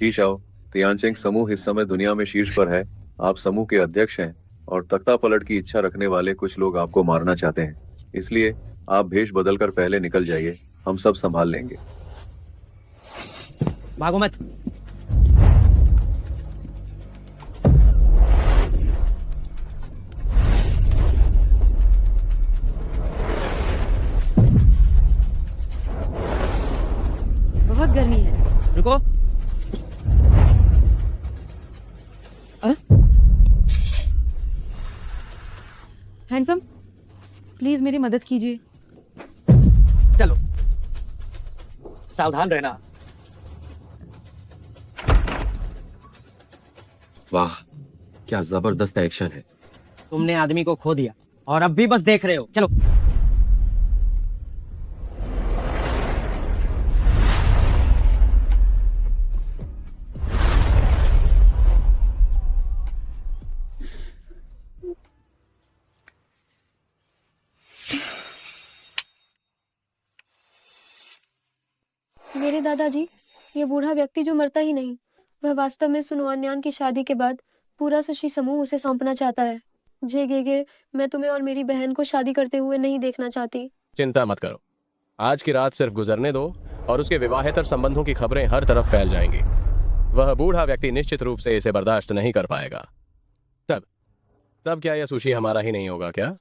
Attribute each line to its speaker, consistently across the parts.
Speaker 1: शीशाओ, तियानचेंग समूह इस समय दुनिया में शीर्ष पर है। आप समूह के अध्यक्ष हैं और तख्ता पलट की इच्छा रखने वाले कुछ लोग आपको मारना चाहते हैं। इसलिए आप भेष बदलकर पहले निकल जाइए, हम सब संभाल लेंगे।
Speaker 2: भागो मत।
Speaker 3: बहुत गर्मी है।
Speaker 2: रुको।
Speaker 3: हैंडसम, प्लीज मेरी मदद कीजिए।
Speaker 2: चलो, सावधान रहना।
Speaker 4: वाह, क्या जबरदस्त एक्शन है।
Speaker 2: तुमने आदमी को खो दिया और अब भी बस देख रहे हो। चलो।
Speaker 5: मेरे दादाजी, ये बूढ़ा व्यक्ति जो मरता ही नहीं, वह वास्तव में सुनवान्यान की शादी के बाद पूरा सुशी समूह उसे सौंपना चाहता है। जे गेगे, मैं तुम्हें और मेरी बहन को शादी करते हुए नहीं देखना चाहती।
Speaker 6: चिंता मत करो, आज की रात सिर्फ गुजरने दो और उसके विवाहेतर संबंधों की खबरें हर तरफ फैल जाएंगी। वह बूढ़ा व्यक्ति निश्चित रूप से इसे बर्दाश्त नहीं कर पाएगा। तब क्या यह सुशी हमारा ही नहीं होगा क्या?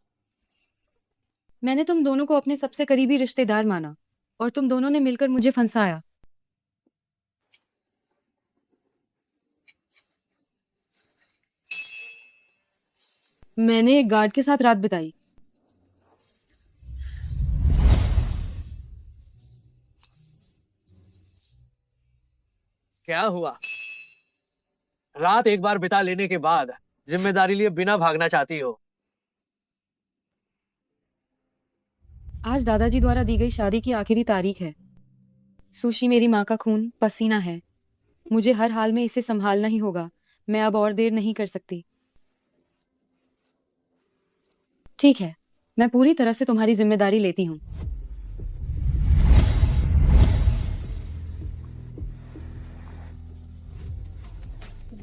Speaker 3: मैंने तुम दोनों को अपने सबसे करीबी रिश्तेदार माना और तुम दोनों ने मिलकर मुझे फंसाया। मैंने एक गार्ड के साथ रात बिताई।
Speaker 2: क्या हुआ? रात एक बार बिता लेने के बाद जिम्मेदारी लिए बिना भागना चाहती हो?
Speaker 3: आज दादाजी द्वारा दी गई शादी की आखिरी तारीख है। सुशी मेरी माँ का खून पसीना है। मुझे हर हाल में इसे संभालना ही होगा। मैं अब और देर नहीं कर सकती। ठीक है, मैं पूरी तरह से तुम्हारी जिम्मेदारी लेती हूँ।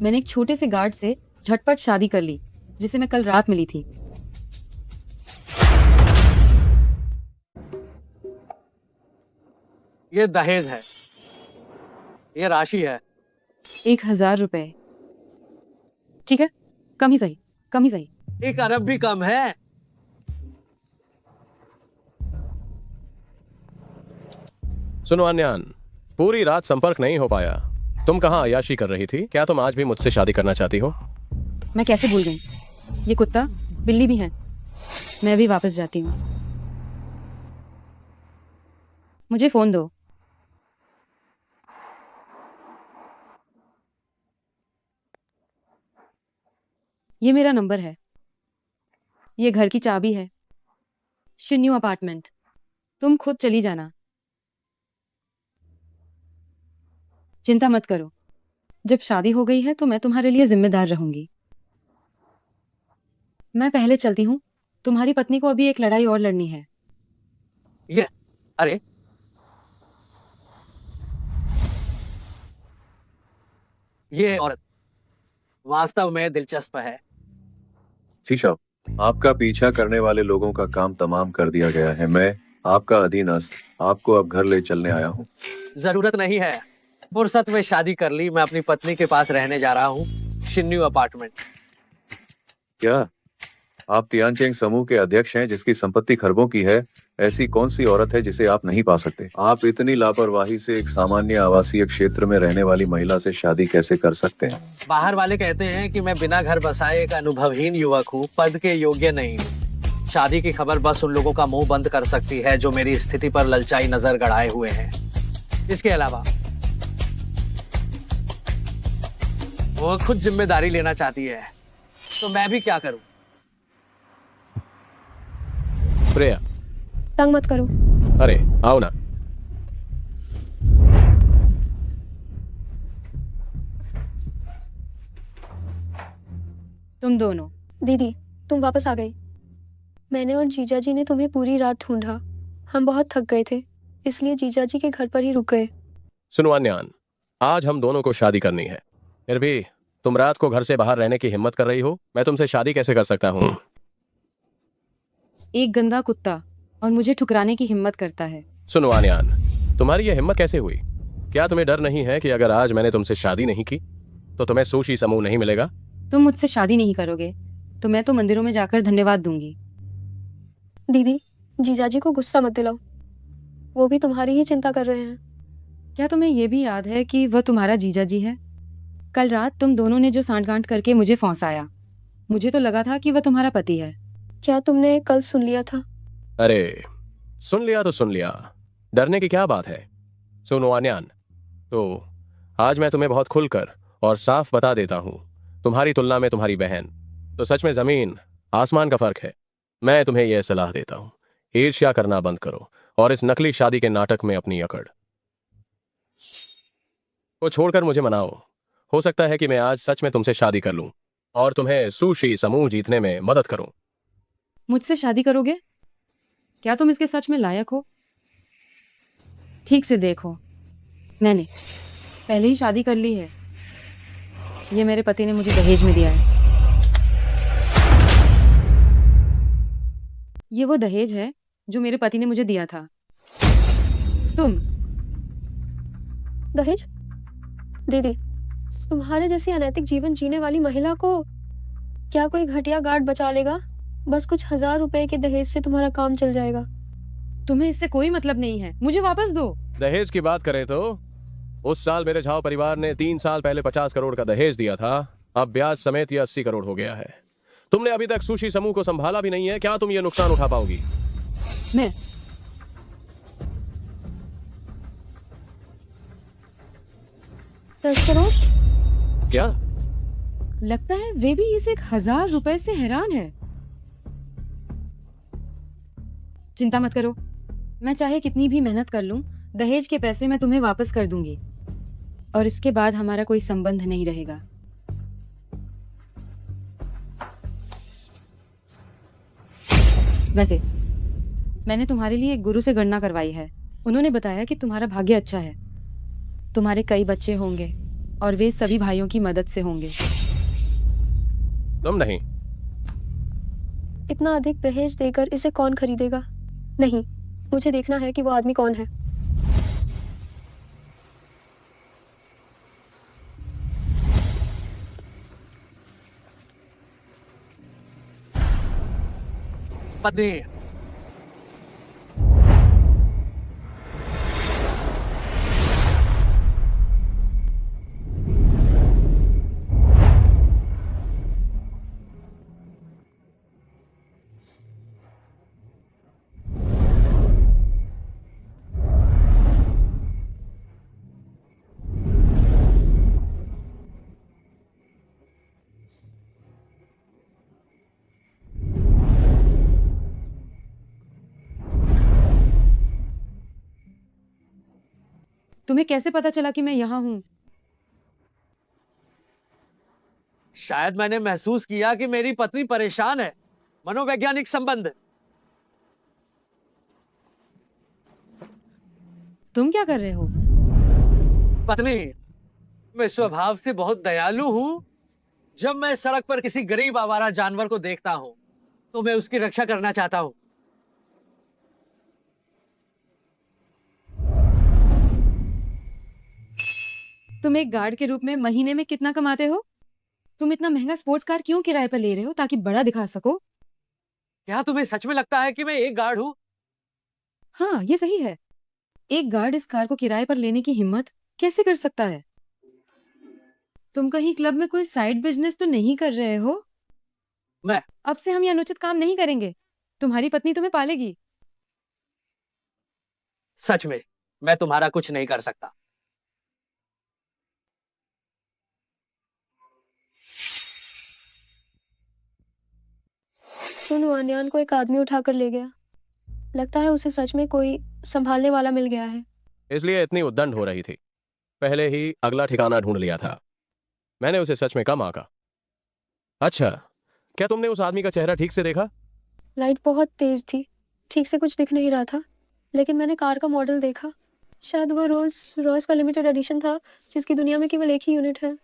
Speaker 3: मैंने एक छोटे से गार्ड से झटपट शादी कर ली, जिसे मैं कल रात मिली थी।
Speaker 2: ये दहेज है, ये राशि है।
Speaker 3: 1000 रुपए। ठीक है, कम ही सही, कम ही सही।
Speaker 2: 1 अरब भी कम है।
Speaker 6: सुनो अन्यान, पूरी रात संपर्क नहीं हो पाया। तुम कहाँ अय्याशी कर रही थी? क्या तुम आज भी मुझसे शादी करना चाहती हो?
Speaker 3: मैं कैसे भूल गई? ये कुत्ता बिल्ली भी है। मैं भी वापस जाती हूँ। मुझे फोन दो। ये मेरा नंबर है। ये घर की चाबी है। Shinyuu apartment. तुम खुद चली जाना। चिंता मत करो, जब शादी हो गई है तो मैं तुम्हारे लिए जिम्मेदार रहूंगी। मैं पहले चलती हूँ। तुम्हारी पत्नी को अभी एक लड़ाई और लड़नी है।
Speaker 2: अरे, ये औरत वास्तव में दिलचस्प है।
Speaker 1: शीशाओ, आपका पीछा करने वाले लोगों का काम तमाम कर दिया गया है। मैं आपका अधीनस्थ आपको अब घर ले चलने आया हूँ।
Speaker 2: जरूरत नहीं है, फुर्सत में शादी कर ली। मैं अपनी पत्नी के पास रहने जा रहा हूँ, शिन्यू अपार्टमेंट।
Speaker 1: क्या आप तियानचेंग समूह के अध्यक्ष हैं जिसकी संपत्ति खरबों की है? ऐसी कौन सी औरत है जिसे आप नहीं पा सकते? आप इतनी लापरवाही से एक सामान्य आवासीय क्षेत्र में रहने वाली महिला से शादी कैसे कर सकते हैं?
Speaker 2: बाहर वाले कहते हैं कि मैं बिना घर बसाए एक अनुभवहीन युवक हूँ, पद के योग्य नहीं हूँ। शादी की खबर बस उन लोगों का मुंह बंद कर सकती है जो मेरी स्थिति पर ललचाई नजर गड़ाए हुए हैं। इसके अलावा वो खुद जिम्मेदारी लेना चाहती है, तो मैं भी क्या करूं?
Speaker 6: प्रिया,
Speaker 5: तंग मत करो।
Speaker 6: अरे आओ ना।
Speaker 3: तुम दोनों।
Speaker 5: दीदी, तुम वापस आ गई। मैंने और जीजा जी ने तुम्हें पूरी रात ढूंढा। हम बहुत थक गए थे, इसलिए जीजा जी के घर पर ही रुक गए।
Speaker 6: सुनो अन्यान, आज हम दोनों को शादी करनी है, फिर भी तुम रात को घर से बाहर रहने की हिम्मत कर रही हो। मैं तुमसे शादी कैसे कर सकता हूँ?
Speaker 3: एक गंदा कुत्ता और मुझे ठुकराने की हिम्मत करता है।
Speaker 6: सुनो आन्यान, तुम्हारी यह हिम्मत कैसे हुई? क्या तुम्हें डर नहीं है कि अगर आज मैंने तुमसे शादी नहीं की तो तुम्हें सुशी समूह नहीं मिलेगा?
Speaker 3: तुम मुझसे शादी नहीं करोगे तो मैं तो मंदिरों में जाकर धन्यवाद दूंगी।
Speaker 5: दीदी, जीजाजी को गुस्सा मत दिलाओ, वो भी तुम्हारी ही चिंता कर रहे हैं।
Speaker 3: क्या तुम्हें ये भी याद है कि वह तुम्हारा जीजा जी है? कल रात तुम दोनों ने जो सांठगांठ करके मुझे फंसाया, मुझे तो लगा था कि वह तुम्हारा पति है।
Speaker 5: क्या तुमने कल सुन लिया था?
Speaker 6: अरे सुन लिया तो सुन लिया, डरने की क्या बात है। सुनो आन्यान, तो आज मैं तुम्हें बहुत खुलकर और साफ बता देता हूँ, तुम्हारी तुलना में तुम्हारी बहन तो सच में जमीन आसमान का फर्क है। मैं तुम्हें यह सलाह देता हूँ, ईर्ष्या करना बंद करो और इस नकली शादी के नाटक में अपनी अकड़ को छोड़कर मुझे मनाओ। हो सकता है कि मैं आज सच में तुमसे शादी कर लूं और तुम्हें सुशी समूह जीतने में मदद करूं।
Speaker 3: मुझसे शादी करोगे? क्या तुम इसके सच में लायक हो? ठीक से देखो, मैंने पहले ही शादी कर ली है। ये मेरे पति ने मुझे दहेज में दिया है। ये वो दहेज है जो मेरे पति ने मुझे दिया था। तुम
Speaker 5: दहेज? दीदी, तुम्हारे जैसी अनैतिक जीवन जीने वाली महिला को क्या कोई घटिया गार्ड बचा लेगा? बस कुछ 1000 रुपए के दहेज से तुम्हारा काम चल जाएगा।
Speaker 3: तुम्हें इससे कोई मतलब नहीं है, मुझे वापस दो।
Speaker 6: दहेज की बात करें तो उस साल मेरे झाओ परिवार ने 3 साल पहले 50 करोड़ का दहेज दिया था। अब ब्याज समेत यह 80 करोड़ हो गया है। तुमने अभी तक सुशी समूह को संभाला भी नहीं है, क्या तुम ये नुकसान उठा पाओगी?
Speaker 3: मैं
Speaker 5: 10 करोड़?
Speaker 6: क्या?
Speaker 3: लगता है वे भी इस 1000 रुपए से हैरान है। चिंता मत करो, मैं चाहे कितनी भी मेहनत कर लूं, दहेज के पैसे मैं तुम्हें वापस कर दूंगी और इसके बाद हमारा कोई संबंध नहीं रहेगा। वैसे मैंने तुम्हारे लिए एक गुरु से गणना करवाई है। उन्होंने बताया कि तुम्हारा भाग्य अच्छा है, तुम्हारे कई बच्चे होंगे और वे सभी भाइयों की मदद से होंगे।
Speaker 6: तुम नहीं।
Speaker 5: इतना अधिक दहेज देकर इसे कौन खरीदेगा? नहीं, मुझे देखना है कि वो आदमी कौन है।
Speaker 2: पत्नी,
Speaker 3: तुम्हें कैसे पता चला कि मैं यहाँ हूँ?
Speaker 2: शायद मैंने महसूस किया कि मेरी पत्नी परेशान है। मनोवैज्ञानिक संबंध।
Speaker 3: तुम क्या कर रहे हो?
Speaker 2: पत्नी, मैं स्वभाव से बहुत दयालु हूं। जब मैं सड़क पर किसी गरीब आवारा जानवर को देखता हूं तो मैं उसकी रक्षा करना चाहता हूं।
Speaker 3: तुम एक गार्ड के रूप में महीने में कितना कमाते हो? तुम इतना महंगा स्पोर्ट्स कार क्यों किराए पर ले रहे हो ताकि बड़ा दिखा सको?
Speaker 2: क्या तुम्हें सच में लगता है कि मैं एक गार्ड हूं?
Speaker 3: हाँ, ये सही है। एक गार्ड इस कार को किराए पर लेने की हिम्मत कैसे कर सकता है? तुम कहीं क्लब में कोई साइड बिजनेस तो नहीं कर रहे हो?
Speaker 2: मैं
Speaker 3: अब से हम ये अनुचित काम नहीं करेंगे। तुम्हारी पत्नी तुम्हें पालेगी।
Speaker 2: सच में मैं तुम्हारा कुछ नहीं कर सकता।
Speaker 5: सुनो, अन्यान को एक आदमी उठाकर ले गया। लगता है उसे सच में कोई संभालने वाला मिल गया है।
Speaker 6: इसलिए इतनी उद्दंड हो रही थी। पहले ही अगला ठिकाना ढूंढ लिया था। मैंने उसे सच में कम आका। अच्छा, क्या तुमने उस आदमी का चेहरा ठीक से देखा?
Speaker 5: लाइट बहुत तेज थी, ठीक से कुछ दिख नहीं रहा था, लेकिन मैंने कार का मॉडल देखा। शायद वो रोल्स रॉयस का लिमिटेड एडिशन था, जिसकी दुनिया में केवल एक ही यूनिट है।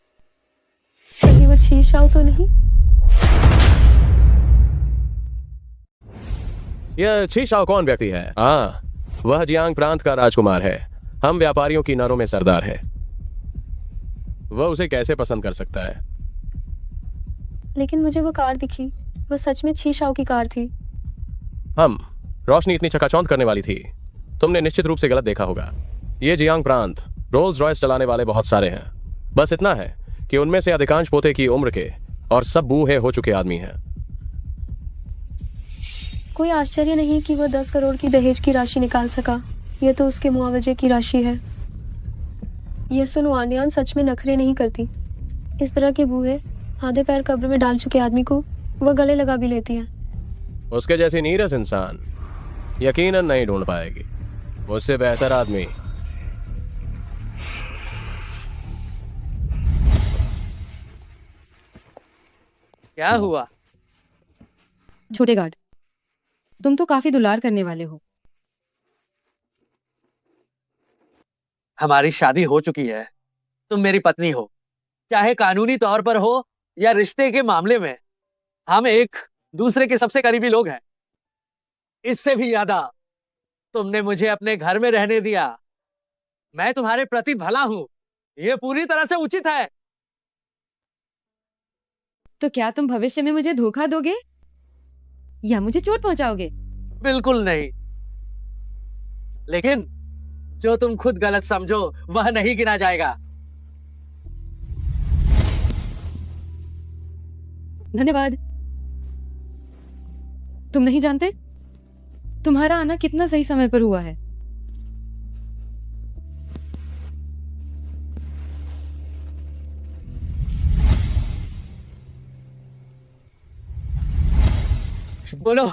Speaker 5: कहीं वो छी शाओ तो नहीं?
Speaker 6: यह छी शाओ कौन व्यक्ति है? हाँ, वह जियांग प्रांत का राजकुमार है। हम व्यापारियों की नरों में सरदार है। वह उसे कैसे पसंद कर सकता है?
Speaker 5: लेकिन मुझे वो कार दिखी, वो सच में छी शाओ की कार थी।
Speaker 6: रोशनी इतनी चकाचौंध करने वाली थी। तुमने निश्चित रूप से गलत देखा होगा। ये जियांग प्रांत रोल्स रॉयस चलाने वाले बहुत सारे हैं। बस इतना है कि उनमें से अधिकांश पोते की उम्र के और सब बूढ़े हो चुके आदमी हैं।
Speaker 5: कोई आश्चर्य नहीं कि वो 10 करोड़ की दहेज की राशि निकाल सका। यह तो उसके मुआवजे की राशि है। यह सुन वान्यान सच में नखरे नहीं करती। इस तरह के बूढ़े आधे पैर कब्र में डाल चुके आदमी को वह गले लगा भी लेती है।
Speaker 6: उसके जैसी नीरस इंसान यकीनन नहीं ढूंढ पाएगी। उससे बेहतर आदमी।
Speaker 2: क्या हुआ?
Speaker 3: छोटे गार्ड, तुम तो काफी दुलार करने वाले हो।
Speaker 2: हमारी शादी हो चुकी है। तुम मेरी पत्नी हो, चाहे कानूनी तौर पर हो या रिश्ते के मामले में। हम एक दूसरे के सबसे करीबी लोग हैं। इससे भी ज्यादा तुमने मुझे अपने घर में रहने दिया। मैं तुम्हारे प्रति भला हूं, यह पूरी तरह से उचित है।
Speaker 3: तो क्या तुम भविष्य में मुझे धोखा दोगे या मुझे चोट पहुंचाओगे?
Speaker 2: बिल्कुल नहीं, लेकिन जो तुम खुद गलत समझो वह नहीं गिना जाएगा।
Speaker 3: धन्यवाद। तुम नहीं जानते तुम्हारा आना कितना सही समय पर हुआ है।
Speaker 2: बोलो।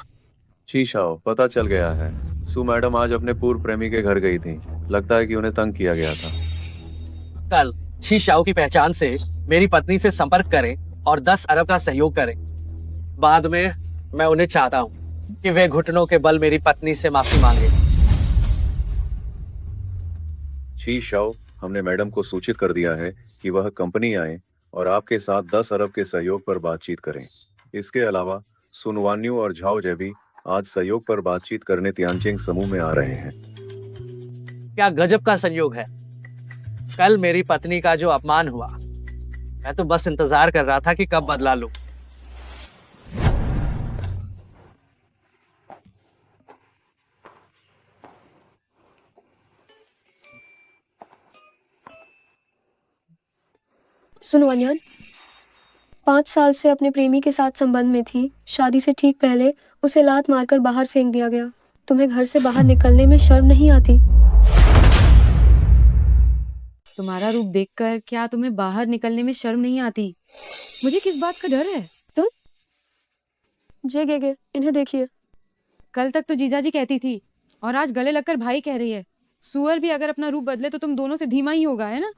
Speaker 1: छी शाओ, पता चल गया है। सू मैडम आज अपने पूर्व प्रेमी के घर गई थी। लगता है कि उन्हें तंग किया गया था।
Speaker 2: कल छी शाओ की पहचान से मेरी पत्नी से संपर्क करें और 10 अरब का सहयोग करें। बाद में मैं उन्हें चाहता हूं कि वे घुटनों के बल मेरी पत्नी से माफी मांगे।
Speaker 1: छी शाओ, हमने मैडम को सूचित कर दिया है कि वह कंपनी आए और आपके साथ 10 अरब के सहयोग पर बातचीत करें। इसके अलावा सुनवान्यू और झाओ जेबी आज सहयोग पर बातचीत करने तियानचिंग समूह में आ रहे हैं।
Speaker 2: क्या गजब का संयोग है। कल मेरी पत्नी का जो अपमान हुआ, मैं तो बस इंतजार कर रहा था कि कब बदला लूं।
Speaker 5: सुनो अन्यान, 5 साल से अपने प्रेमी के साथ संबंध में थी। शादी से ठीक पहले उसे लात मारकर बाहर फेंक दिया गया। तुम्हें घर से बाहर निकलने में शर्म नहीं आती?
Speaker 3: तुम्हारा रूप देखकर क्या तुम्हें बाहर निकलने में शर्म नहीं आती? मुझे किस बात का डर है?
Speaker 5: तुम जे गे इन्हें देखिए।
Speaker 3: कल तक तो जीजाजी कहती थी और आज गले लगकर भाई कह रही है। सुअर भी अगर अपना रूप बदले तो तुम दोनों से धीमा ही होगा, है ना?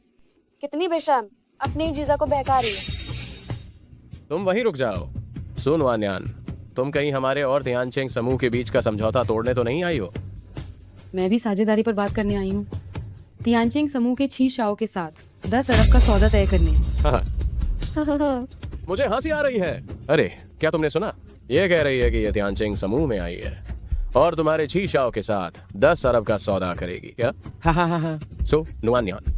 Speaker 7: कितनी बेशर्म, अपनी जीजा को बहका रही है।
Speaker 6: तुम वहीं रुक जाओ। सुन वान्यान, तुम कहीं हमारे और तियानचिंग समूह के बीच का समझौता तोड़ने तो नहीं आई हो?
Speaker 3: मैं भी साझेदारी पर बात करने आई हूँ। तियानचिंग समूह के छी शाओ के साथ 10 अरब का सौदा तय करने।
Speaker 6: हाँ, मुझे हंसी आ रही है। अरे क्या तुमने सुना? ये कह रही है कि ये तियानचिंग समूह में आई है और तुम्हारे छी शाओ के साथ 10 अरब का सौदा करेगी। क्या? सो नुआन्यान,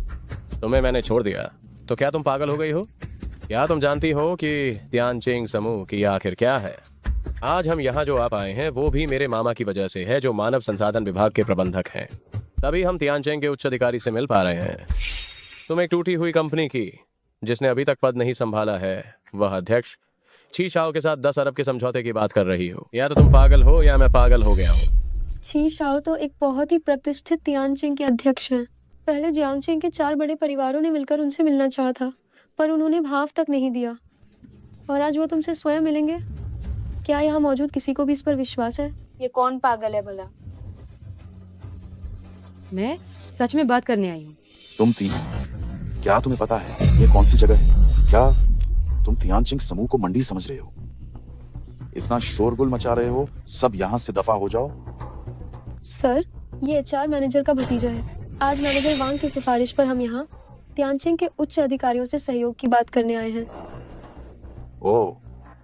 Speaker 6: तुम्हें मैंने छोड़ दिया तो क्या तुम पागल हो गई हो? क्या तुम जानती हो कि तियानचिंग समूह की आखिर क्या है? आज हम यहाँ जो आप आए हैं वो भी मेरे मामा की वजह से है, जो मानव संसाधन विभाग के प्रबंधक हैं। तभी हम तियानचिंग के उच्च अधिकारी से मिल पा रहे हैं। तुम एक टूटी हुई कंपनी की, जिसने अभी तक पद नहीं संभाला है, वह अध्यक्ष छी शाओ के साथ 10 अरब के समझौते की बात कर रही हो। या तो तुम पागल हो या मैं पागल हो गया हूँ।
Speaker 5: छी शाओ तो एक बहुत ही प्रतिष्ठित तियानचिंग के अध्यक्ष हैं। पहले जियांगचिंग के 4 बड़े परिवारों ने मिलकर उनसे मिलना चाहा था, पर उन्होंने भाव तक नहीं दिया। और आज वो तुमसे स्वयं मिलेंगे। क्या यहाँ मौजूद किसी को भी इस पर विश्वास है?
Speaker 7: ये कौन पागल है भला?
Speaker 3: मैं सच में बात करने आई हूँ।
Speaker 8: तुम तीन, क्या तुम्हें पता है ये कौन सी जगह है? क्या तुम तियानचिंग समूह को मंडी समझ रहे हो? इतना शोरगुल मचा रहे हो, सब यहाँ से दफा हो जाओ।
Speaker 5: सर, ये HR मैनेजर का भतीजा है। आज मैनेजर वांग की सिफारिश पर हम यहाँ तियानचिंग के उच्च अधिकारियों से सहयोग की बात करने आए हैं।
Speaker 8: ओह,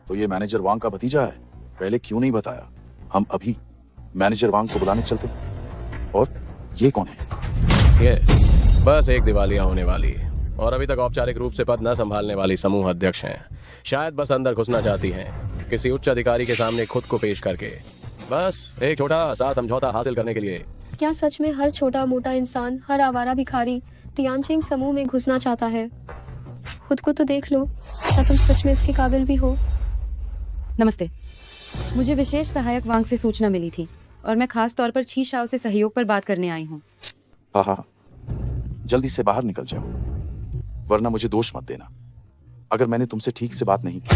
Speaker 8: तो ये मैनेजर वांग का भतीजा है। पहले क्यों नहीं बताया? हम अभी मैनेजर वांग को बुलाने चलते। और ये कौन है?
Speaker 6: ये बस एक दिवालिया होने वाली और अभी तक औपचारिक रूप से पद न संभालने वाली समूह अध्यक्ष हैं। शायद बस अंदर घुसना चाहती हैं किसी उच्च अधिकारी के सामने खुद को पेश करके, बस एक छोटा सा समझौता हासिल करने के लिए।
Speaker 5: क्या सच में हर छोटा मोटा इंसान, हर आवारा भिखारी तियानचिंग समूह में घुसना चाहता है? खुद को तो देख लो, क्या तुम सच में इसके काबिल भी हो?
Speaker 3: नमस्ते। मुझे विशेष सहायक वांग से सूचना मिली थी और मैं खास तौर पर छी शाओ से सहयोग पर बात करने आई हूँ।
Speaker 8: हाँ, जल्दी से बाहर निकल जाओ, वरना मुझे दोष मत देना अगर मैंने तुमसे ठीक से बात नहीं की।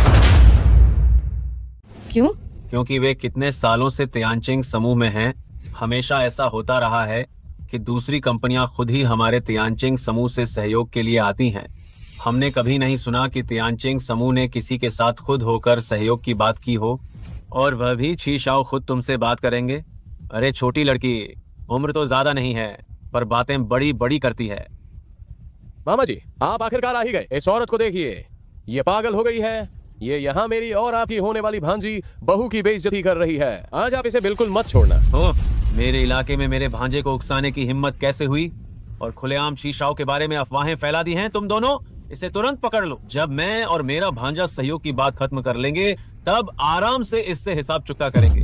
Speaker 3: क्यों?
Speaker 9: क्योंकि वे कितने सालों से तियानचिंग समूह में हैं। हमेशा ऐसा होता रहा है कि दूसरी कंपनियां खुद ही हमारे तियानचिंग समूह से सहयोग के लिए आती हैं। हमने कभी नहीं सुना कि तियानचिंग समूह ने किसी के साथ खुद होकर सहयोग की बात की हो, और वह भी छी शाओ खुद तुमसे बात करेंगे। अरे छोटी लड़की, उम्र तो ज्यादा नहीं है पर बातें बड़ी बड़ी करती है।
Speaker 6: मामा जी, आप आखिरकार आ ही गए। इस औरत को देखिए, ये पागल हो गई है। ये यहाँ मेरी और आपकी होने वाली भांजी बहू की बेइज्जती कर रही है। आज आप इसे बिल्कुल मत छोड़ना।
Speaker 9: ओ, मेरे इलाके में मेरे भांजे को उकसाने की हिम्मत कैसे हुई? और खुलेआम छी शाओ के बारे में अफवाहें फैला दी हैं तुम दोनों। इसे तुरंत पकड़ लो। जब मैं और मेरा भांजा सहयोग की बात खत्म कर लेंगे तब आराम से इससे हिसाब चुकता करेंगे।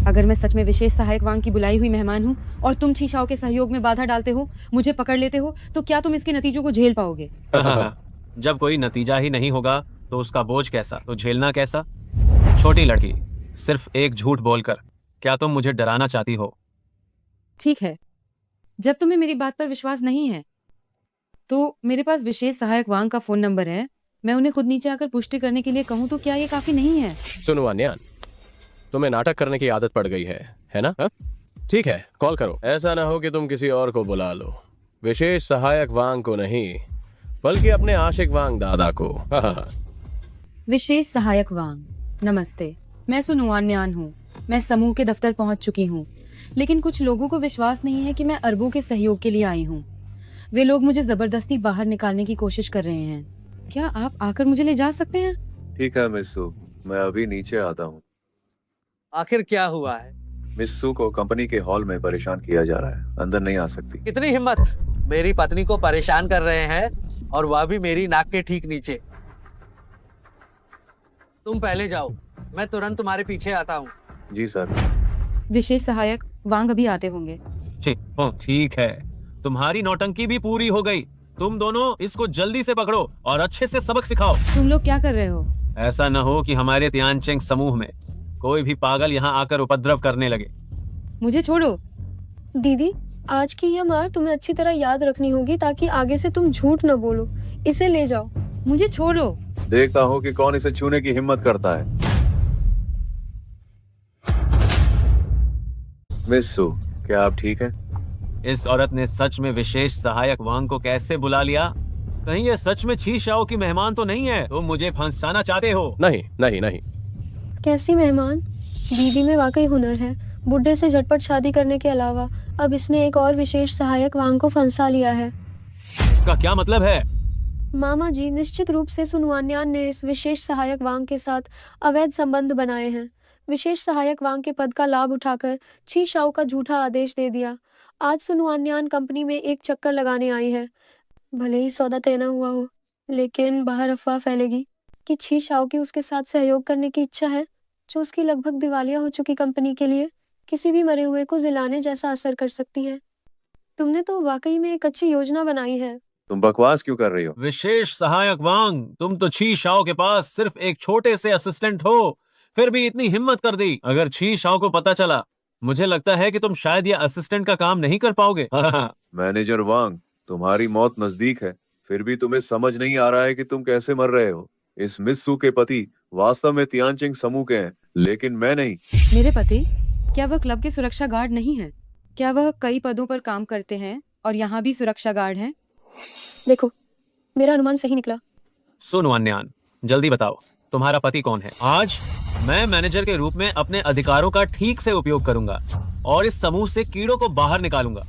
Speaker 3: अगर मैं सच में विशेष सहायक वांग की बुलाई हुई मेहमान हूँ और तुम छी शाओ के सहयोग में बाधा डालते हो, मुझे पकड़ लेते हो, तो क्या तुम इसके नतीजों को झेल पाओगे?
Speaker 9: जब कोई नतीजा ही नहीं होगा तो उसका बोझ कैसा, तो झेलना कैसा? छोटी लड़की, सिर्फ एक झूठ बोलकर क्या तुम मुझे डराना चाहती हो?
Speaker 3: ठीक है, जब तुम्हें मेरी बात पर विश्वास नहीं है तो मेरे पास विशेष सहायक वांग का फोन नंबर है। मैं उन्हें खुद नीचे आकर पुष्टि करने के लिए कहूँ तो क्या ये काफी नहीं है?
Speaker 6: सुनो अन्यान, तुम्हें नाटक करने की आदत पड़ गई है ना? ठीक है, कॉल करो। ऐसा ना हो कि तुम किसी और को बुला लो। विशेष सहायक वांग को नहीं, बल्कि अपने आशिक वांग दादा को।
Speaker 3: विशेष सहायक वांग, नमस्ते। मैं सुनुआन्यान हूँ। मैं समूह के दफ्तर पहुँच चुकी हूँ, लेकिन कुछ लोगों को विश्वास नहीं है कि मैं अरबों के सहयोग के लिए आई हूँ। वे लोग मुझे जबरदस्ती बाहर निकालने की कोशिश कर रहे हैं। क्या आप आकर मुझे ले जा सकते हैं?
Speaker 1: ठीक है मिस्सू, मैं अभी नीचे आता हूँ।
Speaker 2: आखिर क्या हुआ है?
Speaker 1: मिस्सू को कंपनी के हॉल में परेशान किया जा रहा है, अंदर नहीं आ सकती।
Speaker 2: कितनी हिम्मत! मेरी पत्नी को परेशान कर रहे हैं और वह भी मेरी नाक के ठीक नीचे। तुम पहले जाओ, मैं तुरंत तुम्हारे पीछे आता हूँ।
Speaker 1: जी सर।
Speaker 3: विशेष सहायक वांग अभी आते होंगे।
Speaker 9: ठीक है, तुम्हारी नौटंकी भी पूरी हो गई। तुम दोनों इसको जल्दी से पकड़ो और अच्छे से सबक सिखाओ।
Speaker 3: तुम लोग क्या कर रहे हो?
Speaker 9: ऐसा न हो कि हमारे तियानचिंग समूह में कोई भी पागल यहाँ आकर उपद्रव करने लगे।
Speaker 3: मुझे छोड़ो।
Speaker 5: दीदी, आज की यह मार तुम्हें अच्छी तरह याद रखनी होगी ताकि आगे से तुम झूठ न बोलो। इसे ले जाओ।
Speaker 3: मुझे छोड़ो।
Speaker 1: देखता हूँ कि कौन इसे छूने की हिम्मत करता है। मिस्सू, क्या आप ठीक हैं?
Speaker 9: इस औरत ने सच में विशेष सहायक वांग को कैसे बुला लिया? कहीं ये सच में छी शाओ की मेहमान तो नहीं है? तुम मुझे फंसाना चाहते हो?
Speaker 6: नहीं नहीं नहीं।
Speaker 5: कैसी मेहमान? दीदी में वाकई हुनर है। बुड्ढे से झटपट शादी करने के अलावा अब इसने एक और विशेष सहायक वांग को फंसा लिया है।
Speaker 9: इसका क्या मतलब है?
Speaker 5: मामा जी, निश्चित रूप से सुनुआन्यान ने इस विशेष सहायक वांग के साथ अवैध संबंध बनाए हैं। विशेष सहायक वांग के पद का लाभ उठाकर छी शाओ का झूठा आदेश दे दिया। आज सुनुआन्यान कंपनी में एक चक्कर लगाने आई है। भले ही सौदा तय न हुआ हो, लेकिन बाहर अफवाह फैलेगी कि छी शाओ की उसके साथ सहयोग करने की इच्छा है, जो उसकी लगभग दिवालिया हो चुकी कंपनी के लिए किसी भी मरे हुए को जिलाने जैसा असर कर सकती है। तुमने तो वाकई में एक अच्छी योजना बनाई है।
Speaker 1: तुम बकवास क्यों कर रही हो?
Speaker 9: विशेष सहायक वांग, तुम तो छी शाओ के पास सिर्फ एक छोटे से असिस्टेंट हो, फिर भी इतनी हिम्मत कर दी। अगर छी शाओ को पता चला, मुझे लगता है कि तुम शायद ये असिस्टेंट का काम नहीं कर पाओगे।
Speaker 1: मैनेजर वांग, तुम्हारी मौत नजदीक है, फिर भी तुम्हें समझ नहीं आ रहा है कि तुम कैसे मर रहे हो। इस मिस्सू के पति वास्तव में तियानचिंग समूह के हैं, लेकिन मैं नहीं।
Speaker 3: मेरे पति? क्या वह क्लब के सुरक्षा गार्ड नहीं है? क्या वह कई पदों पर काम करते हैं और यहाँ भी सुरक्षा गार्ड हैं?
Speaker 5: देखो, मेरा अनुमान सही निकला।
Speaker 9: सुनो अन्यान, जल्दी बताओ, तुम्हारा पति कौन है? आज मैं मैनेजर के रूप में अपने अधिकारों का ठीक से उपयोग करूंगा और इस समूह से कीड़ों को बाहर निकालूंगा।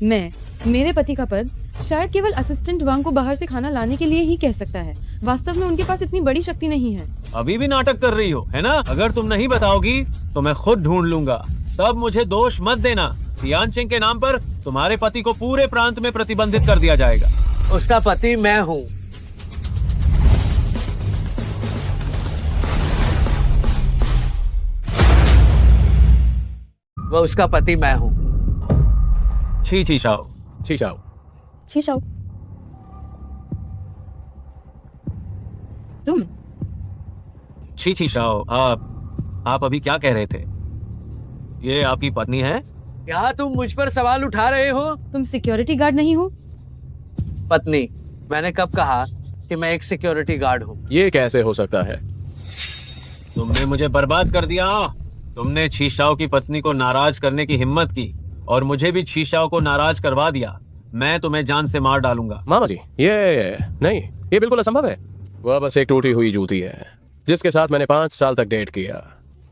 Speaker 3: मेरे पति का पद शायद केवल असिस्टेंट वांग को बाहर से खाना लाने के लिए ही कह सकता है। वास्तव में उनके पास इतनी बड़ी शक्ति नहीं है।
Speaker 9: अभी भी नाटक कर रही हो, है ना? अगर तुम नहीं बताओगी तो मैं खुद ढूंढ लूंगा। तब मुझे दोष मत देना। तियानचिंग के नाम पर तुम्हारे पति को पूरे प्रांत में प्रतिबंधित कर दिया जाएगा।
Speaker 2: उसका पति मैं हूँ। वो उसका पति मैं हूँ।
Speaker 9: छी छी शाओ।
Speaker 6: छी शाओ,
Speaker 5: शीशाओ,
Speaker 3: तुम
Speaker 9: छी छी शाओ, आप अभी क्या कह रहे थे? ये आपकी पत्नी है?
Speaker 2: क्या तुम मुझ पर सवाल उठा रहे हो?
Speaker 3: तुम सिक्योरिटी गार्ड नहीं हो?
Speaker 2: पत्नी, मैंने कब कहा कि मैं एक सिक्योरिटी गार्ड हूँ?
Speaker 6: ये कैसे हो सकता है?
Speaker 9: तुमने मुझे बर्बाद कर दिया। तुमने छीशाओ की पत्नी को नाराज करने की हिम्मत की और मुझे भी छीशाओ को नाराज करवा दिया। मैं तुम्हें जान से मार डालूंगा।
Speaker 6: मामा जी, ये नहीं, ये बिल्कुल असंभव है। वह बस एक टूटी हुई जूती है जिसके साथ मैंने 5 साल तक डेट किया।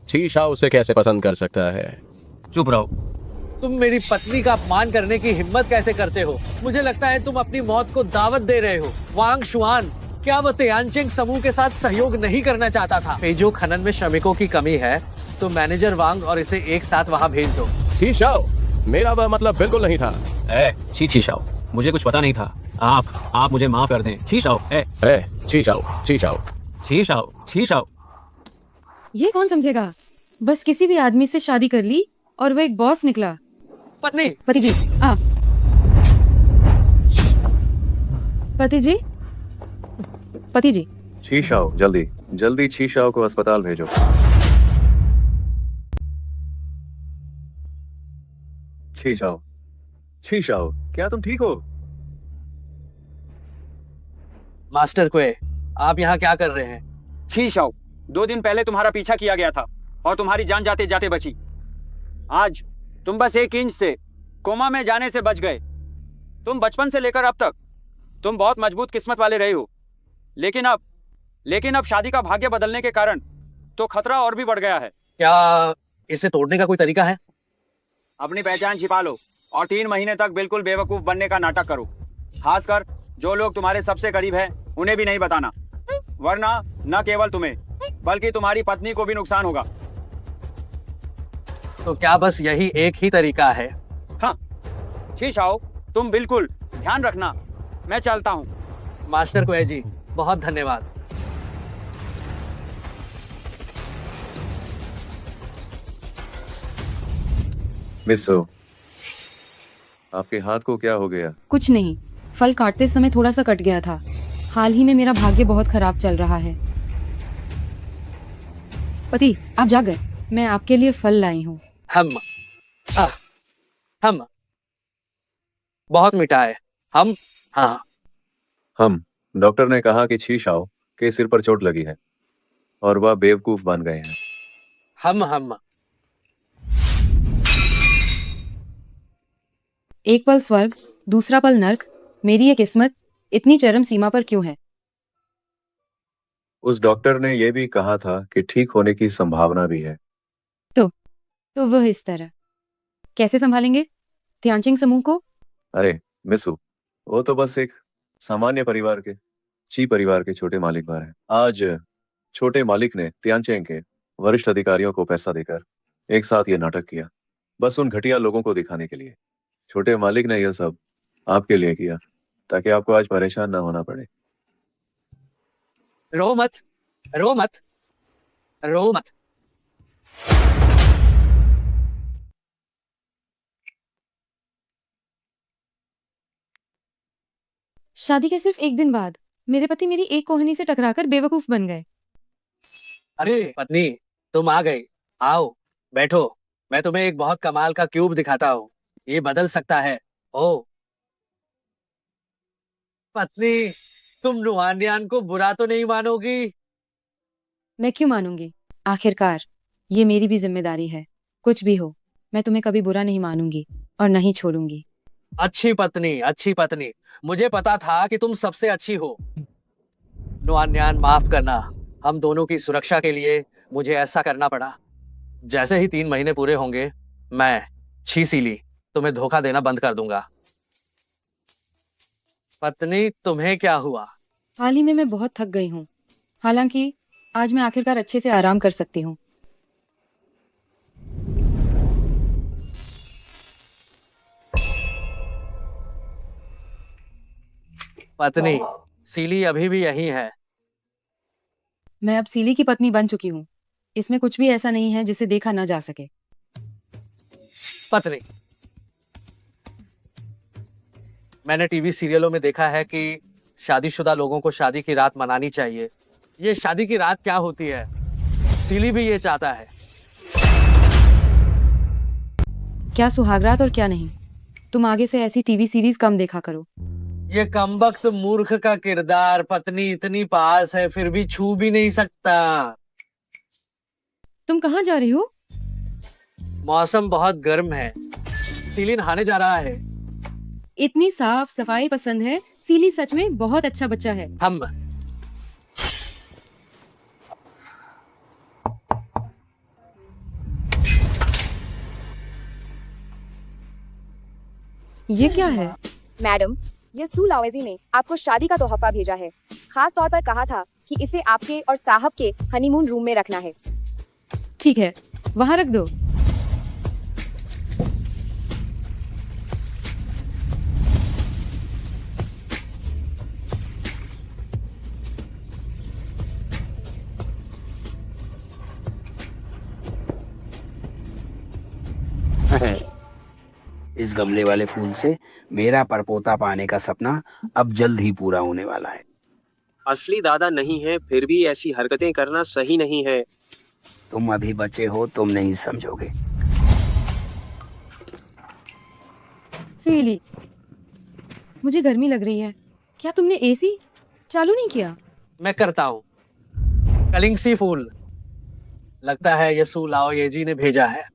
Speaker 6: छी शाओ उसे कैसे पसंद कर सकता है?
Speaker 9: चुप रहो।
Speaker 2: तुम मेरी पत्नी का अपमान करने की हिम्मत कैसे करते हो? मुझे लगता है तुम अपनी मौत को दावत दे रहे हो। वांग शुआन, क्या वह तियानचिंग समूह के साथ सहयोग नहीं करना चाहता था? पेजो खनन में श्रमिकों की कमी है तो मैनेजर वांग और इसे एक साथ वहाँ भेज दो।
Speaker 6: छी शाओ, मेरा वह मतलब बिल्कुल नहीं था।
Speaker 9: छी छी शाओ, मुझे कुछ पता नहीं था। आप मुझे माफ कर दें। छी शाओ,
Speaker 6: छी शाओ, छी शाओ।
Speaker 9: छी शाओ, छी शाओ।
Speaker 3: ये कौन समझेगा? बस किसी भी आदमी से शादी कर ली और वह एक बॉस निकला।
Speaker 2: पत्नी,
Speaker 3: पति जी, पति जी, पति जी।
Speaker 1: छी शाओ, जल्दी जल्दी छी शाओ को अस्पताल भेजो। छी शाओ, छी शाओ, क्या तुम ठीक हो?
Speaker 2: मास्टर क्वे, आप यहाँ क्या कर रहे हैं?
Speaker 10: छी शाओ, 2 दिन पहले तुम्हारा पीछा किया गया था और तुम्हारी जान जाते जाते बची। आज तुम बस 1 इंच से कोमा में जाने से बच गए। तुम बचपन से लेकर अब तक तुम बहुत मजबूत किस्मत वाले रहे हो, लेकिन अब शादी का भाग्य बदलने के कारण तो खतरा और भी बढ़ गया है।
Speaker 2: क्या इसे तोड़ने का कोई तरीका है?
Speaker 10: अपनी पहचान छिपा लो और 3 महीने तक बिल्कुल बेवकूफ बनने का नाटक करो। खासकर जो लोग तुम्हारे सबसे करीब हैं उन्हें भी नहीं बताना, वरना न केवल तुम्हें बल्कि तुम्हारी पत्नी को भी नुकसान होगा।
Speaker 2: तो क्या बस यही एक ही तरीका है?
Speaker 10: हाँ, छी शाओ, तुम बिल्कुल ध्यान रखना। मैं चलता हूँ।
Speaker 2: मास्टर क्वे जी, बहुत धन्यवाद।
Speaker 1: मिस हो, आपके हाथ को क्या हो गया?
Speaker 3: कुछ नहीं, फल काटते समय थोड़ा सा कट गया था। हाल ही में मेरा भाग्य बहुत खराब चल रहा है। पति, आप जा गए। मैं आपके लिए फल लाई हूँ।
Speaker 2: हम बहुत मीठा है।
Speaker 1: हम डॉक्टर ने कहा कि छी शाओ के सिर पर चोट लगी है और वह बेवकूफ बन गए हैं।
Speaker 2: हम
Speaker 3: एक पल स्वर्ग, दूसरा पल नर्क। मेरी ये किस्मत इतनी चरम सीमा पर क्यों है?
Speaker 1: उस डॉक्टर ने यह भी कहा था कि ठीक होने की संभावना भी है।
Speaker 3: तो वह इस तरह कैसे संभालेंगे तियानचिंग समूह को?
Speaker 1: अरे मिसू, वो तो बस एक सामान्य परिवार के ची परिवार के छोटे मालिक बार हैं। आज छोटे मालिक ने तियानचेंग के वरिष्ठ अधिकारियों को पैसा देकर एक साथ ये नाटक किया, बस उन घटिया लोगों को दिखाने के लिए। छोटे मालिक ने यह सब आपके लिए किया ताकि आपको आज परेशान ना होना पड़े।
Speaker 2: रो मत, रो मत, रो मत।
Speaker 3: शादी के सिर्फ एक दिन बाद मेरे पति मेरी एक कोहनी से टकराकर बेवकूफ बन गए।
Speaker 2: अरे पत्नी, तुम आ गई। आओ बैठो, मैं तुम्हें एक बहुत कमाल का क्यूब दिखाता हूँ। ये बदल सकता है। ओ पत्नी, तुम नुआनियान को बुरा तो नहीं मानोगी?
Speaker 3: मैं क्यों मानूंगी? आखिरकार ये मेरी भी जिम्मेदारी है। कुछ भी हो, मैं तुम्हें कभी बुरा नहीं मानूंगी और नहीं छोड़ूंगी।
Speaker 2: अच्छी पत्नी, अच्छी पत्नी। मुझे पता था कि तुम सबसे अच्छी हो। नुआनियान, माफ करना, हम दोनों की सुरक्षा के लिए मुझे ऐसा करना पड़ा। जैसे ही 3 महीने पूरे होंगे, मैं छी सीली तुम्हें धोखा देना बंद कर दूंगा। पत्नी, तुम्हें क्या हुआ?
Speaker 3: हाल ही में मैं बहुत थक गई हूँ। हालांकि आज मैं आखिरकार अच्छे से आराम कर सकती हूँ।
Speaker 2: पत्नी, सीली अभी भी यही है।
Speaker 3: मैं अब सीली की पत्नी बन चुकी हूँ। इसमें कुछ भी ऐसा नहीं है जिसे देखा न जा सके।
Speaker 2: पत्नी, मैंने टीवी सीरियलों में देखा है कि शादीशुदा लोगों को शादी की रात मनानी चाहिए। ये शादी की रात क्या होती है? सीली भी ये चाहता है।
Speaker 3: क्या सुहागरात और क्या नहीं। तुम आगे से ऐसी टीवी सीरीज कम देखा करो।
Speaker 2: ये कमबख्त मूर्ख का किरदार। पत्नी इतनी पास है फिर भी छू भी नहीं सकता।
Speaker 3: तुम कहाँ जा रही हो?
Speaker 2: मौसम बहुत गर्म है। सीली नहाने जा रहा है।
Speaker 3: इतनी साफ सफाई पसंद है। सीली सच में बहुत अच्छा बच्चा है।
Speaker 2: हम
Speaker 3: ये क्या है?
Speaker 7: मैडम, ये सू लावेजी ने आपको शादी का तोहफा भेजा है। खास तौर पर कहा था कि इसे आपके और साहब के हनीमून रूम में रखना है।
Speaker 3: ठीक है, वहाँ रख दो।
Speaker 11: इस गमले वाले फूल से मेरा परपोता पाने का सपना अब जल्द ही पूरा होने वाला है।
Speaker 4: असली दादा नहीं है, फिर भी ऐसी हरकतें करना सही नहीं है।
Speaker 11: तुम अभी बच्चे हो, तुम नहीं समझोगे।
Speaker 3: सीली, मुझे गर्मी लग रही है। क्या तुमने एसी चालू नहीं किया?
Speaker 2: मैं करता हूँ। कलिंगसी फूल, लगता है ये सू लाओ ये जी ने भेजा है।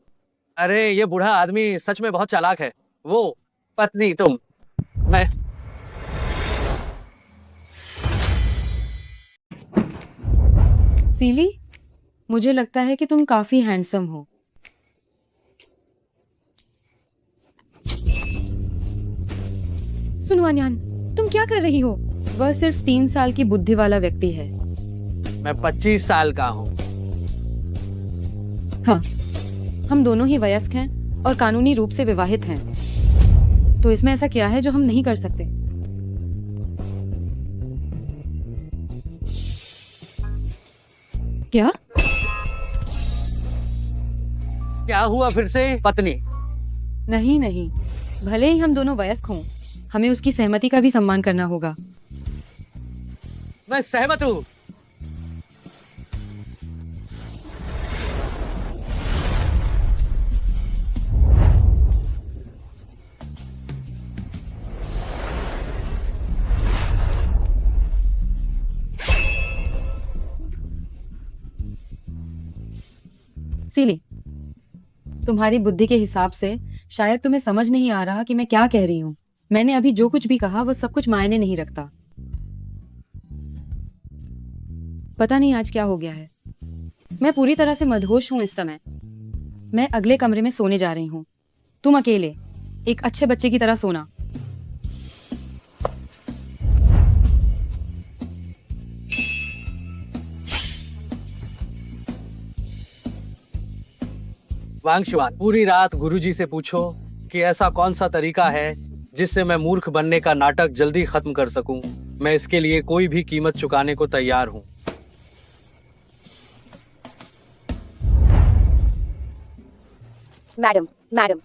Speaker 2: अरे ये बूढ़ा आदमी सच में बहुत चालाक है। वो पत्नी, तुम, मैं
Speaker 3: सीली, मुझे लगता है कि तुम काफी हैंडसम हो। सुनो अन्यान, तुम क्या कर रही हो? वह सिर्फ 3 साल की बुद्धि वाला व्यक्ति है।
Speaker 2: मैं 25 साल का हूँ।
Speaker 3: हाँ, हम दोनों ही वयस्क हैं और कानूनी रूप से विवाहित हैं। तो इसमें ऐसा क्या है जो हम नहीं कर सकते? क्या?
Speaker 2: क्या हुआ फिर से? पत्नी,
Speaker 3: नहीं नहीं, भले ही हम दोनों वयस्क हों, हमें उसकी सहमति का भी सम्मान करना होगा।
Speaker 2: मैं सहमत हूँ।
Speaker 3: सीली, तुम्हारी बुद्धि के हिसाब से शायद तुम्हें समझ नहीं आ रहा कि मैं क्या कह रही हूँ। मैंने अभी जो कुछ भी कहा वो सब कुछ मायने नहीं रखता। पता नहीं आज क्या हो गया है। मैं पूरी तरह से मदहोश हूँ इस समय। मैं अगले कमरे में सोने जा रही हूँ। तुम अकेले एक अच्छे बच्चे की तरह सोना।
Speaker 2: वांगशुआन, पूरी रात गुरुजी से पूछो कि ऐसा कौन सा तरीका है जिससे मैं मूर्ख बनने का नाटक जल्दी खत्म कर सकूं। मैं इसके लिए कोई भी कीमत चुकाने को तैयार हूं।
Speaker 7: मैडम, मैडम,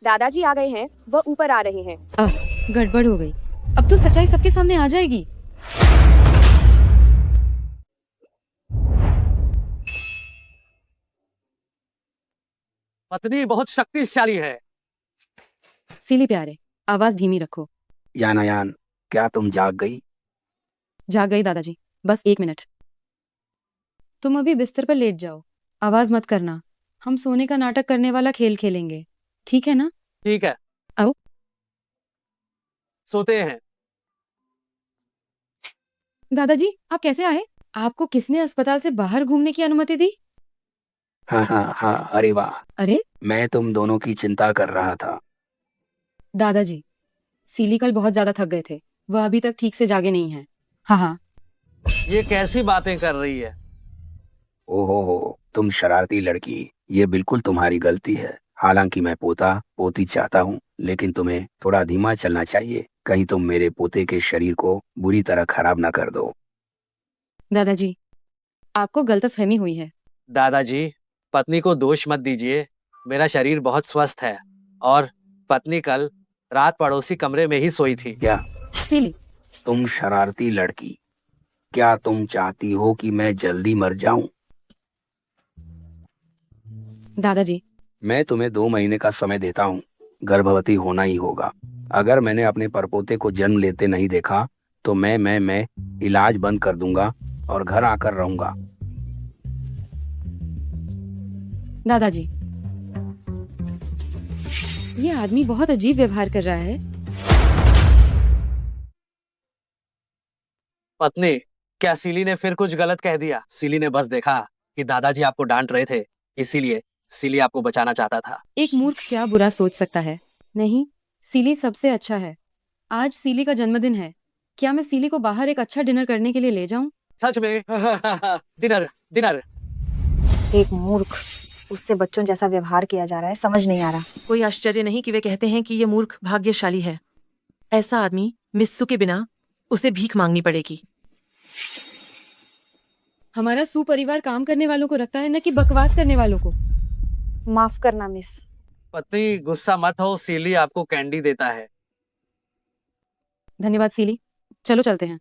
Speaker 7: दादाजी आ गए हैं। वह ऊपर आ रहे हैं।
Speaker 3: गड़बड़ हो गई। अब तो सच्चाई सबके सामने आ जाएगी।
Speaker 2: पत्नी बहुत शक्तिशाली है।
Speaker 3: सीली प्यारे, आवाज धीमी रखो।
Speaker 11: यानायान, क्या तुम जाग गई?
Speaker 3: जाग गई दादाजी, बस 1 मिनट। तुम अभी बिस्तर पर लेट जाओ, आवाज मत करना। हम सोने का नाटक करने वाला खेल खेलेंगे, ठीक है ना?
Speaker 2: ठीक है,
Speaker 3: आओ।
Speaker 2: सोते हैं।
Speaker 3: दादाजी, आप कैसे आए? आपको किसने अस्पताल से बाहर घूमने की अनुमति दी?
Speaker 11: हाँ हाँ हाँ, अरे वाह,
Speaker 3: अरे,
Speaker 11: मैं तुम दोनों की चिंता कर रहा था।
Speaker 3: दादाजी, सीली कल बहुत ज्यादा थक गए थे। वह अभी तक ठीक से जागे नहीं है। हाँ हाँ।
Speaker 2: ये कैसी बातें कर रही है?
Speaker 11: ओहो हो, तुम शरारती लड़की, ये बिल्कुल तुम्हारी गलती है। हालांकि मैं पोता पोती चाहता हूँ, लेकिन तुम्हें थोड़ा धीमा चलना चाहिए, कहीं तुम मेरे पोते के शरीर को बुरी तरह खराब ना कर दो।
Speaker 3: दादाजी, आपको गलतफहमी हुई है।
Speaker 2: दादाजी, पत्नी को दोष मत दीजिए। मेरा शरीर बहुत स्वस्थ है और पत्नी कल रात पड़ोसी कमरे में ही सोई थी।
Speaker 11: क्या
Speaker 3: सीली,
Speaker 11: तुम शरारती लड़की, क्या तुम चाहती हो कि मैं जल्दी मर जाऊं?
Speaker 3: दादाजी,
Speaker 11: मैं तुम्हें 2 महीने का समय देता हूँ, गर्भवती होना ही होगा। अगर मैंने अपने परपोते को जन्म लेते नहीं देखा तो मैं इलाज बंद कर दूंगा और घर आकर रहूंगा।
Speaker 3: दादाजी, ये आदमी बहुत अजीब व्यवहार कर रहा है।
Speaker 2: पत्नी, क्या सीली ने फिर कुछ गलत कह दिया? सीली ने बस देखा कि दादाजी आपको डांट रहे थे, इसीलिए सीली आपको बचाना चाहता था।
Speaker 3: एक मूर्ख क्या बुरा सोच सकता है? नहीं, सीली सबसे अच्छा है। आज सीली का जन्मदिन है। क्या मैं सीली को बाहर एक अच्छा डिनर करने के लिए ले जाऊं?
Speaker 2: सच में? Dinner dinner.
Speaker 12: एक मूर्ख, उससे बच्चों जैसा व्यवहार किया जा रहा है, समझ नहीं आ रहा।
Speaker 13: कोई आश्चर्य नहीं कि वे कहते हैं कि ये मूर्ख भाग्यशाली है। ऐसा आदमी मिस्सू के बिना उसे भीख मांगनी पड़ेगी।
Speaker 3: हमारा सुपरिवार काम करने वालों को रखता है, न कि बकवास करने वालों को।
Speaker 12: माफ करना मिस।
Speaker 2: पत्नी, गुस्सा मत हो, सीली आपको कैंडी देता है।
Speaker 3: धन्यवाद सीली, चलो चलते हैं।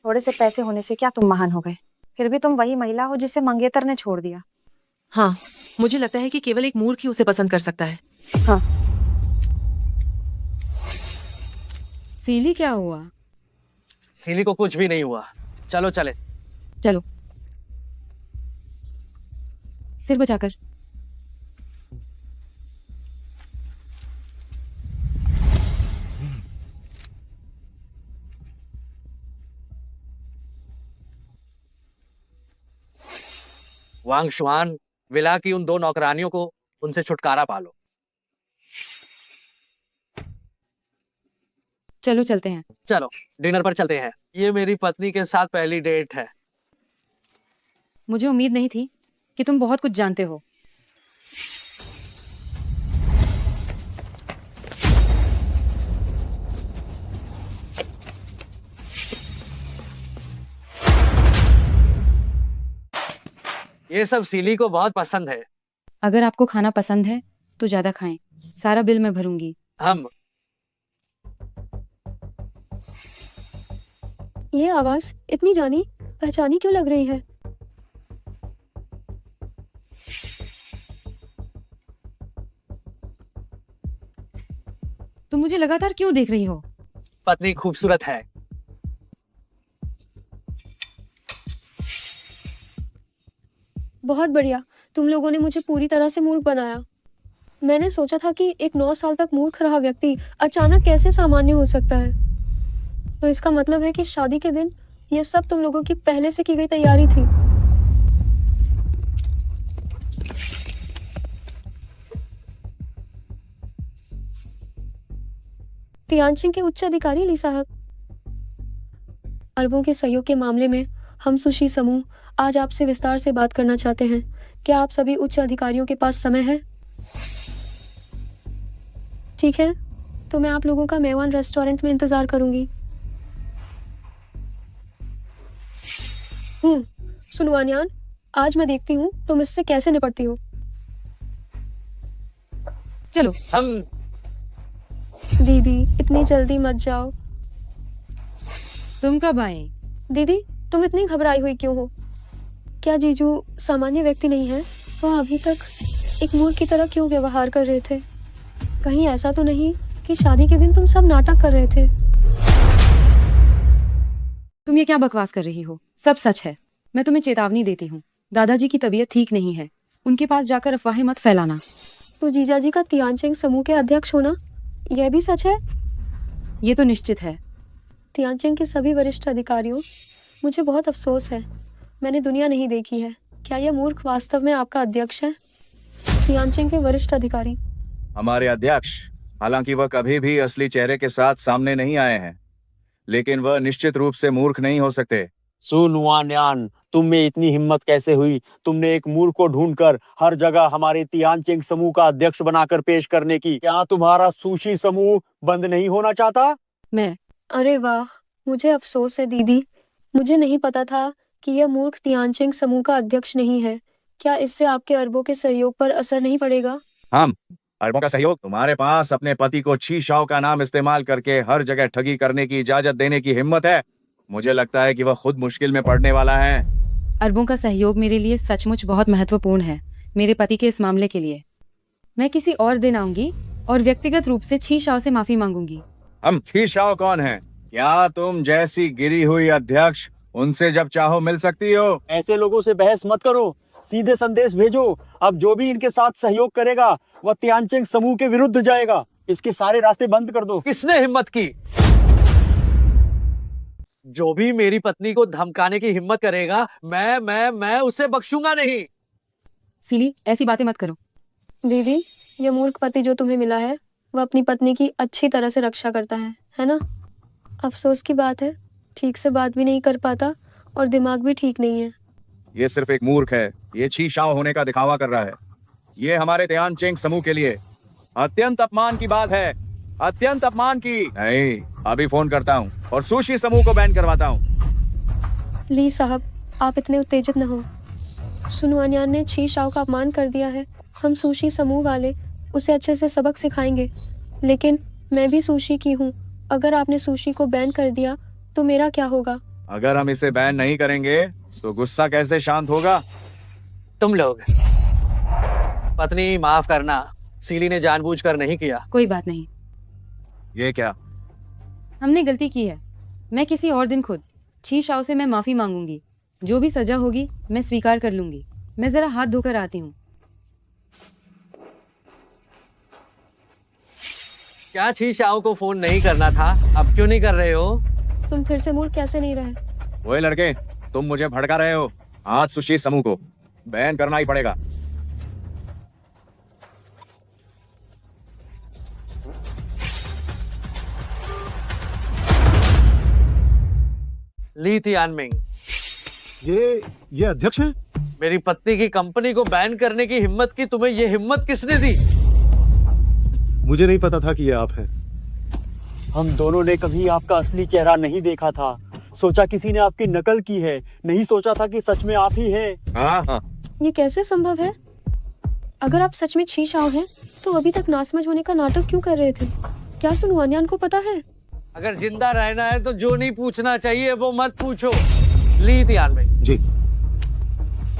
Speaker 12: थोड़े से पैसे होने से क्या तुम महान हो गए? फिर भी तुम वही महिला हो जिसे मंगेतर ने छोड़ दिया।
Speaker 13: हाँ, मुझे लगता है कि केवल एक मूर्ख ही उसे पसंद कर सकता है।
Speaker 12: हाँ।
Speaker 3: सीली, क्या हुआ?
Speaker 2: सीली को कुछ भी नहीं हुआ। चलो चले।
Speaker 3: चलो, सिर बचाकर।
Speaker 2: वांग शुआन, विला की उन 2 नौकरानियों को उनसे छुटकारा पालो।
Speaker 3: चलो चलते हैं।
Speaker 2: चलो डिनर पर चलते हैं। ये मेरी पत्नी के साथ पहली डेट है।
Speaker 3: मुझे उम्मीद नहीं थी कि तुम बहुत कुछ जानते हो।
Speaker 2: ये सब सीली को बहुत पसंद है।
Speaker 3: अगर आपको खाना पसंद है तो ज्यादा खाएं, सारा बिल मैं भरूंगी।
Speaker 2: हम
Speaker 5: ये आवाज इतनी जानी पहचानी क्यों लग रही है?
Speaker 3: तुम मुझे लगातार क्यों देख रही हो?
Speaker 2: पत्नी खूबसूरत है।
Speaker 5: बहुत बढ़िया, तुम लोगों ने मुझे पूरी तरह से मूर्ख बनाया। मैंने सोचा था कि एक 9 साल तक मूर्ख रहा व्यक्ति अचानक कैसे सामान्य हो सकता है। तो इसका मतलब है कि शादी के दिन ये सब तुम लोगों की पहले से की गई तैयारी थी। तियानचिन के उच्च अधिकारी ली साहब, अरबों के सहयोग के मामले में हम सुशी समूह आज आपसे विस्तार से बात करना चाहते हैं। क्या आप सभी उच्च अधिकारियों के पास समय है? ठीक है, तो मैं आप लोगों का मेवान रेस्टोरेंट में इंतजार करूंगी। सुनो अन्यान, आज मैं देखती हूँ तुम इससे कैसे निपटती हो।
Speaker 3: चलो।
Speaker 2: हम
Speaker 5: दीदी, इतनी जल्दी मत जाओ।
Speaker 3: तुम कब आए?
Speaker 5: दीदी, तुम इतनी घबराई हुई क्यों हो? क्या जीजू सामान्य व्यक्ति नहीं है? वह अभी तक एक मूर्ख की तरह क्यों व्यवहार कर रहे थे? कहीं ऐसा तो नहीं कि शादी के दिन तुम सब नाटक कर रहे थे?
Speaker 3: तुम ये क्या बकवास कर रही हो? सब सच है। मैं तुम्हें चेतावनी देती हूँ, दादाजी की तबीयत ठीक नहीं है। उनके पास जाकर अफवाहें मत फैलाना।
Speaker 5: तो जीजाजी का तियानचिंग समूह के अध्यक्ष होना, यह भी सच है?
Speaker 3: ये तो निश्चित है।
Speaker 5: तियानचिंग के सभी वरिष्ठ अधिकारियों, मुझे बहुत अफसोस है, मैंने दुनिया नहीं देखी है। क्या यह मूर्ख वास्तव में आपका अध्यक्ष है? तियानचिंग के वरिष्ठ अधिकारी,
Speaker 1: हमारे अध्यक्ष, हालांकि वह कभी भी असली चेहरे के साथ सामने नहीं आए हैं, लेकिन वह निश्चित रूप से मूर्ख नहीं हो सकते।
Speaker 10: सुन वान्यान, तुम में इतनी हिम्मत कैसे हुई? तुमने एक मूर्ख को ढूंढकर हर जगह हमारे तियानचिंग समूह का अध्यक्ष बनाकर पेश करने की। क्या तुम्हारा सुशी समूह बंद नहीं होना चाहता?
Speaker 3: मैं
Speaker 5: अरे वाह, मुझे अफसोस है दीदी, मुझे नहीं पता था कि यह मूर्ख तियानचिंग समूह का अध्यक्ष नहीं है। क्या इससे आपके अरबों के सहयोग पर असर नहीं पड़ेगा?
Speaker 1: हम अरबों का सहयोग? तुम्हारे पास अपने पति को छी शाओ का नाम इस्तेमाल करके हर जगह ठगी करने की इजाजत देने की हिम्मत है? मुझे लगता है कि वह खुद मुश्किल में पड़ने वाला है।
Speaker 3: अरबों का सहयोग मेरे लिए सचमुच बहुत महत्वपूर्ण है, मेरे पति के इस मामले के लिए। मैं किसी और दिन आऊंगी और व्यक्तिगत रूप से छी शाओ से माफी मांगूंगी।
Speaker 1: हम छी शाओ कौन है? क्या तुम जैसी गिरी हुई अध्यक्ष उनसे जब चाहो मिल सकती हो?
Speaker 10: ऐसे लोगों से बहस मत करो, सीधे संदेश भेजो। अब जो भी इनके साथ सहयोग करेगा वह तियानचिंग समूह के विरुद्ध जाएगा। इसके सारे रास्ते बंद कर दो।
Speaker 2: किसने हिम्मत की? जो भी मेरी पत्नी को धमकाने की हिम्मत करेगा, मैं उसे बख्शूंगा नहीं।
Speaker 3: सीली, ऐसी बातें मत करो।
Speaker 5: दीदी, यह मूर्ख पति जो तुम्हें मिला है वह अपनी पत्नी की अच्छी तरह से रक्षा करता है ना? अफसोस की बात है, ठीक से बात भी नहीं कर पाता और दिमाग भी ठीक नहीं है।
Speaker 1: ये सिर्फ एक मूर्ख है। ये छी शाओ होने का दिखावा कर रहा है। ये हमारे तियानचिंग समूह के लिए अत्यंत अपमान की बात है, अत्यंत अपमान की। नहीं, अभी फोन करता हूँ और सुशी समूह को बैन करवाता हूँ।
Speaker 5: ली साहब, आप इतने उत्तेजित न हो। सुनवान्यान ने छी शाओ का अपमान कर दिया है। हम सुशी समूह वाले उसे अच्छे से सबक सिखाएंगे, लेकिन मैं भी सुशी की हूँ। अगर आपने सुशी को बैन कर दिया तो मेरा क्या होगा?
Speaker 1: अगर हम इसे बैन नहीं करेंगे तो गुस्सा कैसे शांत होगा?
Speaker 2: तुम लोग पत्नी माफ करना, सीली ने जानबूझकर नहीं किया।
Speaker 3: कोई बात नहीं,
Speaker 1: ये क्या?
Speaker 3: हमने गलती की है। मैं किसी और दिन खुद छी शाओ से मैं माफी मांगूंगी। जो भी सजा होगी मैं स्वीकार कर लूंगी। मैं जरा हाथ धोकर आती हूँ।
Speaker 2: क्या छी शाओ को फोन नहीं करना था? अब क्यों नहीं कर रहे हो?
Speaker 5: तुम फिर से मूर्ख कैसे नहीं रहे?
Speaker 1: ओए लड़के, तुम मुझे भड़का रहे हो। आज सुशी समूह को बैन करना ही पड़ेगा।
Speaker 2: ली तियानमिंग,
Speaker 1: ये अध्यक्ष हैं?
Speaker 2: मेरी पत्नी की कंपनी को बैन करने की हिम्मत की तुम्हें ये हिम्मत किसने दी?
Speaker 14: मुझे नहीं पता था कि ये आप हैं।
Speaker 10: हम दोनों ने कभी आपका असली चेहरा नहीं देखा था। सोचा किसी ने आपकी नकल की है, नहीं सोचा था कि सच में आप ही हैं।
Speaker 1: हाँ।
Speaker 5: ये कैसे संभव है? अगर आप सच में छी शाओ हैं तो अभी तक नासमझ होने का नाटक क्यों कर रहे थे? क्या सुनवान्यान को पता है?
Speaker 2: अगर जिंदा रहना है तो जो नहीं पूछना चाहिए वो मत पूछो। ली तियानमिंग
Speaker 14: जी।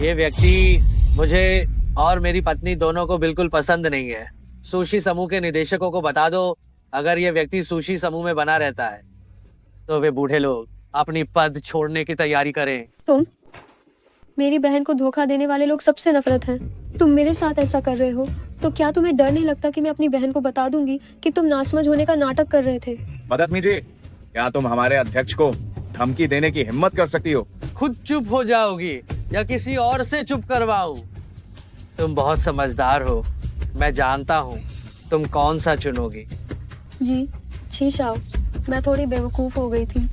Speaker 2: ये व्यक्ति मुझे और मेरी पत्नी दोनों को बिल्कुल पसंद नहीं है। सुशी समूह के निदेशकों को बता दो, अगर ये व्यक्ति सुशी समूह में बना रहता है तो वे बूढ़े लोग अपनी पद छोड़ने की तैयारी करें।
Speaker 5: तुम, मेरी बहन को धोखा देने वाले लोग सबसे नफरत हैं। तुम मेरे साथ ऐसा कर रहे हो तो क्या तुम्हें डर नहीं लगता कि मैं अपनी बहन को बता दूंगी कि तुम नासमझ होने का नाटक कर रहे थे?
Speaker 1: बदतमीजी, क्या तुम हमारे अध्यक्ष को धमकी देने की हिम्मत कर सकती हो?
Speaker 2: खुद चुप हो जाओगी या किसी और से चुप करवाऊं? तुम बहुत समझदार हो, मैं जानता हूँ तुम कौन सा चुनोगी।
Speaker 5: जी, छी शाओ, मैं थोड़ी बेवकूफ हो गई थी।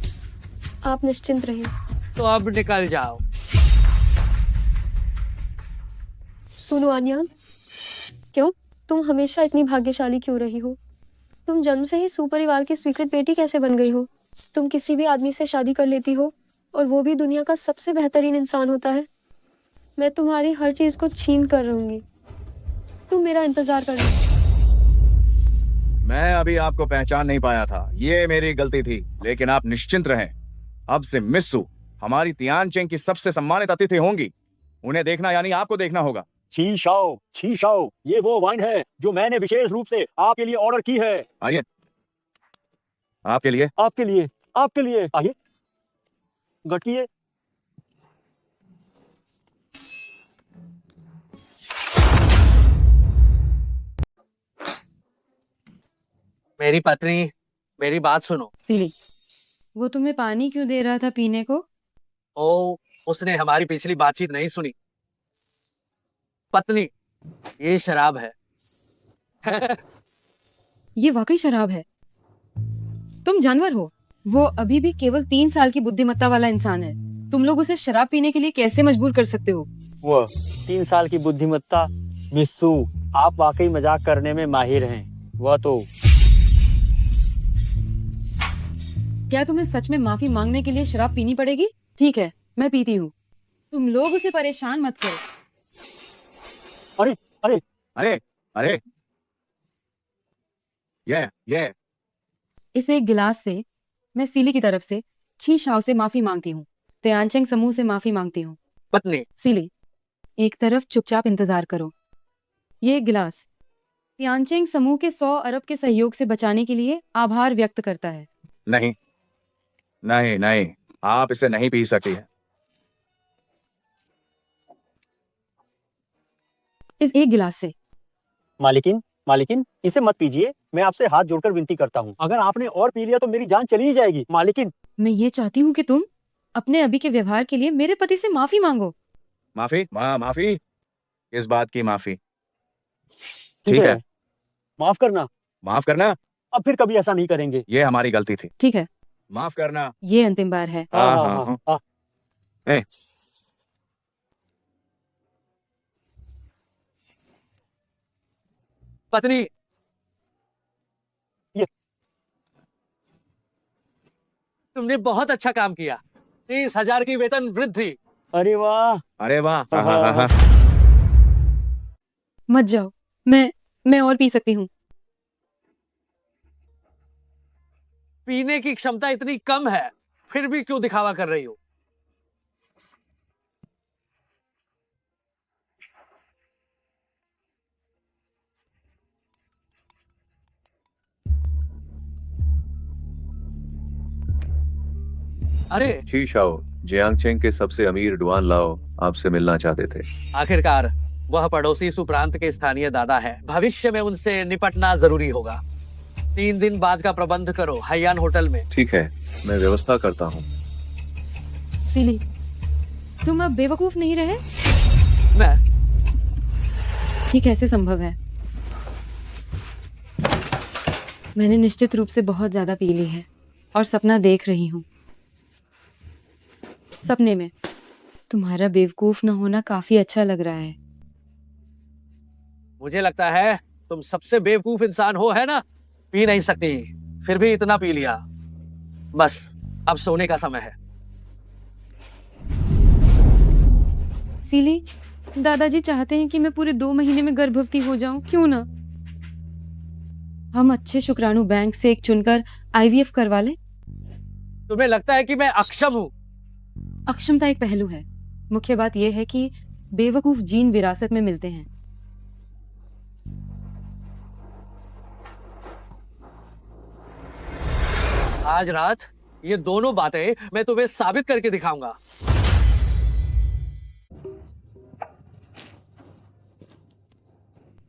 Speaker 5: आप निश्चिंत रहिए।
Speaker 2: तो अब निकल जाओ।
Speaker 5: सुनवान्यान, क्यों तुम हमेशा इतनी भाग्यशाली क्यों रही हो? तुम जन्म से ही सुपरिवार की स्वीकृत बेटी कैसे बन गई हो? तुम किसी भी आदमी से शादी कर लेती हो और वो भी दुनिया का सबसे बेहतरीन इंसान होता है। मैं तुम्हारी हर चीज को छीन कर रहूंगी। तुम मेरा इंतजार करना।
Speaker 1: मैं अभी आपको पहचान नहीं पाया था, ये मेरी गलती थी। लेकिन आप निश्चिंत रहें, अब से मिस्सू हमारी तियानचिंग की सबसे सम्मानित अतिथि होंगी। उन्हें देखना यानी आपको देखना होगा।
Speaker 10: छी शाओ, ये वो वाइन है जो मैंने विशेष रूप से आपके लिए ऑर्डर की है।
Speaker 1: आइए, आपके लिए।
Speaker 10: आपके लिए आइए, गटकिए।
Speaker 2: मेरी पत्नी, मेरी बात सुनो।
Speaker 3: सीली, वो तुम्हें पानी क्यों दे रहा था पीने को?
Speaker 2: ओ, उसने हमारी पिछली बातचीत नहीं सुनी। पत्नी, ये शराब है।
Speaker 3: ये वाकई शराब है। तुम जानवर हो। वो अभी भी केवल 3 साल की बुद्धिमत्ता वाला इंसान है। तुम लोग उसे शराब पीने के लिए कैसे मजबूर कर सकते हो?
Speaker 15: वो 3 साल की बुद्धिमत्ता। मिस्सू, आप वाकई मजाक करने में माहिर हैं। वह तो
Speaker 3: क्या तुम्हें सच में माफी मांगने के लिए शराब पीनी पड़ेगी? ठीक है, मैं पीती हूँ। तुम लोग उसे परेशान मत करो।
Speaker 15: अरे अरे
Speaker 1: अरे अरे ये
Speaker 3: इस एक गिलास से मैं सीली की तरफ से छी शाओ से माफी मांगती हूँ। त्यानचेंग समूह से माफी मांगती हूँ।
Speaker 2: पत्नी,
Speaker 3: सीली, एक तरफ चुपचाप इंतजार करो। ये गिलास त्यानचेंग समूह के 100 अरब के सहयोग से बचाने के लिए आभार व्यक्त करता है।
Speaker 1: नहीं नहीं नहीं, आप इसे नहीं पी सकती हैं।
Speaker 3: इस एक गिलास से।
Speaker 15: मालिकिन, मालिकिन, इसे मत पीजिए। मैं आपसे हाथ जोड़कर विनती करता हूँ। अगर आपने और पी लिया तो मेरी जान चली ही जाएगी। मालिकिन,
Speaker 3: मैं ये चाहती हूँ कि तुम अपने अभी के व्यवहार के लिए मेरे पति से माफी मांगो।
Speaker 1: माफी? माफी? किस बात की माफी?
Speaker 15: ठीक है, माफ करना।
Speaker 1: माफ करना?
Speaker 15: अब फिर कभी ऐसा नहीं करेंगे।
Speaker 1: ये हमारी गलती थी।
Speaker 3: ठीक है,
Speaker 1: माफ करना।
Speaker 3: ये अंतिम बार है।
Speaker 15: हाँ।
Speaker 1: ए,
Speaker 2: पत्नी,
Speaker 15: ये
Speaker 2: तुमने बहुत अच्छा काम किया। 30,000 की वेतन वृद्धि।
Speaker 15: अरे वाह,
Speaker 1: अरे वाह।
Speaker 3: मत जाओ, मैं और पी सकती हूँ।
Speaker 2: पीने की क्षमता इतनी कम है, फिर भी क्यों दिखावा कर रही हो? अरे
Speaker 1: छी शाओ, जियांगचेंग के सबसे अमीर डुआन लाओ आपसे मिलना चाहते थे।
Speaker 2: आखिरकार वह पड़ोसी सुप्रांत के स्थानीय दादा है। भविष्य में उनसे निपटना जरूरी होगा। 3 दिन बाद का प्रबंध करो हयान होटल में।
Speaker 1: ठीक है, मैं व्यवस्था करता हूँ।
Speaker 3: सीली, तुम अब बेवकूफ नहीं रहे?
Speaker 2: मैं
Speaker 3: ये कैसे संभव है? मैंने निश्चित रूप से बहुत ज्यादा पी ली है और सपना देख रही हूँ। सपने में तुम्हारा बेवकूफ न होना काफी अच्छा लग रहा है।
Speaker 2: मुझे लगता है तुम सबसे बेवकूफ इंसान हो, है ना? पी नहीं सकती, फिर भी इतना पी लिया। बस अब सोने का समय है।
Speaker 3: सीली, दादाजी चाहते हैं कि मैं पूरे 2 महीने में गर्भवती हो जाऊं। क्यों ना हम अच्छे शुक्राणु बैंक से एक चुनकर आईवीएफ करवा लें?
Speaker 2: तुम्हें लगता है कि मैं अक्षम हूँ?
Speaker 3: अक्षमता एक पहलू है। मुख्य बात यह है कि बेवकूफ जीन विरासत में मिलते हैं।
Speaker 2: आज रात ये दोनों बातें मैं तुम्हें साबित करके दिखाऊंगा।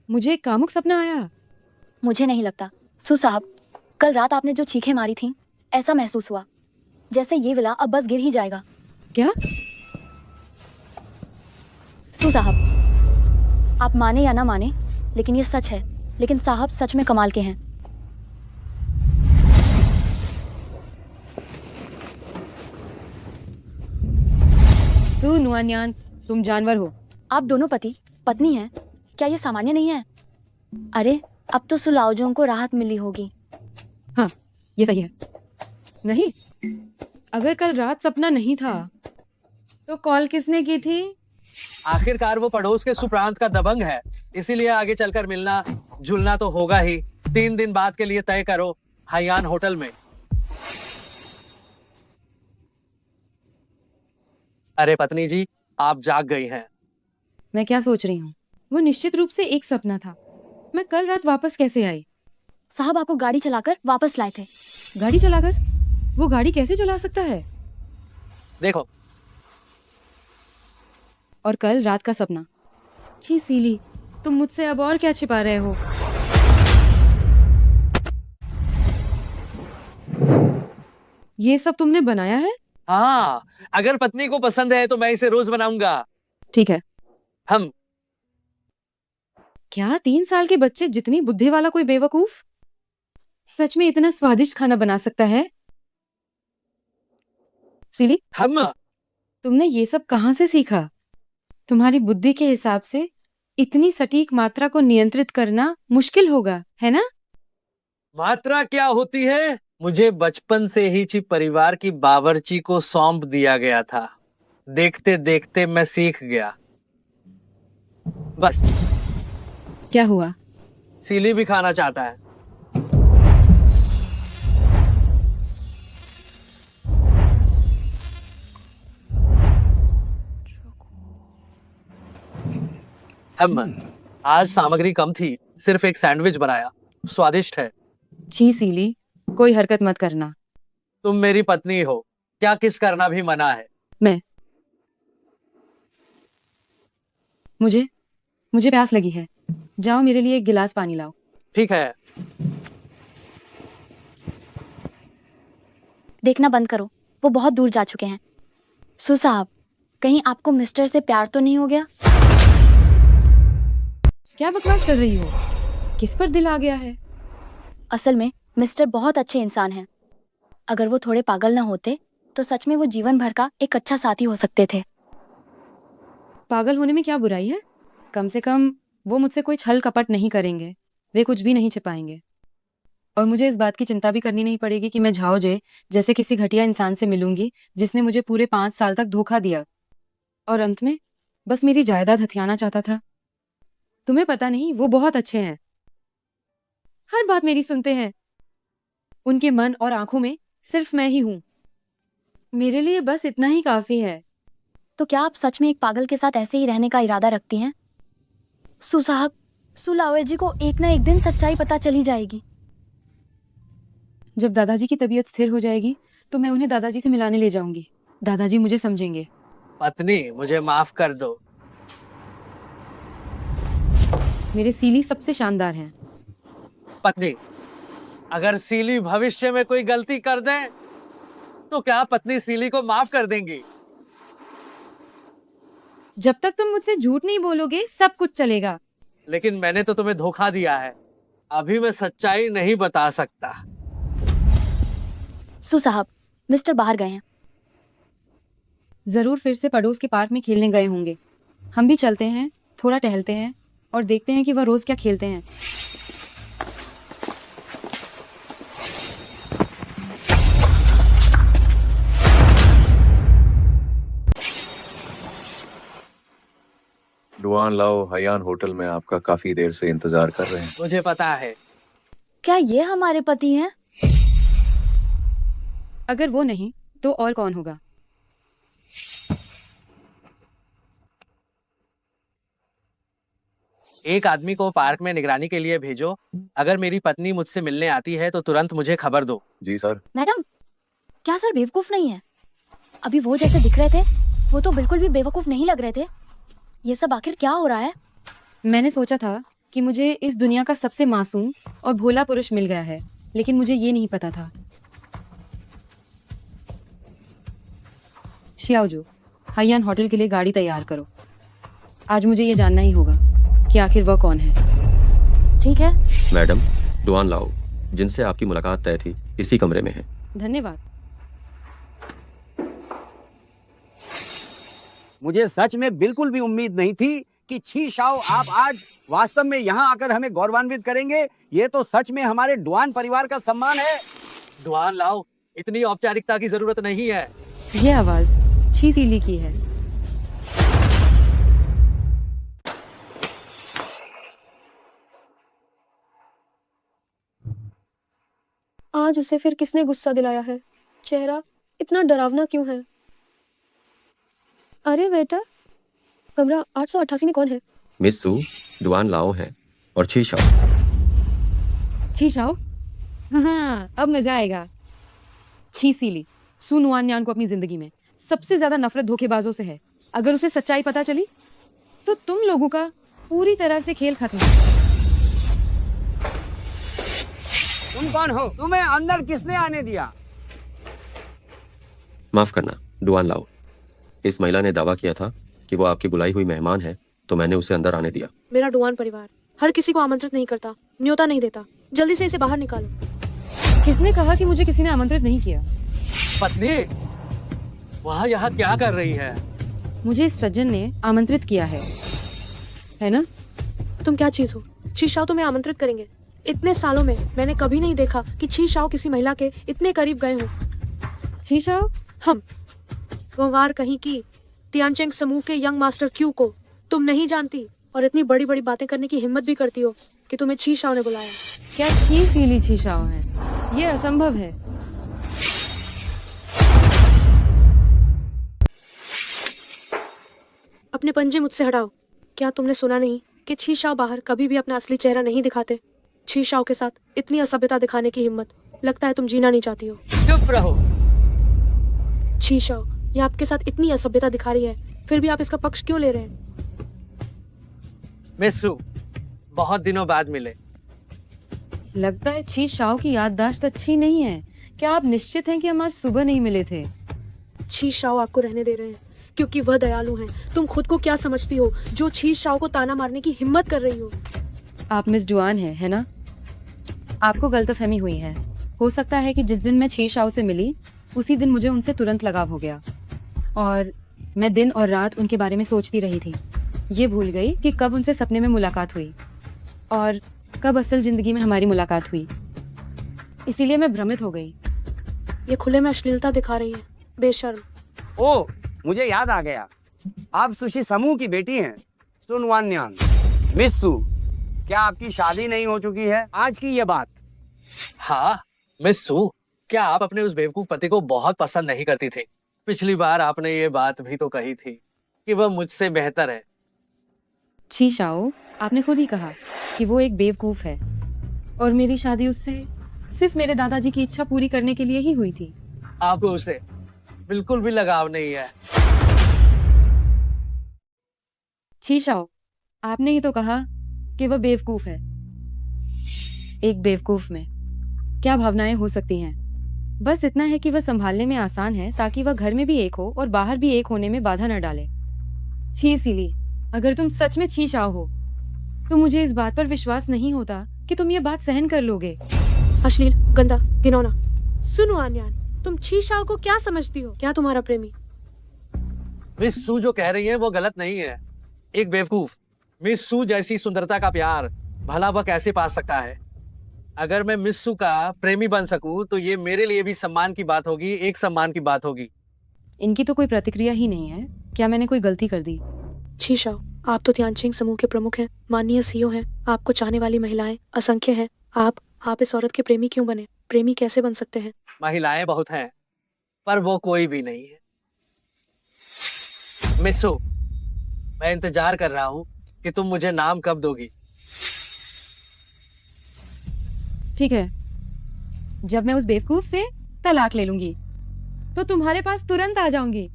Speaker 3: मुझे एक कामुक सपना आया।
Speaker 7: मुझे नहीं लगता। सु साहब, कल रात आपने जो चीखें मारी थीं, ऐसा महसूस हुआ जैसे ये विला अब बस गिर ही जाएगा।
Speaker 3: क्या?
Speaker 7: सु साहब, आप माने या ना माने, लेकिन ये सच है। लेकिन साहब सच में कमाल के हैं।
Speaker 3: सु नुआन्यान, तुम जानवर हो।
Speaker 7: आप दोनों पति पत्नी हैं, क्या ये सामान्य नहीं है? अरे अब तो सुलाओजों को राहत मिली होगी।
Speaker 3: हाँ, ये सही है। नहीं, अगर कल रात सपना नहीं था तो कॉल किसने की थी?
Speaker 2: आखिरकार वो पड़ोस के सुप्रांत का दबंग है, इसीलिए आगे चलकर मिलना जुलना तो होगा ही। 3 दिन बाद के लिए तय करो हयान होटल में। अरे पत्नी जी, आप जाग गई हैं।
Speaker 3: मैं क्या सोच रही हूँ? वो निश्चित रूप से एक सपना था। मैं कल रात वापस कैसे आई?
Speaker 7: साहब आपको गाड़ी चलाकर वापस लाए थे।
Speaker 3: गाड़ी चलाकर? वो गाड़ी कैसे चला सकता है?
Speaker 2: देखो।
Speaker 3: और कल रात का सपना। छी सीली, तुम मुझसे अब और क्या छिपा रहे हो? ये सब तुमने बनाया है?
Speaker 2: हाँ, अगर पत्नी को पसंद है तो मैं इसे रोज बनाऊंगा।
Speaker 3: ठीक है।
Speaker 2: हम
Speaker 3: क्या 3 साल के बच्चे जितनी बुद्धि वाला कोई बेवकूफ सच में इतना स्वादिष्ट खाना बना सकता है? सिली,
Speaker 2: हम
Speaker 3: तुमने ये सब कहाँ से सीखा? तुम्हारी बुद्धि के हिसाब से इतनी सटीक मात्रा को नियंत्रित करना मुश्किल होगा, है ना?
Speaker 2: मात्रा क्या होती है? मुझे बचपन से ही परिवार की बावर्ची को सौंप दिया गया था। देखते देखते मैं सीख गया। बस।
Speaker 3: क्या हुआ?
Speaker 2: सीली भी खाना चाहता है। आज सामग्री कम थी, सिर्फ एक सैंडविच बनाया। स्वादिष्ट है।
Speaker 3: छी सीली, कोई हरकत मत करना।
Speaker 2: तुम मेरी पत्नी हो, क्या किस करना भी मना है?
Speaker 3: मुझे प्यास लगी है। जाओ मेरे लिए एक गिलास पानी लाओ।
Speaker 2: ठीक है।
Speaker 7: देखना बंद करो, वो बहुत दूर जा चुके हैं। सू साहब, कहीं आपको मिस्टर से प्यार तो नहीं हो गया?
Speaker 3: क्या बकवास कर रही हो? किस पर दिल आ गया है?
Speaker 7: असल में मिस्टर बहुत अच्छे इंसान हैं। अगर वो थोड़े पागल ना होते तो सच में वो जीवन भर का एक अच्छा साथी हो सकते थे।
Speaker 3: पागल होने में क्या बुराई है? कम से कम वो मुझसे कोई छल कपट नहीं करेंगे, वे कुछ भी नहीं छिपाएंगे। और मुझे इस बात की चिंता भी करनी नहीं पड़ेगी कि मैं झाओजे जैसे किसी घटिया इंसान से मिलूंगी जिसने मुझे पूरे 5 साल तक धोखा दिया और अंत में बस मेरी जायदाद हथियाना चाहता था। तुम्हें पता नहीं, वो बहुत अच्छे हैं, हर बात मेरी सुनते हैं। उनके मन और आंखों में सिर्फ मैं ही हूं। मेरे लिए बस इतना ही काफी है।
Speaker 7: तो क्या आप सच में एक पागल के साथ ऐसे ही रहने का इरादा रखती हैं? सू साहब, सुलावे जी को एक ना एक दिन सच्चाई पता चली जाएगी।
Speaker 3: जब दादाजी की तबीयत स्थिर हो जाएगी तो मैं उन्हें दादाजी से मिलाने ले जाऊंगी। दादाजी मुझे समझेंगे।
Speaker 2: पत्नी, मुझे माफ कर दो।
Speaker 3: मेरे सीली सबसे शानदार हैं।
Speaker 2: पत्नी, अगर सीली भविष्य में कोई गलती कर दे तो क्या पत्नी सीली को माफ कर देंगी?
Speaker 3: जब तक तुम मुझसे झूठ नहीं बोलोगे सब कुछ चलेगा।
Speaker 2: लेकिन मैंने तो तुम्हें धोखा दिया है। अभी मैं सच्चाई नहीं बता सकता।
Speaker 7: सू साहब, मिस्टर बाहर गए हैं।
Speaker 3: जरूर फिर से पड़ोस के पार्क में खेलने गए होंगे। हम भी चलते हैं, थोड़ा टहलते हैं और देखते हैं कि वह रोज क्या खेलते हैं।
Speaker 1: डुआन लाओ हयान होटल में आपका काफी देर से इंतजार कर रहे हैं।
Speaker 2: मुझे पता है।
Speaker 7: क्या ये हमारे पति हैं?
Speaker 3: अगर वो नहीं तो और कौन होगा?
Speaker 2: एक आदमी को पार्क में निगरानी के लिए भेजो। अगर मेरी पत्नी मुझसे मिलने आती है तो तुरंत मुझे खबर दो।
Speaker 1: जी सर।
Speaker 7: मैडम, क्या सर बेवकूफ नहीं है? अभी वो जैसे दिख रहे थे वो तो बिल्कुल भी बेवकूफ नहीं लग रहे थे। ये सब आखिर क्या हो रहा है?
Speaker 3: मैंने सोचा था कि मुझे इस दुनिया का सबसे मासूम और भोला पुरुष मिल गया है, लेकिन मुझे ये नहीं पता था। शियाओजू, हयान होटल के लिए गाड़ी तैयार करो। आज मुझे ये जानना ही होगा कि आखिर वह कौन है।
Speaker 7: ठीक है
Speaker 6: मैडम, डुआन लाओ जिनसे आपकी मुलाकात तय थी इसी कमरे में है।
Speaker 3: धन्यवाद।
Speaker 10: मुझे सच में बिल्कुल भी उम्मीद नहीं थी कि छी शाओ आप आज वास्तव में यहाँ आकर हमें गौरवान्वित करेंगे। ये तो सच में हमारे डुआन परिवार का सम्मान है।
Speaker 2: डुआन लाओ, इतनी औपचारिकता की जरूरत नहीं है।
Speaker 3: ये आवाज छी सीली की है।
Speaker 5: आज उसे फिर किसने गुस्सा दिलाया है? चेहरा इतना डरावना क्यों है? अरे वेटर, कमरा 888 में कौन है?
Speaker 6: मिस सू, डुआन लाओ है और छी शाओ।
Speaker 3: छी शाओ? हाँ, अब मजा आएगा। छी सीली, सू नुआन्यान को अपनी जिंदगी में सबसे ज्यादा नफरत धोखेबाजों से है। अगर उसे सच्चाई पता चली तो तुम लोगों का पूरी तरह से खेल खत्म।
Speaker 10: तुम कौन हो? तुम्हें अंदर किसने आने दिया?
Speaker 6: माफ करना डुआन लाओ, इस महिला ने दावा किया था कि वो आपकी बुलाई हुई मेहमान है, तो मैंने उसे अंदर आने दिया।
Speaker 5: मेरा डुआन परिवार हर किसी को आमंत्रित नहीं करता, न्योता नहीं देता। जल्दी से इसे बाहर निकालो।
Speaker 3: किसने कहा कि मुझे किसी ने आमंत्रित नहीं किया?
Speaker 2: पत्नी, वहाँ यहाँ क्या कर रही है?
Speaker 3: मुझे इस सज्जन ने आमंत्रित किया है ना?
Speaker 5: तुम क्या चीज हो? ची शाओ तुम्हें आमंत्रित करेंगे? इतने सालों में मैंने कभी नहीं देखा कि ची शाओ किसी महिला के इतने करीब गए हों।
Speaker 3: ची शाओ?
Speaker 5: हम गंवार कहीं की तियानचेंग समूह के यंग मास्टर क्यू को तुम नहीं जानती और इतनी बड़ी बड़ी बातें करने की हिम्मत भी करती हो कि तुम्हें ची शाओ ने बुलाया।
Speaker 3: क्या छी सीली ची शाओ है? ये असंभव है।
Speaker 5: अपने पंजे मुझसे हटाओ। क्या तुमने सुना नहीं कि छी शाओ बाहर कभी भी अपना असली चेहरा नहीं दिखाते? छी शाओ के साथ इतनी असभ्यता दिखाने की हिम्मत, लगता है तुम जीना नहीं चाहती हो।
Speaker 2: चुप रहो।
Speaker 5: छी शाओ ये आपके साथ इतनी असभ्यता दिखा रही है, फिर भी आप इसका पक्ष क्यों ले रहे हैं?
Speaker 2: मिस्सू, बहुत दिनों बाद मिले।
Speaker 3: लगता है छी शाओ की याददाश्त अच्छी नहीं है। क्या आप निश्चित हैं कि हम आज सुबह नहीं मिले थे?
Speaker 5: छी शाओ आपको रहने दे रहे हैं क्योंकि वह दयालु हैं। तुम खुद को क्या समझती हो जो छी शाओ को ताना मारने की हिम्मत कर रही हो?
Speaker 3: आप मिस डुआन है ना? आपको गलतफहमी हुई है। हो सकता है कि जिस दिन मैं छी शाओ से मिली उसी दिन मुझे उनसे तुरंत लगाव हो गया और मैं दिन और रात उनके बारे में सोचती रही थी। ये भूल गई कि कब उनसे सपने में मुलाकात हुई और कब असल जिंदगी में हमारी मुलाकात हुई। इसीलिए मैं भ्रमित हो गई।
Speaker 5: ये खुले में अश्लीलता दिखा रही है, बेशर्म।
Speaker 16: ओ, मुझे याद आ गया, आप सुशी समूह की बेटी हैं, सुन वान न्यान। मिस सू, क्या आपकी शादी नहीं हो चुकी है? आज की ये बात।
Speaker 2: हाँ मिस्सू, क्या आप अपने उस बेवकूफ पति को बहुत पसंद नहीं करती थी? पिछली बार आपने ये बात भी तो कही थी कि वह मुझसे बेहतर है।
Speaker 3: छी शाओ, आपने खुद ही कहा कि वो एक बेवकूफ है और मेरी शादी उससे सिर्फ मेरे दादाजी की इच्छा पूरी करने के लिए ही हुई थी।
Speaker 2: आपको उससे बिल्कुल भी लगाव नहीं है।
Speaker 3: छी शाओ, आपने ही तो कहा कि वह बेवकूफ है। एक बेवकूफ में क्या भावनाएं हो सकती हैं? बस इतना है कि वह संभालने में आसान है ताकि वह घर में भी एक हो और बाहर भी एक होने में बाधा न डाले। छी सीली, अगर तुम सच में छी शाओ हो तो मुझे इस बात पर विश्वास नहीं होता कि तुम ये बात सहन कर लोगे।
Speaker 5: अश्लील, गंदा, घिनौना। सुनो आन्यान, तुम छी शाओ को क्या समझती हो? क्या तुम्हारा प्रेमी?
Speaker 2: मिस सू जो कह रही है वो गलत नहीं है। एक बेवकूफ मिस सू जैसी सुंदरता का प्यार भला वह कैसे पा सकता है? अगर मैं मिस सू का प्रेमी बन सकूं तो ये मेरे लिए भी सम्मान की बात होगी, एक सम्मान की बात होगी।
Speaker 3: इनकी तो कोई प्रतिक्रिया ही नहीं है। क्या मैंने कोई गलती कर दी?
Speaker 5: छी शाओ, आप तो तियानचेंग समूह के प्रमुख हैं, माननीय सीईओ हैं। आपको चाहने वाली महिलाएं असंख्य हैं। आप इस औरत के प्रेमी क्यों बने? प्रेमी कैसे बन सकते हैं?
Speaker 2: महिलाएं बहुत हैं पर वो कोई भी नहीं है। मिस्सू, मैं इंतजार कर रहा हूँ कि तुम मुझे नाम कब दोगी।
Speaker 3: ठीक है, जब मैं उस बेवकूफ से तलाक ले लूंगी तो तुम्हारे पास तुरंत आ जाऊंगी।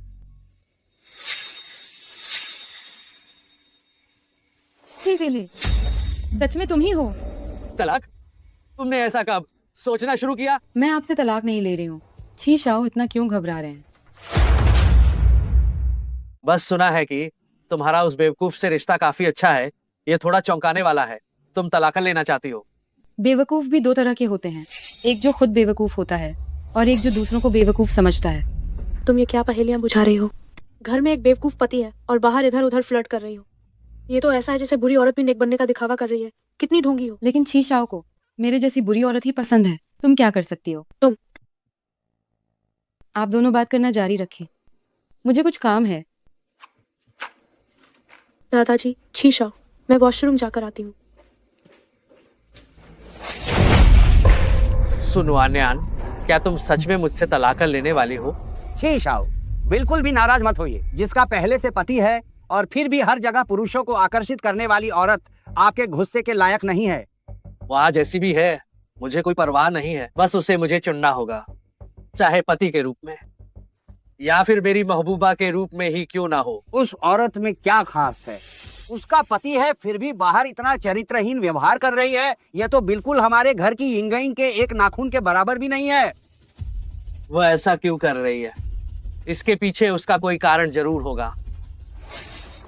Speaker 3: इसीलिए सच में तुम ही हो?
Speaker 2: तलाक? तुमने ऐसा कब सोचना शुरू किया?
Speaker 3: मैं आपसे तलाक नहीं ले रही हूँ। छी शाओ, इतना क्यों घबरा रहे हैं?
Speaker 2: बस सुना है कि तुम्हारा उस बेवकूफ से रिश्ता काफी अच्छा है। ये थोड़ा चौंकाने वाला है। तुम तलाक लेना चाहती हो?
Speaker 3: बेवकूफ भी दो तरह के होते हैं, एक जो खुद बेवकूफ होता है और एक जो दूसरों को बेवकूफ समझता है।
Speaker 5: तुम ये क्या पहेलियां बुझा रही हो? घर में एक बेवकूफ पति है और बाहर इधर उधर फ्लर्ट कर रही हो। ये तो ऐसा है जैसे बुरी औरत भी नेक बनने का दिखावा कर रही है। कितनी ढोंगी हो।
Speaker 3: लेकिन छी शाओ को मेरे जैसी बुरी औरत ही पसंद है। तुम क्या कर सकती हो? आप दोनों बात करना जारी रखें, मुझे कुछ काम है।
Speaker 5: दादाजी, छी शाओ, मैं वॉशरूम जाकर आती हूँ।
Speaker 2: सुनो आन्यान, क्या तुम सच में मुझसे तलाक लेने वाली हो?
Speaker 16: छी शाओ, बिल्कुल भी नाराज मत होइए। जिसका पहले से पति है और फिर भी हर जगह पुरुषों को आकर्षित करने वाली औरत आपके गुस्से के लायक नहीं है।
Speaker 2: वह जैसी भी है मुझे कोई परवाह नहीं है। बस उसे मुझे चुनना होगा, चाहे पति के रूप में या फिर मेरी महबूबा के रूप में ही क्यों ना हो।
Speaker 16: उस औरत में क्या खास है? उसका पति है फिर भी बाहर इतना चरित्रहीन व्यवहार कर रही है। यह तो बिल्कुल हमारे घर की इंगइंग के एक नाखून के बराबर भी नहीं है।
Speaker 2: वह ऐसा क्यों कर रही है? इसके पीछे उसका कोई कारण जरूर होगा।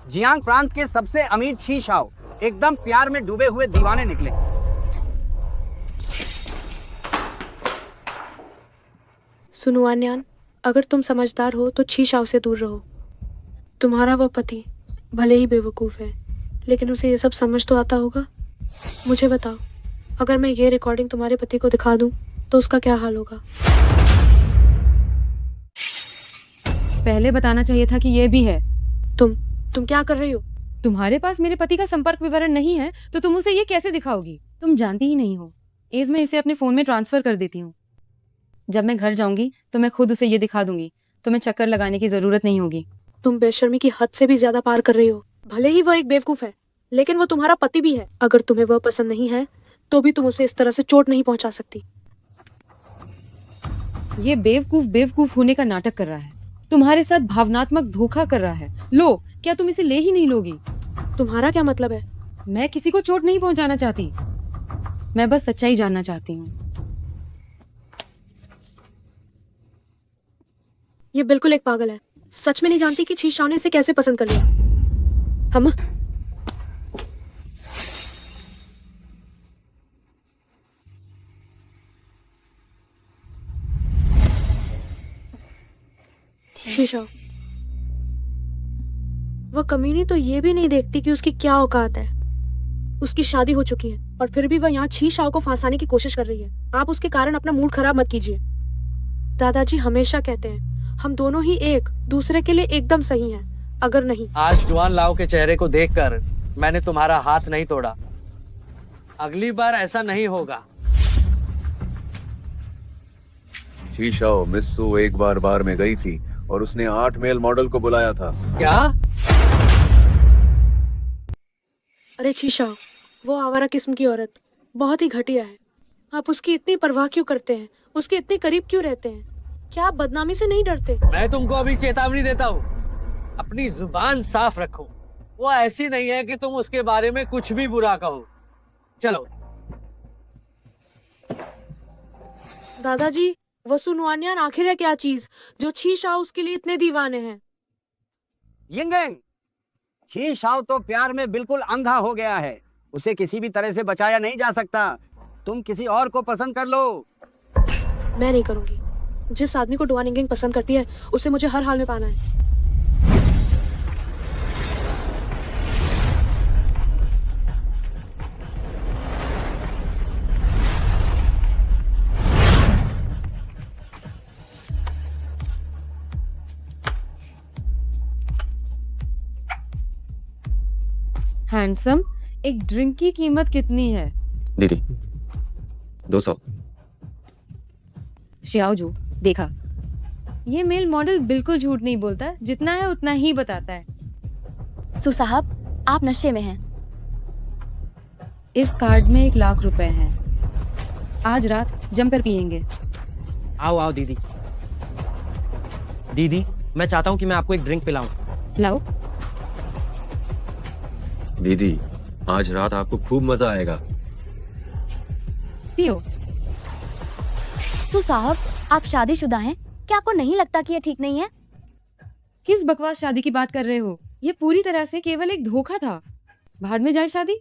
Speaker 16: जियांग प्रांत के सबसे अमीर छी शाओ एकदम प्यार में डूबे हुए दीवाने निकले।
Speaker 5: सुनो अन्यान, अगर तुम समझदार हो तो छीशाओ से दूर रहो। तुम्हारा वो पति भले ही बेवकूफ है, लेकिन उसे ये सब समझ तो आता होगा। मुझे बताओ, अगर मैं ये रिकॉर्डिंग तुम्हारे पति को दिखा दूं तो उसका क्या हाल होगा?
Speaker 3: पहले बताना चाहिए था कि ये भी है।
Speaker 5: तुम क्या कर रही हो?
Speaker 3: तुम्हारे पास मेरे पति का संपर्क विवरण नहीं है तो तुम उसे ये कैसे दिखाओगी? तुम जानती ही नहीं हो। एज मैं इसे अपने फोन में ट्रांसफर कर देती हूँ। जब मैं घर जाऊंगी तो मैं खुद उसे ये दिखा दूंगी। तुम्हें चक्कर लगाने की जरूरत नहीं होगी।
Speaker 5: तुम बेशर्मी की हद से भी ज्यादा पार कर रही हो। भले ही वो एक बेवकूफ है, लेकिन वो तुम्हारा पति भी है। अगर तुम्हें वह पसंद नहीं है तो भी तुम उसे इस तरह से चोट नहीं पहुंचा सकती।
Speaker 3: ये बेवकूफ बेवकूफ होने का नाटक कर रहा है। तुम्हारे साथ भावनात्मक धोखा कर रहा है। लो, क्या तुम इसे ले ही नहीं लोगी?
Speaker 5: तुम्हारा क्या मतलब है?
Speaker 3: मैं किसी को चोट नहीं पहुंचाना चाहती। मैं बस सच्चाई जानना चाहती हूँ।
Speaker 5: ये बिल्कुल एक पागल है। सच में नहीं जानती कि छीशाओ ने इसे कैसे पसंद कर लिया। हम छीशाओ, वो कमीनी तो ये भी नहीं देखती कि उसकी क्या औकात है। उसकी शादी हो चुकी है और फिर भी वह यहाँ छीशाओ को फांसाने की कोशिश कर रही है। आप उसके कारण अपना मूड खराब मत कीजिए। दादाजी हमेशा कहते हैं हम दोनों ही एक दूसरे के लिए एकदम सही हैं। अगर नहीं,
Speaker 2: आज जुआन लाओ के चेहरे को देखकर मैंने तुम्हारा हाथ नहीं तोड़ा। अगली बार ऐसा नहीं होगा।
Speaker 1: शीशाओ, मिस्सू एक बार बार में गई थी और उसने 8 मेल मॉडल को बुलाया था।
Speaker 2: क्या?
Speaker 5: अरे छीशाओ, वो आवारा किस्म की औरत बहुत ही घटिया है। आप उसकी इतनी परवाह क्यों करते हैं? उसके इतने करीब क्यों रहते हैं? क्या आप बदनामी से नहीं डरते?
Speaker 2: मैं तुमको अभी चेतावनी देता हूँ, अपनी जुबान साफ रखो। वो ऐसी नहीं है कि तुम उसके बारे में कुछ भी बुरा कहो। चलो।
Speaker 5: दादाजी, वो सुनवानियान आखिर है क्या चीज जो छीशाओ उसके लिए इतने दीवाने हैं?
Speaker 16: यिंगेंग, छीशाओ तो प्यार में बिल्कुल अंधा हो गया है। उसे किसी भी तरह से बचाया नहीं जा सकता। तुम किसी और को पसंद कर लो।
Speaker 5: मैं नहीं करूंगी। जिस आदमी को डुआन यिंगेंग पसंद करती है उसे मुझे हर हाल में पाना है।
Speaker 3: हैंडसम, एक ड्रिंक की कीमत कितनी है?
Speaker 17: दीदी 200।
Speaker 3: शियाओजू, देखा, ये मेल मॉडल बिल्कुल झूठ नहीं बोलता। जितना है उतना ही बताता है।
Speaker 7: साहब, आप नशे में हैं।
Speaker 3: इस कार्ड में 1 लाख रुपए हैं। आज रात जमकर पियेंगे।
Speaker 15: आओ आओ दीदी। दीदी, मैं चाहता हूँ कि मैं आपको एक ड्रिंक पिलाऊं।
Speaker 3: लाओ।
Speaker 17: दीदी, आज रात आपको खूब मजा आएगा।
Speaker 3: पियो।
Speaker 7: साहब, आप शादीशुदा हैं? क्या आपको नहीं लगता कि ये ठीक नहीं है?
Speaker 3: किस बकवास शादी की बात कर रहे हो? ये पूरी तरह से केवल एक धोखा था। भाड़ में जाए शादी,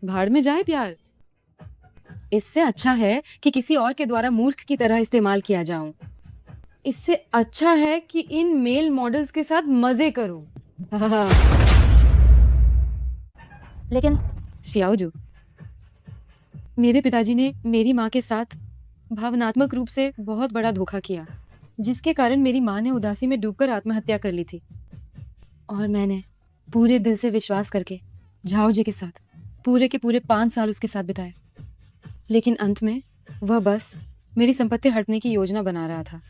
Speaker 3: भाड़ में जाए प्यार। इससे अच्छा है कि किसी और के द्वारा मूर्ख की तरह इस्तेमाल किया जाऊं। इससे अच्छा है कि इन मेल मॉडल्स के साथ मजे करूं।
Speaker 7: लेकिन
Speaker 3: शियाओजू, मेरे पिताजी ने मेरी माँ के साथ भावनात्मक रूप से बहुत बड़ा धोखा किया, जिसके कारण मेरी माँ ने उदासी में डूबकर आत्महत्या कर ली थी। और मैंने पूरे दिल से विश्वास करके झाओ जी के साथ पूरे के पूरे 5 साल उसके साथ बिताए। लेकिन अंत में वह बस मेरी संपत्ति हड़पने की योजना बना रहा था।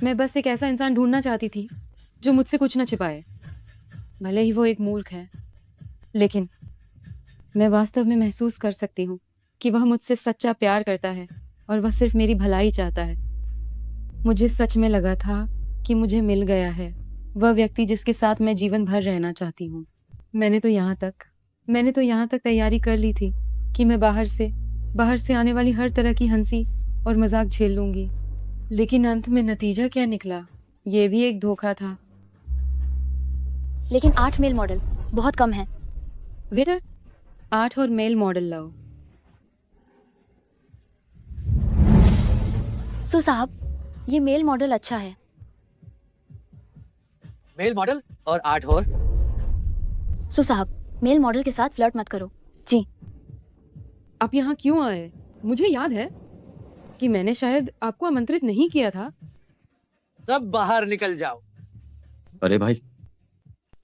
Speaker 3: मैं बस एक ऐसा इंसान ढूंढना चाहती थी जो मुझसे कुछ न छिपाए। भले ही वो एक मूर्ख है, लेकिन मैं वास्तव में महसूस कर सकती हूँ कि वह मुझसे सच्चा प्यार करता है और वह सिर्फ मेरी भलाई चाहता है। मुझे सच में लगा था कि मुझे मिल गया है वह व्यक्ति जिसके साथ मैं जीवन भर रहना चाहती हूँ। मैंने तो यहाँ तक तैयारी कर ली थी कि मैं बाहर से आने वाली हर तरह की हंसी और मजाक झेल लूंगी। लेकिन अंत में नतीजा क्या निकला? ये भी एक धोखा था।
Speaker 5: लेकिन 8 मेल मॉडल बहुत कम है।
Speaker 3: वेटर 8 और मेल मॉडल लाओ।
Speaker 5: सो साहब, ये मेल मॉडल अच्छा है।
Speaker 2: मेल मॉडल और 8 और
Speaker 5: सो साहब, मेल मॉडल के साथ फ्लर्ट मत करो। जी।
Speaker 3: आप यहाँ क्यों आए? मुझे याद है कि मैंने शायद आपको आमंत्रित नहीं किया था।
Speaker 2: सब बाहर निकल जाओ।
Speaker 17: अरे भाई,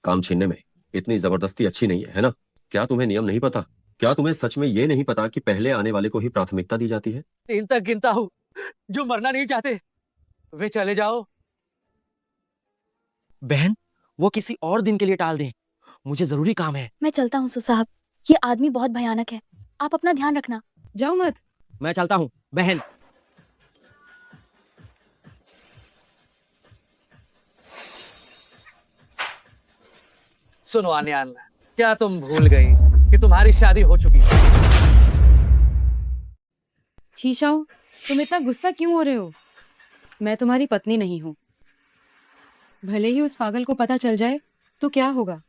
Speaker 17: काम छीनने में इतनी जबरदस्ती अच्छी नहीं है ना? क्या तुम्हें नियम नहीं पता? क्या तुम्हें सच में ये नहीं पता कि पहले आने वाले को ही प्राथमिकता दी जाती है?
Speaker 2: 3 तक गिनता हूँ। जो मरना नहीं चाहते वे चले जाओ।
Speaker 18: बहन, वो किसी और दिन के लिए टाल दें। मुझे जरूरी काम है।
Speaker 5: मैं चलता हूँ सो साहब, ये आदमी बहुत भयानक है। आप अपना ध्यान रखना।
Speaker 3: जाओ मत।
Speaker 18: मैं चलता हूँ बहन।
Speaker 2: सुनो आन्यान, क्या तुम भूल गई कि तुम्हारी शादी हो चुकी है?
Speaker 3: शीशाओ, तुम इतना गुस्सा क्यों हो रहे हो? मैं तुम्हारी पत्नी नहीं हूँ। भले ही उस पागल को पता चल जाए तो क्या होगा?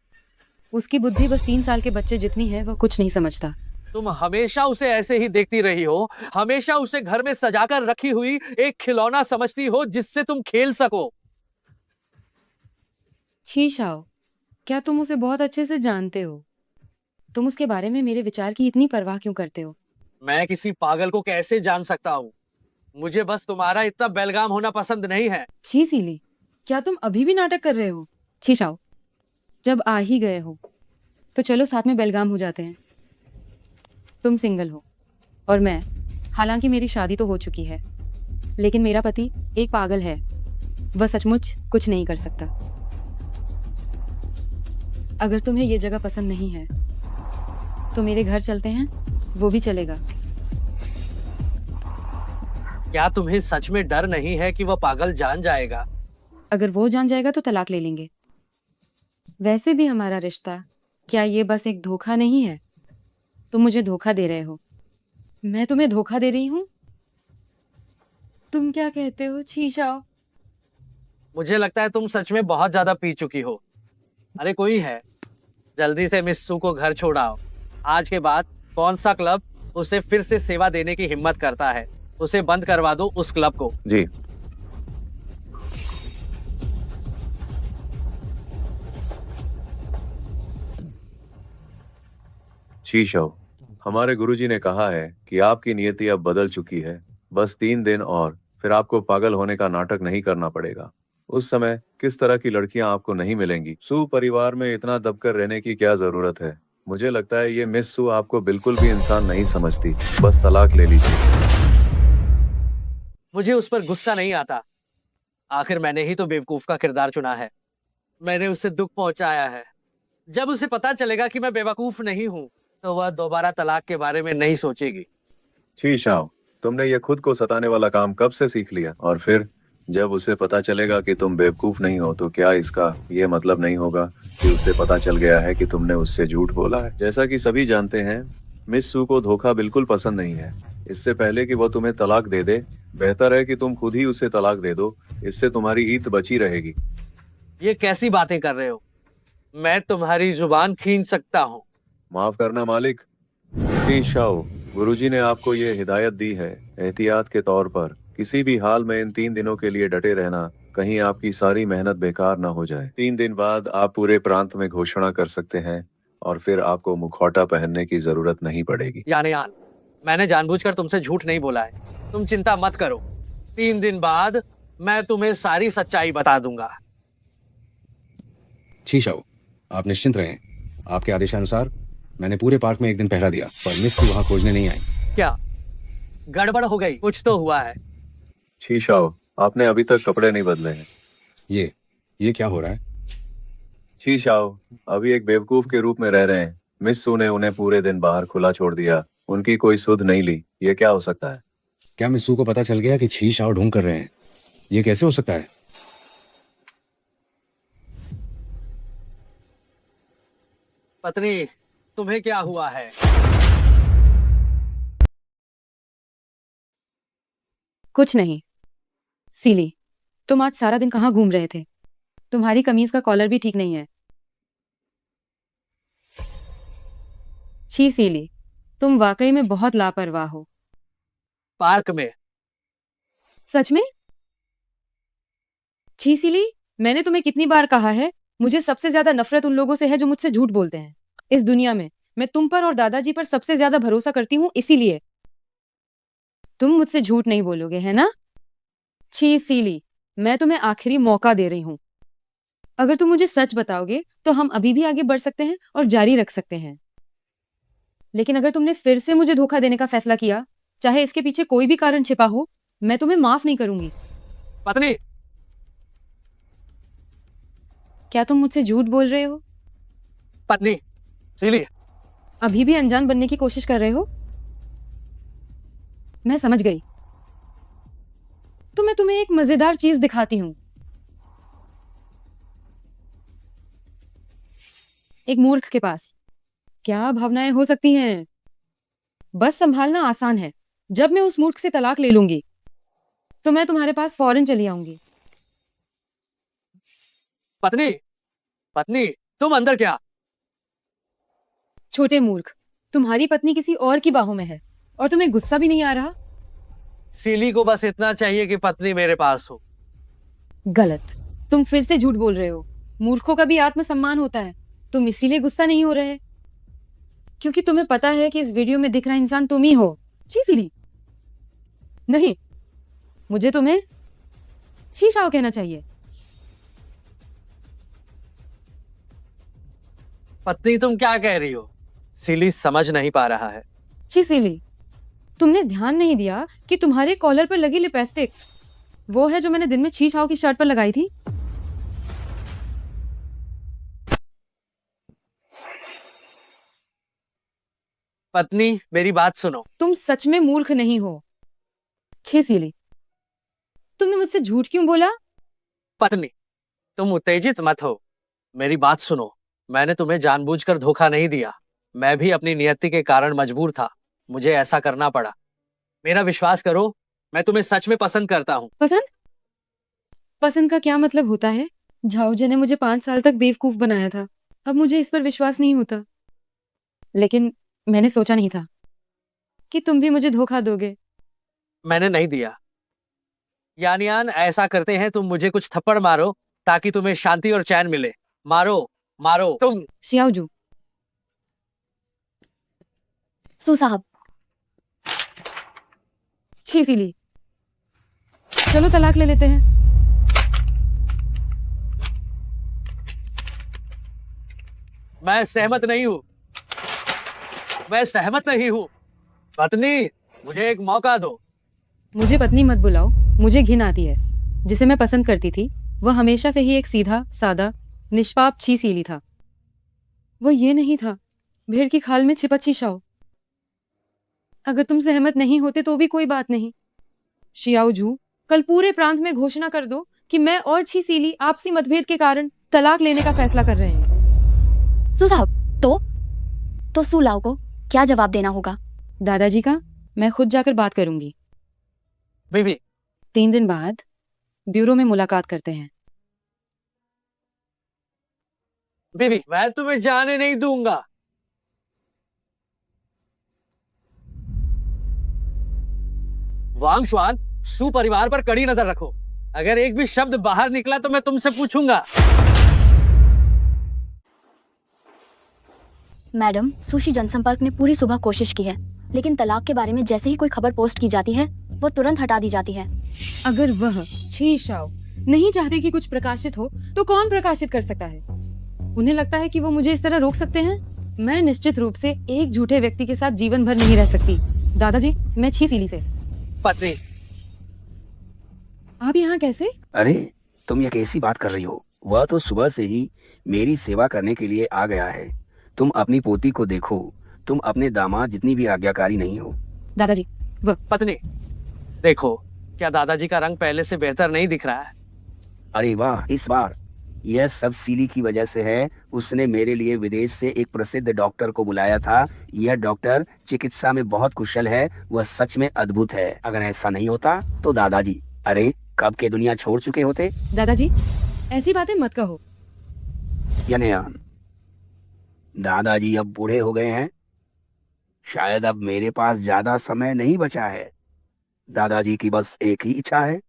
Speaker 3: उसकी बुद्धि बस 3 साल के बच्चे जितनी है, वो कुछ नहीं समझता।
Speaker 2: तुम हमेशा उसे ऐसे ही देखती रही हो, हमेशा उसे घर में सजाकर रखी हुई एक खिलौना समझती हो जिससे तुम खेल सको।
Speaker 3: शीशाओ, क्या तुम उसे बहुत अच्छे से जानते हो? तुम उसके बारे में मेरे विचार की इतनी परवाह क्यों करते हो?
Speaker 2: मैं किसी पागल को कैसे जान सकता हूँ? मुझे बस तुम्हारा इतना बेलगाम होना पसंद नहीं है।
Speaker 3: छी सीली, क्या तुम अभी भी नाटक कर रहे हो? शीशाओ, जब आ ही गए हो तो चलो साथ में बेलगाम हो जाते हैं। तुम सिंगल हो और मैं, हालांकि मेरी शादी तो हो चुकी है, लेकिन मेरा पति एक पागल है। वह सचमुच कुछ नहीं कर सकता। अगर तुम्हें ये जगह पसंद नहीं है तो मेरे घर चलते हैं, वो भी चलेगा।
Speaker 2: क्या तुम्हें सच में डर नहीं है कि वह पागल जान जाएगा?
Speaker 3: अगर वो जान जाएगा तो तलाक ले लेंगे। वैसे भी हमारा रिश्ता, क्या ये बस एक धोखा नहीं है? तुम मुझे धोखा दे रहे हो। मैं तुम्हें धोखा दे रही हूँ? तुम क्या कहते हो शीशाओ?
Speaker 2: मुझे लगता है तुम सच में बहुत ज्यादा पी चुकी हो। अरे कोई है, जल्दी से मिस सू को घर छोड़ाओ। आज के बाद कौन सा क्लब उसे फिर से सेवा देने की हिम्मत करता है? उसे बंद करवा दो उस क्लब को।
Speaker 1: जी। शीशो, हमारे गुरुजी ने कहा है कि आपकी नियति अब बदल चुकी है। बस 3 दिन और फिर आपको पागल होने का नाटक नहीं करना पड़ेगा। उस समय किस तरह की लड़कियां आपको नहीं मिलेंगी। सू परिवार में इतना दबकर रहने की क्या जरूरत है? मुझे लगता है ये मिस सू आपको बिल्कुल भी इंसान नहीं समझती। बस तलाक ले लीजिए।
Speaker 2: मुझे उस पर गुस्सा नहीं आता। आखिर मैंने ही तो बेवकूफ का किरदार चुना है। मैंने उसे दुख पहुंचाया है। जब उसे पता चलेगा कि मैं बेवकूफ नहीं हूँ तो वह दोबारा तलाक के बारे में नहीं सोचेगी।
Speaker 1: शीशाओ, तुमने ये खुद को सताने वाला काम कब से सीख लिया? और फिर जब उसे पता चलेगा कि तुम बेवकूफ नहीं हो तो क्या इसका ये मतलब नहीं होगा कि उसे पता चल गया है कि तुमने उससे झूठ बोला है? जैसा कि सभी जानते हैं, मिस सू को धोखा बिल्कुल पसंद नहीं है। इससे पहले कि वो तुम्हें तलाक दे दे, बेहतर है कि तुम खुद ही उसे तलाक दे दो। इससे तुम्हारी ईद बची रहेगी।
Speaker 2: ये कैसी बातें कर रहे हो? मैं तुम्हारी जुबान खींच सकता हूँ।
Speaker 1: माफ करना मालिक। शीशाओ, गुरुजी ने आपको ये हिदायत दी है, एहतियात के तौर पर किसी भी हाल में इन 3 दिनों के लिए डटे रहना, कहीं आपकी सारी मेहनत बेकार ना हो जाए। 3 दिन बाद आप पूरे प्रांत में घोषणा कर सकते हैं और फिर आपको मुखौटा पहनने की जरूरत नहीं पड़ेगी।
Speaker 2: यान, मैंने जानबूझकर तुमसे झूठ नहीं बोला है। तुम चिंता मत करो। 3 दिन बाद मैं तुम्हें सारी सच्चाई बता दूंगा।
Speaker 11: शीशाओ, आप निश्चिंत रहें। आपके आदेशानुसार मैंने पूरे पार्क में एक दिन पहरा दिया, पर मिस सू वहां खोजने नहीं आई।
Speaker 2: क्या गड़बड़ हो गई? कुछ तो हुआ है।
Speaker 1: शीशाओ, आपने अभी तक कपड़े नहीं बदले हैं।
Speaker 11: ये क्या हो रहा है?
Speaker 1: शीशाओ अभी एक बेवकूफ के रूप में रह रहे हैं। मिस सू ने उन्हें पूरे दिन बाहर खुला छोड़ दिया। उनकी कोई सुध नहीं ली। ये क्या हो सकता है?
Speaker 11: क्या मिस सू को पता चल गया कि शीशाओ ढूंढ कर रहे हैं? ये कैसे हो सकता है?
Speaker 2: पत्नी, तुम्हें क्या हुआ है?
Speaker 3: कुछ नहीं। सीली, तुम आज सारा दिन कहाँ घूम रहे थे? तुम्हारी कमीज का कॉलर भी ठीक नहीं है। छी सीली, तुम वाकई में बहुत लापरवाह हो।
Speaker 2: पार्क में।
Speaker 3: सच में? छी सीली, मैंने तुम्हें कितनी बार कहा है, मुझे सबसे ज्यादा नफरत उन लोगों से है जो मुझसे झूठ बोलते हैं। इस दुनिया में मैं तुम पर और दादाजी पर सबसे ज्यादा भरोसा करती हूँ, इसीलिए तुम मुझसे झूठ नहीं बोलोगे, है ना? छी सीली, मैं तुम्हें आखिरी मौका दे रही हूँ। अगर तुम मुझे सच बताओगे तो हम अभी भी आगे बढ़ सकते हैं और जारी रख सकते हैं। लेकिन अगर तुमने फिर से मुझे धोखा देने का फैसला किया, चाहे इसके पीछे कोई भी कारण छिपा हो, मैं तुम्हें माफ नहीं करूंगी।
Speaker 2: पत्नी,
Speaker 3: क्या तुम मुझसे झूठ बोल रहे हो?
Speaker 2: पत्नी, सीली,
Speaker 3: अभी भी अनजान बनने की कोशिश कर रहे हो? मैं समझ गई। तो मैं तुम्हें एक मजेदार चीज दिखाती हूं। एक मूर्ख के पास क्या भावनाएं हो सकती हैं? बस संभालना आसान है। जब मैं उस मूर्ख से तलाक ले लूंगी तो मैं तुम्हारे पास फौरन चली आऊंगी।
Speaker 2: पत्नी, पत्नी, तुम अंदर क्या?
Speaker 3: छोटे मूर्ख, तुम्हारी पत्नी किसी और की बाहों में है और तुम्हें गुस्सा भी नहीं आ रहा?
Speaker 2: सीली को बस इतना चाहिए कि पत्नी मेरे पास हो।
Speaker 3: गलत। तुम फिर से झूठ बोल रहे हो। मूर्खों का भी आत्मसम्मान होता है। तुम इसीलिए गुस्सा नहीं हो रहे क्योंकि तुम्हें पता है कि इस वीडियो में दिख रहा इंसान तुम ही हो। छी सीली। नहीं, मुझे तुम्हें छी शाओ कहना चाहिए।
Speaker 2: पत्नी, तुम क्या कह रही हो? सीली समझ नहीं पा रहा है।
Speaker 3: छी सीली, तुमने ध्यान नहीं दिया कि तुम्हारे कॉलर पर लगी लिपस्टिक वो है जो मैंने दिन में छी शाओ की शर्ट पर लगाई थी।
Speaker 2: पत्नी, मेरी बात सुनो।
Speaker 3: तुम सच में मूर्ख नहीं हो। छी सीली, तुमने मुझसे झूठ क्यों बोला?
Speaker 2: पत्नी, तुम उत्तेजित मत हो। मेरी बात सुनो। मैंने तुम्हें जानबूझकर धोखा नहीं दिया। मैं भी अपनी नियति के कारण मजबूर था। मुझे ऐसा करना पड़ा। मेरा विश्वास करो, मैं तुम्हें सच में पसंद करता हूँ।
Speaker 3: पसंद? पसंद का क्या मतलब होता है? झाऊजे ने मुझे 5 साल तक बेवकूफ बनाया था। अब मुझे इस पर विश्वास नहीं होता। लेकिन मैंने सोचा नहीं था कि तुम भी मुझे धोखा दोगे।
Speaker 2: मैंने नहीं दिया। यानियान, ऐसा करते हैं, तुम मुझे कुछ थप्पड़ मारो ताकि तुम्हें शांति और चैन मिले। मारो, मारो तुम।
Speaker 3: शियाओजू।
Speaker 5: सू साहब।
Speaker 3: छी सीली, चलो तलाक ले लेते हैं।
Speaker 2: मैं सहमत नहीं हूँ। मैं सहमत नहीं हूँ। पत्नी, मुझे एक मौका दो।
Speaker 3: मुझे पत्नी मत बुलाओ। मुझे घिन आती है। जिसे मैं पसंद करती थी वह हमेशा से ही एक सीधा सादा निष्पाप छी सीली था। वो ये नहीं था भेड़ की खाल में छिपा छी शाओ। अगर तुम सहमत नहीं होते तो भी कोई बात नहीं। शियाओजू, कल पूरे प्रांत में घोषणा कर दो कि मैं और छी सीली आपसी मतभेद के कारण तलाक लेने का फैसला कर रहे हैं।
Speaker 5: सू साहब, तो सू लाओ को क्या जवाब देना होगा?
Speaker 3: दादाजी का मैं खुद जाकर बात करूंगी।
Speaker 2: बीवी,
Speaker 3: 3 दिन बाद ब्यूरो में मुलाकात करते हैं।
Speaker 2: बीवी, मैं तुम्हें जाने नहीं दूंगा। वांग शुआन, सू परिवार पर कड़ी नजर रखो। अगर एक भी शब्द बाहर निकला तो मैं तुमसे पूछूंगा।
Speaker 5: मैडम, सुशी जनसंपर्क ने पूरी सुबह कोशिश की है, लेकिन तलाक के बारे में जैसे ही कोई खबर पोस्ट की जाती है वो तुरंत हटा दी जाती है।
Speaker 3: अगर वह छी शाओ नहीं चाहते कि कुछ प्रकाशित हो तो कौन प्रकाशित कर सकता है? उन्हें लगता है कि वो मुझे इस तरह रोक सकते हैं? मैं निश्चित रूप से एक झूठे व्यक्ति के साथ जीवन भर नहीं रह सकती। दादाजी, मैं छी सीली से।
Speaker 2: पत्नी,
Speaker 3: आप यहाँ कैसे?
Speaker 11: अरे, तुम ये कैसी बात कर रही हो? वह तो सुबह से ही मेरी सेवा करने के लिए आ गया है। तुम अपनी पोती को देखो। तुम अपने दामाद जितनी भी आज्ञाकारी नहीं हो।
Speaker 3: दादाजी, वह।
Speaker 2: पत्नी, देखो, क्या दादाजी का रंग पहले से बेहतर नहीं दिख रहा है?
Speaker 11: अरे वाह, इस बार यह सब सीली की वजह से है। उसने मेरे लिए विदेश से एक प्रसिद्ध डॉक्टर को बुलाया था। यह डॉक्टर चिकित्सा में बहुत कुशल है। वह सच में अद्भुत है। अगर ऐसा नहीं होता तो दादाजी अरे कब के दुनिया छोड़ चुके होते।
Speaker 3: दादाजी, ऐसी बातें मत कहो।
Speaker 11: यानियान, दादाजी अब बूढ़े हो गए हैं। शायद अब मेरे पास ज्यादा समय नहीं बचा है। दादाजी की बस एक ही इच्छा है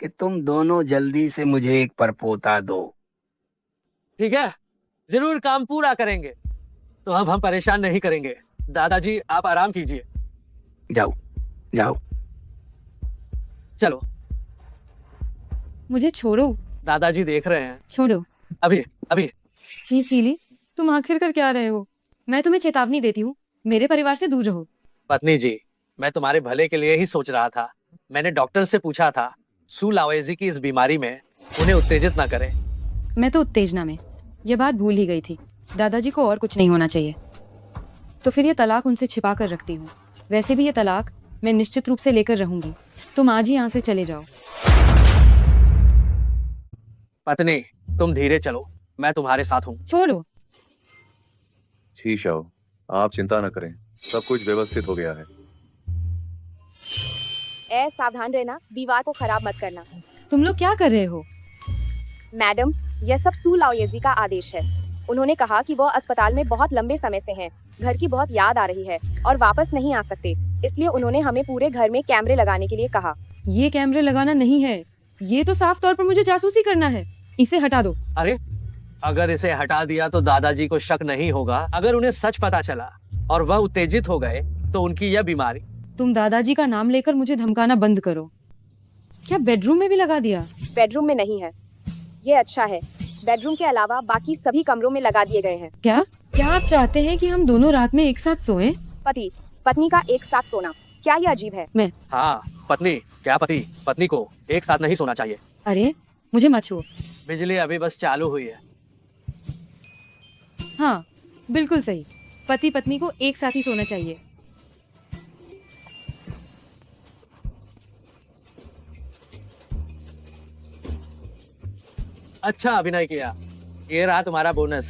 Speaker 11: कि तुम दोनों जल्दी से मुझे एक परपोता दो।
Speaker 2: ठीक है, जरूर काम पूरा करेंगे। तो अब हम परेशान नहीं करेंगे। दादाजी आप आराम कीजिए।
Speaker 11: जाओ जाओ।
Speaker 2: चलो।
Speaker 3: मुझे छोड़ो।
Speaker 2: दादाजी देख रहे हैं।
Speaker 3: छोड़ो।
Speaker 2: अभी अभी।
Speaker 3: छी सीली, तुम आखिर कर क्या रहे हो? मैं तुम्हें चेतावनी देती हूँ, मेरे परिवार से दूर रहो।
Speaker 2: पत्नी जी, मैं तुम्हारे भले के लिए ही सोच रहा था। मैंने डॉक्टर से पूछा था, सू लावेजी की इस बीमारी में उन्हें उत्तेजित ना करें।
Speaker 3: मैं तो उत्तेजना में यह बात भूल ही गई थी। दादाजी को और कुछ नहीं होना चाहिए, तो फिर ये तलाक उनसे छिपा कर रखती हूँ। वैसे भी ये तलाक मैं निश्चित रूप से लेकर रहूंगी। तुम आज ही यहाँ से चले जाओ।
Speaker 2: पत्नी, तुम धीरे चलो, मैं तुम्हारे साथ हूँ।
Speaker 3: छोड़ो।
Speaker 1: शीशाओ, आप चिंता न करें, सब कुछ व्यवस्थित हो गया है।
Speaker 7: सावधान रहना, दीवार को खराब मत करना।
Speaker 3: तुम लोग क्या कर रहे हो?
Speaker 7: मैडम, यह सब सू लाओयेजी का आदेश है। उन्होंने कहा कि वो अस्पताल में बहुत लंबे समय से हैं, घर की बहुत याद आ रही है और वापस नहीं आ सकते, इसलिए उन्होंने हमें पूरे घर में कैमरे लगाने के लिए कहा।
Speaker 3: ये कैमरे लगाना नहीं है, ये तो साफ तौर पर मुझे जासूसी करना है। इसे हटा दो।
Speaker 2: अरे, अगर इसे हटा दिया तो दादाजी को शक नहीं होगा। अगर उन्हें सच पता चला और वह उत्तेजित हो गए तो उनकी यह बीमारी।
Speaker 3: तुम दादाजी का नाम लेकर मुझे धमकाना बंद करो। क्या बेडरूम में भी लगा दिया?
Speaker 7: बेडरूम में नहीं है, ये अच्छा है। बेडरूम के अलावा बाकी सभी कमरों में लगा दिए गए हैं।
Speaker 3: क्या आप चाहते हैं कि हम दोनों रात में एक साथ सोएं?
Speaker 7: पति पत्नी का एक साथ सोना, क्या ये अजीब है?
Speaker 3: मैं
Speaker 2: हाँ, पत्नी क्या पति पत्नी को एक साथ नहीं सोना चाहिए।
Speaker 3: अरे मुझे मत छुओ।
Speaker 2: बिजली अभी बस चालू हुई है।
Speaker 3: हाँ बिल्कुल सही, पति पत्नी को एक साथ ही सोना चाहिए।
Speaker 2: अच्छा अभिनय किया, ये रहा तुम्हारा बोनस।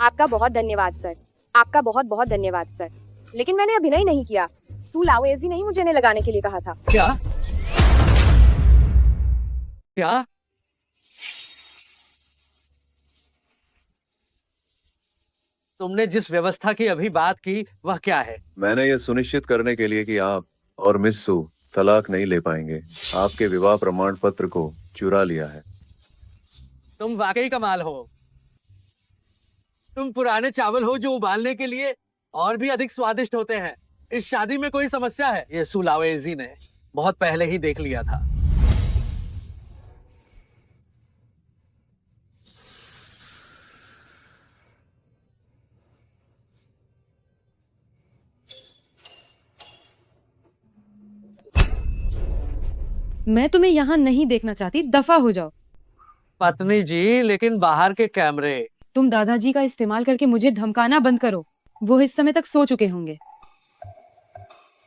Speaker 7: आपका बहुत धन्यवाद सर, आपका बहुत बहुत धन्यवाद सर। लेकिन मैंने अभिनय नहीं किया, सू लाओयेजी ने ही मुझे इन्हें लगाने के लिए कहा था।
Speaker 2: क्या क्या? तुमने जिस व्यवस्था की अभी बात की वह क्या है?
Speaker 1: मैंने ये सुनिश्चित करने के लिए कि आप और मिस सू तलाक नहीं ले पाएंगे, आपके विवाह प्रमाण पत्र को चुरा लिया है।
Speaker 2: तुम वाकई कमाल हो। तुम पुराने चावल हो जो उबालने के लिए और भी अधिक स्वादिष्ट होते हैं। इस शादी में कोई समस्या है? ये सू लाओयेजी ने बहुत पहले ही देख लिया था।
Speaker 3: मैं तुम्हें यहाँ नहीं देखना चाहती, दफा हो जाओ।
Speaker 2: पत्नी जी, लेकिन बाहर के कैमरे।
Speaker 3: तुम दादाजी का इस्तेमाल करके मुझे धमकाना बंद करो। वो इस समय तक सो चुके होंगे।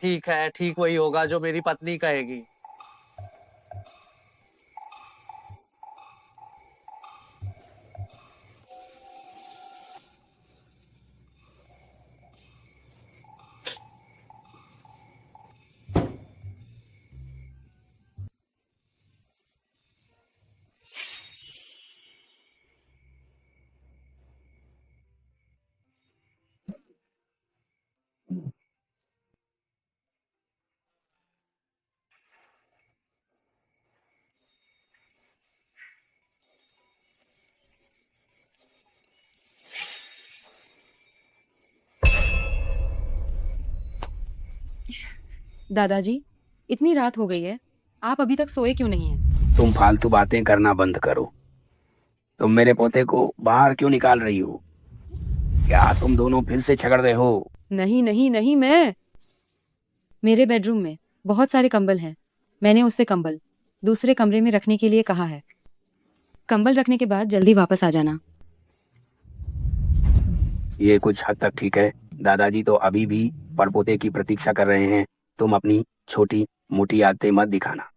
Speaker 2: ठीक है, ठीक वही होगा जो मेरी पत्नी कहेगी।
Speaker 3: दादाजी, इतनी रात हो गई है, आप अभी तक सोए क्यों नहीं हैं?
Speaker 11: तुम फालतू बातें करना बंद करो। तुम मेरे पोते को बाहर क्यों निकाल रही हो? क्या तुम दोनों फिर से झगड़ रहे हो?
Speaker 3: नहीं नहीं नहीं, मैं मेरे बेडरूम में बहुत सारे कंबल हैं। मैंने उससे कंबल दूसरे कमरे में रखने के लिए कहा है। कंबल रखने के बाद जल्दी वापस आ जाना।
Speaker 11: ये कुछ हद तक ठीक है। दादाजी तो अभी भी परपोते की प्रतीक्षा कर रहे हैं। तुम अपनी छोटी मोटी आदतें मत दिखाना।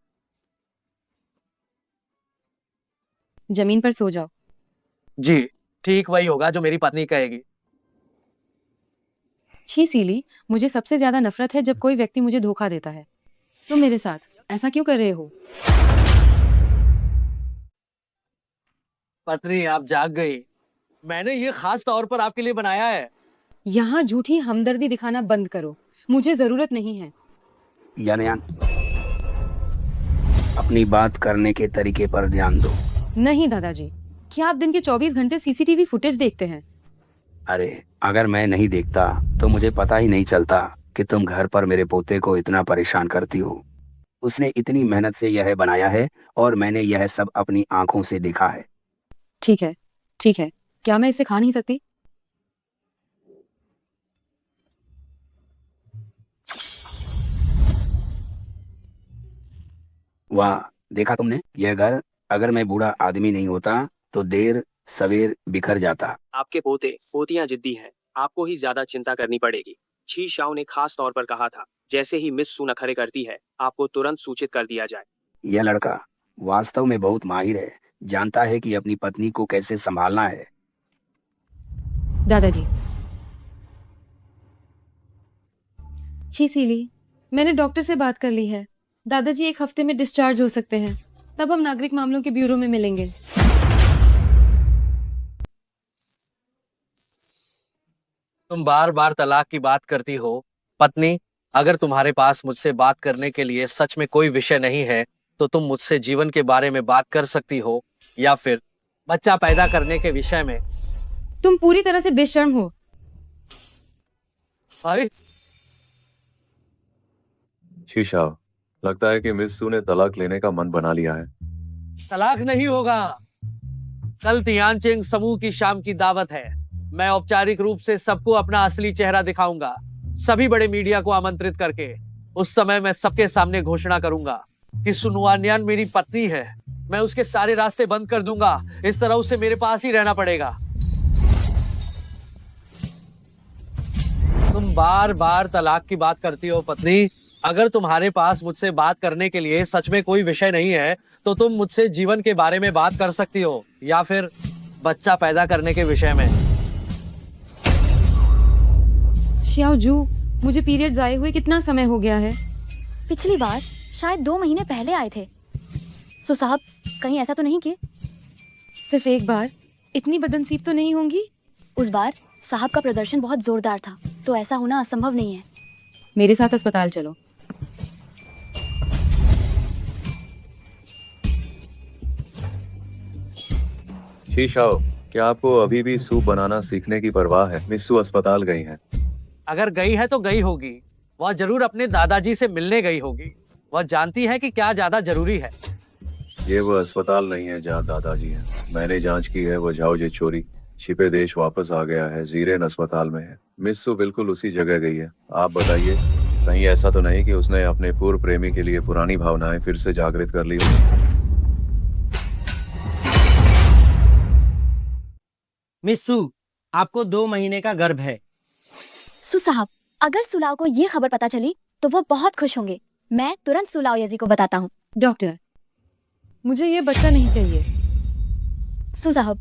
Speaker 3: जमीन पर सो जाओ।
Speaker 2: जी, ठीक वही होगा जो मेरी पत्नी कहेगी।
Speaker 3: छी सीली, मुझे सबसे ज्यादा नफरत है जब कोई व्यक्ति मुझे धोखा देता है। तुम मेरे साथ ऐसा क्यों कर रहे हो?
Speaker 2: पत्नी, आप जाग गई। मैंने ये खास तौर पर आपके लिए बनाया है।
Speaker 3: यहाँ झूठी हमदर्दी दिखाना बंद करो, मुझे जरूरत नहीं है।
Speaker 11: यानयान, अपनी बात करने के तरीके पर ध्यान दो।
Speaker 3: नहीं दादाजी, क्या आप दिन के 24 घंटे सीसीटीवी फुटेज देखते हैं?
Speaker 11: अरे अगर मैं नहीं देखता तो मुझे पता ही नहीं चलता कि तुम घर पर मेरे पोते को इतना परेशान करती हो। उसने इतनी मेहनत से यह बनाया है और मैंने यह सब अपनी आंखों से देखा है।
Speaker 3: ठीक है, ठीक है, क्या मैं इसे खा नहीं सकती?
Speaker 11: वाह, देखा तुमने, यह घर अगर मैं बूढ़ा आदमी नहीं होता तो देर सवेर बिखर जाता।
Speaker 4: आपके पोते पोतियां जिद्दी हैं, आपको ही ज्यादा चिंता करनी पड़ेगी। छी शाओ ने खास तौर पर कहा था, जैसे ही मिस सू नखरे करती है आपको तुरंत सूचित कर दिया जाए।
Speaker 11: यह लड़का वास्तव में बहुत माहिर है, जानता है कि अपनी पत्नी को कैसे संभालना है।
Speaker 3: दादाजी, छी सीली, मैंने डॉक्टर से बात कर ली है। दादाजी 1 हफ्ते में डिस्चार्ज हो सकते हैं, तब हम नागरिक मामलों के ब्यूरो में मिलेंगे।
Speaker 2: तुम बार बार तलाक की बात करती हो। पत्नी, अगर तुम्हारे पास मुझसे बात करने के लिए सच में कोई विषय नहीं है तो तुम मुझसे जीवन के बारे में बात कर सकती हो या फिर बच्चा पैदा करने के विषय में।
Speaker 3: तुम पूरी तरह से बेशर्म हो।
Speaker 2: अरे
Speaker 1: शीशा, लगता है कि मिस सू ने तलाक लेने का मन बना लिया है।
Speaker 2: तलाक नहीं होगा। कल तियानचेंग समूह की शाम की दावत है। मैं औपचारिक रूप से सबको अपना असली चेहरा दिखाऊंगा, सभी बड़े मीडिया को आमंत्रित करके। उस समय मैं सबके सामने घोषणा करूंगा कि सुनुआन्यान मेरी पत्नी है। मैं उसके सारे रास्ते बंद कर दूंगा। इस तरह उसे मेरे पास ही रहना पड़ेगा। तुम बार बार तलाक की बात करती हो पत्नी। अगर तुम्हारे पास मुझसे बात करने के लिए सच में कोई विषय नहीं है तो तुम मुझसे जीवन के बारे में बात कर सकती हो या फिर बच्चा पैदा करने के विषय में।
Speaker 3: श्याओ जू, मुझे पीरियड्स आए हुए कितना समय हो गया है?
Speaker 7: पिछली बार शायद 2 महीने पहले आए थे। सो साहब, कहीं ऐसा तो नहीं कि?
Speaker 3: सिर्फ एक बार? इतनी बदनसीब तो नहीं होंगी?
Speaker 7: उस बार साहब का प्रदर्शन बहुत जोरदार था, तो ऐसा होना असंभव नहीं है।
Speaker 3: मेरे साथ अस्पताल चलो।
Speaker 1: शीशाओ, क्या आपको अभी भी सूप बनाना सीखने की परवाह है? मिस सू अस्पताल गई हैं।
Speaker 2: अगर गई है तो गई होगी। वह जरूर अपने दादाजी से मिलने गई होगी। वह जानती है कि क्या ज्यादा जरूरी है।
Speaker 1: ये वो अस्पताल नहीं है जहाँ दादाजी हैं। मैंने जांच की है, वो झाओजे चोरी छिपे देश वापस आ गया है, जीरेन अस्पताल में है। मिस सू बिल्कुल उसी जगह गई है। आप बताइए, कहीं ऐसा तो नहीं कि उसने अपने पूर्व प्रेमी के लिए पुरानी भावनाएं फिर से जागृत कर ली हो?
Speaker 18: मिस सू, आपको 2 महीने का गर्भ है।
Speaker 7: सु साहब, अगर सुलाओ को ये खबर पता चली तो वो बहुत खुश होंगे। मैं तुरंत सुलाओ यजी को बताता हूँ।
Speaker 3: डॉक्टर, मुझे ये बच्चा नहीं चाहिए।
Speaker 7: सु साहब,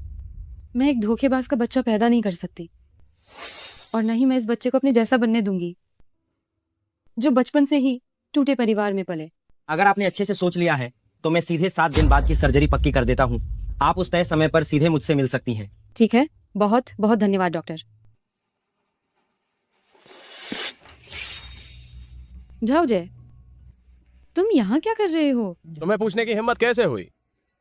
Speaker 3: मैं एक धोखेबाज का बच्चा पैदा नहीं कर सकती, और न ही मैं इस बच्चे को अपने जैसा बनने दूंगी जो बचपन से ही टूटे परिवार में पले।
Speaker 18: अगर आपने अच्छे से सोच लिया है तो मैं सीधे 7 दिन बाद की सर्जरी पक्की कर देता हूँ। आप उस तय समय पर सीधे मुझसे मिल सकती हैं।
Speaker 3: ठीक है, बहुत बहुत धन्यवाद डॉक्टर। झाओजे, तुम यहाँ क्या कर रहे हो?
Speaker 6: तुम्हें पूछने की हिम्मत कैसे हुई?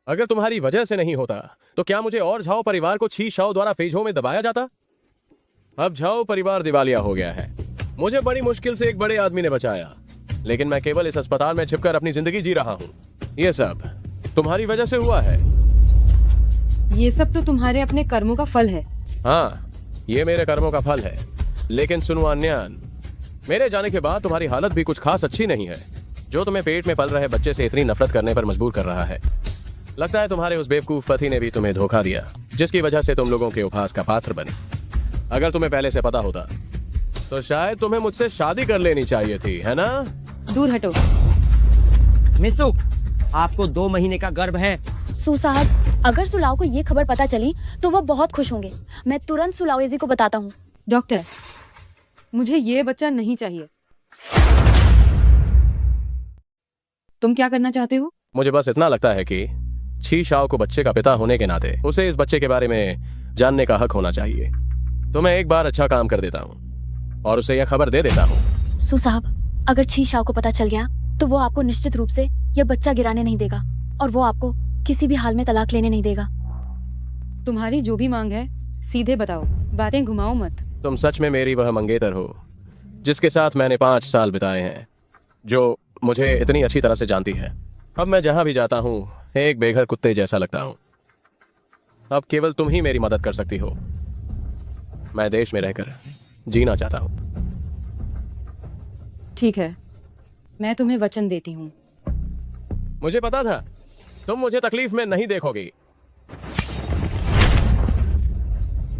Speaker 6: अगर तुम्हारी वजह से नहीं होता तो क्या मुझे और झाओ परिवार को छी शाओ द्वारा फेजों में दबाया जाता? अब झाओ परिवार दिवालिया हो गया है। मुझे बड़ी मुश्किल से एक बड़े आदमी ने बचाया, लेकिन मैं केवल इस अस्पताल में छिपकर अपनी जिंदगी जी रहा हूँ। ये सब तुम्हारी वजह से हुआ है।
Speaker 3: ये सब तो तुम्हारे अपने कर्मों का फल है।
Speaker 6: हाँ, ये मेरे कर्मों का फल है, लेकिन सुनुआन्यान, मेरे जाने के बाद तुम्हारी हालत भी कुछ खास अच्छी नहीं है, जो तुम्हें पेट में पल रहे बच्चे से इतनी नफरत करने पर मजबूर कर रहा है। लगता है तुम्हारे उस बेवकूफ पति ने भी तुम्हें धोखा दिया, जिसकी वजह से तुम लोगों के उपहास का पात्र बने। अगर तुम्हें पहले से पता होता तो शायद तुम्हें मुझसे शादी कर लेनी चाहिए थी, है ना?
Speaker 3: दूर हटो।
Speaker 18: मिसू, आपको 2 महीने का गर्भ है।
Speaker 7: सु साहब, अगर सुलाओ को ये खबर पता चली तो वो बहुत खुश होंगे। मैं तुरंत सुलाओ यजी को बताता हूँ।
Speaker 3: डॉक्टर, मुझे ये बच्चा नहीं चाहिए। तुम क्या करना चाहते हो?
Speaker 6: मुझे बस इतना लगता है कि छी शाओ को बच्चे का पिता होने के नाते उसे इस बच्चे के बारे में जानने का हक होना चाहिए। तो मैं एक बार अच्छा काम कर देता हूँ और उसे यह खबर दे देता हूँ।
Speaker 5: सू साहब, अगर छी शाओ को पता चल गया तो वो आपको निश्चित रूप से यह बच्चा गिराने नहीं देगा और वो आपको किसी भी हाल में तलाक लेने नहीं देगा।
Speaker 3: तुम्हारी जो भी मांग है सीधे बताओ, बातें घुमाओ मत।
Speaker 6: तुम सच में मेरी वह मंगेतर हो जिसके साथ मैंने 5 साल बिताए हैं, जो मुझे इतनी अच्छी तरह से जानती है। अब मैं जहां भी जाता हूं एक बेघर कुत्ते जैसा लगता हूं। अब केवल तुम ही मेरी मदद कर सकती हो। मैं देश में रहकर जीना चाहता हूं।
Speaker 3: ठीक है, मैं तुम्हें वचन देती हूँ।
Speaker 6: मुझे पता था तुम मुझे तकलीफ में नहीं देखोगी।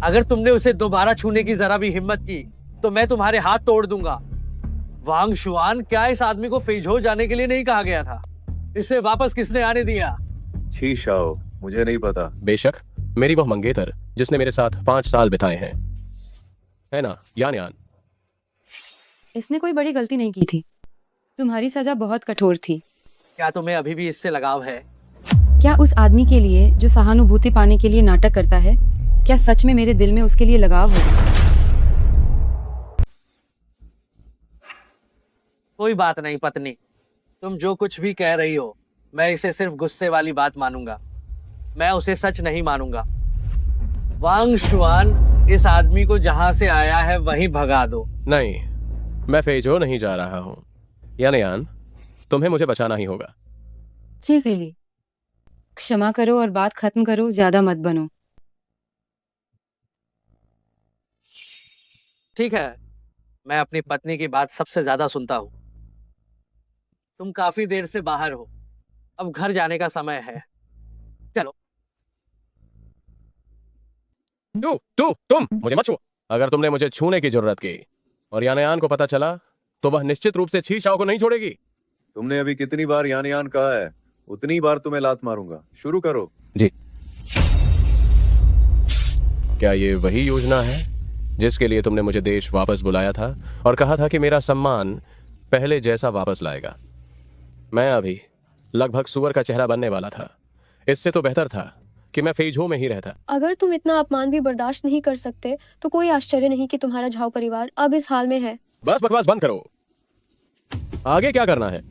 Speaker 2: अगर तुमने उसे दोबारा छूने की जरा भी हिम्मत की तो मैं तुम्हारे हाथ तोड़ दूंगा। वांग शुआन, क्या इस आदमी को फेजो जाने के लिए नहीं कहा गया था? इसे वापस किसने आने दिया?
Speaker 1: छी शाओ, मुझे नहीं पता।
Speaker 6: बेशक मेरी वह मंगेतर जिसने मेरे साथ 5 साल बिताए हैं, है ना यान यान?
Speaker 3: इसने कोई बड़ी गलती नहीं की थी। तुम्हारी सजा बहुत कठोर थी।
Speaker 2: क्या तुम्हें अभी भी इससे लगाव है?
Speaker 3: क्या उस आदमी के लिए जो सहानुभूति पाने के लिए नाटक करता है, क्या सच में मेरे दिल में उसके लिए लगाव होगा?
Speaker 2: कोई बात नहीं पत्नी, तुम जो कुछ भी कह रही हो मैं इसे सिर्फ गुस्से वाली बात मानूंगा। मैं उसे सच नहीं मानूंगा। वांग शुआन, इस आदमी को जहां से आया है वहीं भगा दो।
Speaker 6: नहीं, मैं फेजो नहीं जा रहा हूं। यान यान, तुम्हें मुझे बचाना ही होगा।
Speaker 3: जी सीली, क्षमा करो और बात खत्म करो, ज्यादा मत बनो।
Speaker 2: ठीक है, मैं अपनी पत्नी की बात सबसे ज्यादा सुनता हूँ। तुम काफी देर से बाहर हो, अब घर जाने का समय है। चलो।
Speaker 6: तुम मुझे मत छुओ। अगर तुमने मुझे छूने की जरूरत की और यान को पता चला तो वह निश्चित रूप से छी शाओ को नहीं छोड़ेगी।
Speaker 1: तुमने अभी कितनी बार यान कहा है, उतनी बार तुम्हें लात मारूंगा। शुरू करो।
Speaker 6: जी। क्या ये वही योजना है जिसके लिए तुमने मुझे देश वापस बुलाया था और कहा था कि मेरा सम्मान पहले जैसा वापस लाएगा? मैं अभी लगभग सुअर का चेहरा बनने वाला था। इससे तो बेहतर था कि मैं फेजो में ही रहता।
Speaker 5: अगर तुम इतना अपमान भी बर्दाश्त नहीं कर सकते तो कोई आश्चर्य नहीं कि तुम्हारा झाओ परिवार अब इस हाल में है।
Speaker 6: बस बकवास बंद करो। आगे क्या करना है?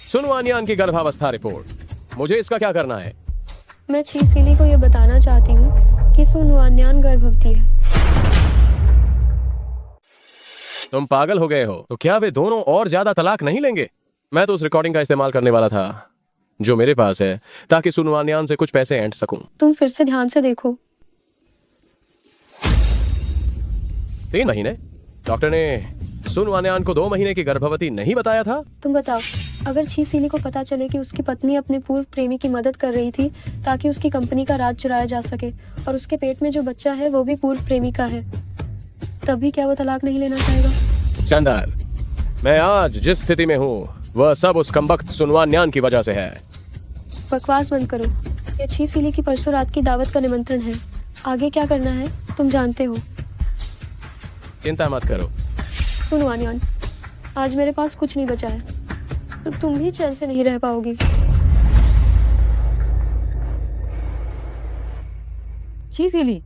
Speaker 6: सुनो आनियान की गर्भावस्था रिपोर्ट। मुझे इसका क्या करना है?
Speaker 5: मैं छी सीली को यह बताना चाहती हूँ कि सुनुआन्यान गर्भवती है।
Speaker 6: तुम पागल हो गए हो? तो क्या वे दोनों और ज्यादा तलाक नहीं लेंगे? मैं तो उस रिकॉर्डिंग का इस्तेमाल करने वाला था जो मेरे पास है, ताकि सुनुआन्यान से कुछ पैसे ऐंठ सकूं।
Speaker 5: तुम फिर से ध्यान से देखो।
Speaker 6: 3 महीने? डॉक्टर ने सुनुआन्यान को 2 महीने की गर्भवती नहीं बताया था?
Speaker 5: तुम बताओ, अगर छी सीली को पता चले कि उसकी पत्नी अपने पूर्व प्रेमी की मदद कर रही थी ताकि उसकी कंपनी का राज चुराया जा सके और उसके पेट में जो बच्चा है वो भी पूर्व प्रेमी का है, तभी क्या वो तलाक नहीं लेना चाहेगा?
Speaker 6: शानदार। मैं आज जिस स्थिति में हूँ वह सब उस कमबख्त सुनुआन्यान की वजह से है।
Speaker 5: बकवास बंद करो। ये छी सीली की परसों रात की दावत का निमंत्रण है। आगे क्या करना है तुम जानते हो।
Speaker 6: चिंता मत करो।
Speaker 5: सुनो आनियान, आज मेरे पास कुछ नहीं बचा है तो तुम भी चैन से नहीं रह पाओगी।
Speaker 3: छी सीली,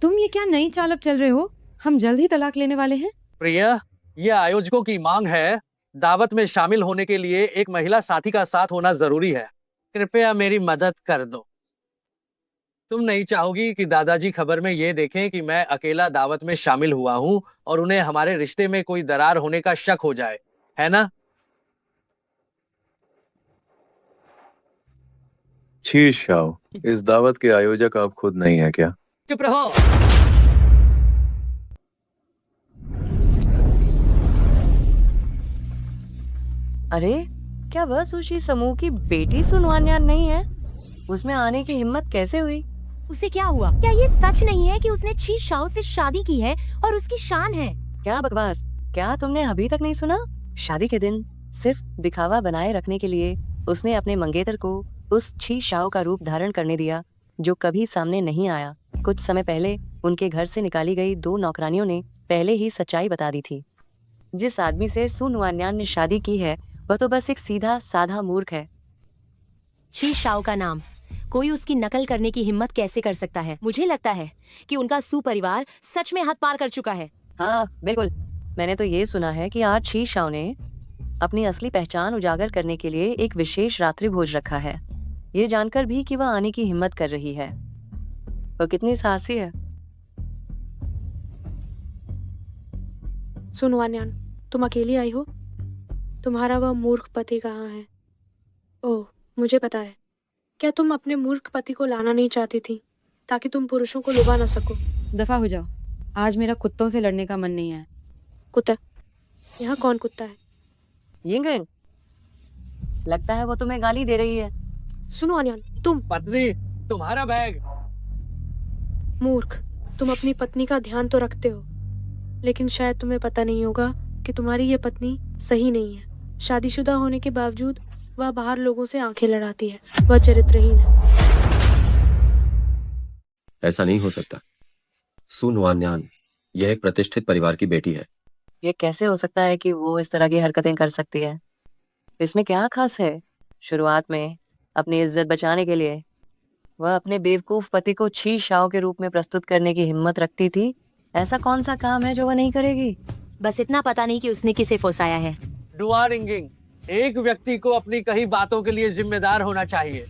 Speaker 3: तुम ये क्या नई चाल अब चल रहे हो? हम जल्द ही तलाक लेने वाले हैं।
Speaker 2: प्रिया, ये आयोजकों की मांग है। दावत में शामिल होने के लिए एक महिला साथी का साथ होना जरूरी है। कृपया मेरी मदद कर दो। तुम नहीं चाहोगी कि दादाजी खबर में ये देखें कि मैं अकेला दावत में शामिल हुआ हूं और उन्हें हमारे रिश्ते में कोई दरार होने का शक हो जाए, है ना?
Speaker 1: छी शाओ, इस दावत के आयोजक आप खुद नहीं है क्या?
Speaker 2: चुप रहो।
Speaker 19: अरे, क्या वह सुशी समूह की बेटी सुनवान्यान नहीं है? उसमें आने की हिम्मत कैसे हुई?
Speaker 20: उसे क्या हुआ? क्या ये सच नहीं है कि उसने छी शाओ से शादी की है और उसकी शान है?
Speaker 19: क्या बकवास! क्या तुमने अभी तक नहीं सुना? शादी के दिन सिर्फ दिखावा बनाए रखने के लिए उसने अपने मंगेतर को उस छी शाओ का रूप धारण करने दिया जो कभी सामने नहीं आया। कुछ समय पहले उनके घर से निकाली गई 2 नौकरानियों ने पहले ही सच्चाई बता दी थी। जिस आदमी से सुनुआन्यान ने शादी की है वह तो बस एक सीधा साधा मूर्ख है।
Speaker 20: छी शाओ का नाम कोई उसकी नकल करने की हिम्मत कैसे कर सकता है? मुझे लगता है कि उनका सू परिवार सच में हद पार कर चुका है।
Speaker 19: हाँ बिल्कुल, मैंने तो ये सुना है कि आज शी शाओ ने अपनी असली पहचान उजागर करने के लिए एक विशेष रात्रि भोज रखा है, ये जानकर भी कि वह आने की हिम्मत कर रही है। वो कितनी साहसी है।
Speaker 5: सुन वान्यान, तुम अकेली आई हो? तुम्हारा वह मूर्ख पति कहाँ है? ओह, मुझे पता है। क्या तुम अपने मूर्ख पति को लाना नहीं चाहती थी ताकि तुम पुरुषों को लुभा ना सको?
Speaker 3: दफा हो जाओ, आज मेरा कुत्तों से लड़ने का मन नहीं है।
Speaker 5: कुत्ता? यहाँ कौन कुत्ता है?
Speaker 19: यिंगयिंग, लगता है वो तुम्हें गाली दे रही है।
Speaker 5: सुनो वान्यान, तुम
Speaker 2: पत्नी, तुम्हारा बैग।
Speaker 5: मूर्ख, तुम अपनी पत्नी का ध्यान तो रखते हो, लेकिन शायद तुम्हें पता नहीं होगा कि तुम्हारी ये पत्नी सही नहीं है। शादीशुदा होने के बावजूद वह बाहर लोगों से आंखें लड़ाती है। वह चरित्रहीन है।
Speaker 17: ऐसा नहीं हो सकता। सु नुआन्यान यह एक प्रतिष्ठित परिवार की बेटी है।
Speaker 19: ये कैसे हो सकता है कि वो इस तरह की हरकतें कर सकती है? इसमें क्या खास है? शुरुआत में अपनी इज्जत बचाने के लिए वह अपने बेवकूफ पति को छी शाओ के रूप में प्रस्तुत करने की हिम्मत रखती थी। ऐसा कौन सा काम है जो वह नहीं करेगी?
Speaker 20: बस इतना पता नहीं कि उसने किसे फंसाया है।
Speaker 2: डुआन इंगिंग, एक व्यक्ति को अपनी कही बातों के लिए जिम्मेदार होना चाहिए।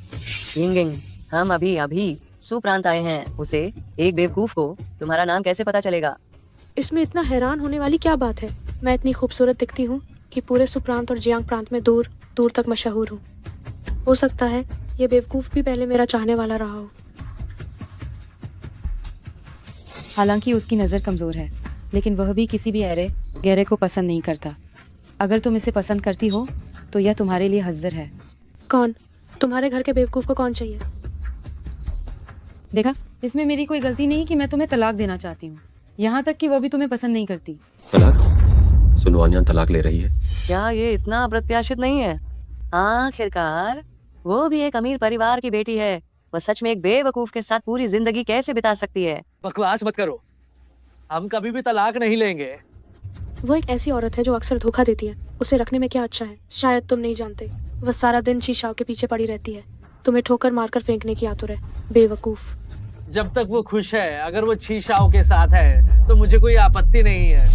Speaker 19: यिंगयिंग, हम अभी सु प्रांत आए हैं। उसे, एक बेवकूफ को, तुम्हारा नाम कैसे पता चलेगा?
Speaker 5: इसमें इतना हैरान होने वाली क्या बात है? मैं इतनी खूबसूरत दिखती हूँ कि पूरे सुप्रांत और जियांग प्रांत में दूर दूर तक मशहूर हूँ। हो सकता है ये बेवकूफ भी पहले मेरा चाहने वाला रहा हो।
Speaker 3: हालांकि उसकी नज़र कमज़ोर है, लेकिन वह भी किसी भी ऐरे गहरे को पसंद नहीं करता। अगर तुम इसे पसंद करती हो तो यह तुम्हारे लिए हज़र है।
Speaker 5: कौन? तुम्हारे घर के बेवकूफ को कौन चाहिए?
Speaker 3: देखा, इसमें मेरी कोई गलती नहीं कि मैं तुम्हें तलाक देना चाहती हूँ, यहाँ तक कि वह भी तुम्हें पसंद नहीं करती।
Speaker 17: तलाक? सु नुआन्यान तलाक ले रही है?
Speaker 19: क्या ये इतना अप्रत्याशित नहीं है? आखिरकार वो भी एक अमीर परिवार की बेटी है। वह सच में एक बेवकूफ के साथ पूरी जिंदगी कैसे बिता सकती है?
Speaker 2: बकवास मत करो, हम कभी भी तलाक नहीं लेंगे।
Speaker 5: वो एक ऐसी औरत है जो अक्सर धोखा देती है। उसे रखने में क्या अच्छा है? शायद तुम नहीं जानते, वह सारा दिन छी शाओ के पीछे पड़ी रहती है, तुम्हें ठोकर मारकर फेंकने की आतुर है। बेवकूफ।
Speaker 2: जब तक वो खुश है, अगर वो छी शाओ के साथ है तो मुझे कोई आपत्ति नहीं है।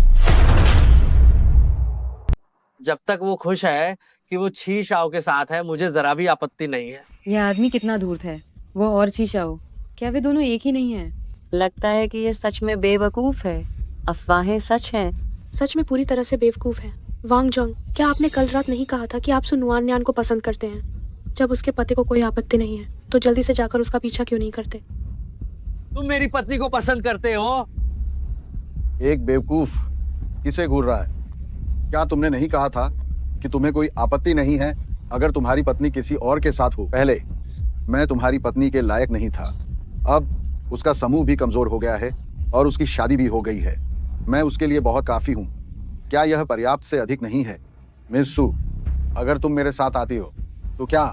Speaker 2: जब तक वो खुश है कि वो छी शाओ के साथ है, मुझे जरा भी आपत्ति नहीं है।
Speaker 3: यह आदमी कितना धूर्त है, वो और छी शाओ, क्या वे दोनों एक ही नहीं है?
Speaker 19: लगता है कि ये सच में बेवकूफ है। अफवाहें सच हैं।
Speaker 5: सच में पूरी तरह से बेवकूफ है। वांग जोंग, क्या आपने कल रात नहीं कहा था कि आप सु नुआन्यान को पसंद करते हैं? जब उसके पति को कोई आपत्ति नहीं है तो जल्दी से जाकर उसका पीछा क्यों नहीं करते?
Speaker 2: तुम मेरी पत्नी को पसंद करते हो?
Speaker 8: एक बेवकूफ किसे घूर रहा है? क्या तुमने नहीं कहा था कि तुम्हें कोई आपत्ति नहीं है अगर तुम्हारी पत्नी किसी और के साथ हो? पहले मैं तुम्हारी पत्नी के लायक नहीं था, अब उसका समूह भी कमजोर हो गया है और उसकी शादी भी हो गई है। मैं उसके लिए बहुत काफी हूँ। क्या यह पर्याप्त से अधिक नहीं है? मिस सु, अगर तुम मेरे साथ आती हो तो क्या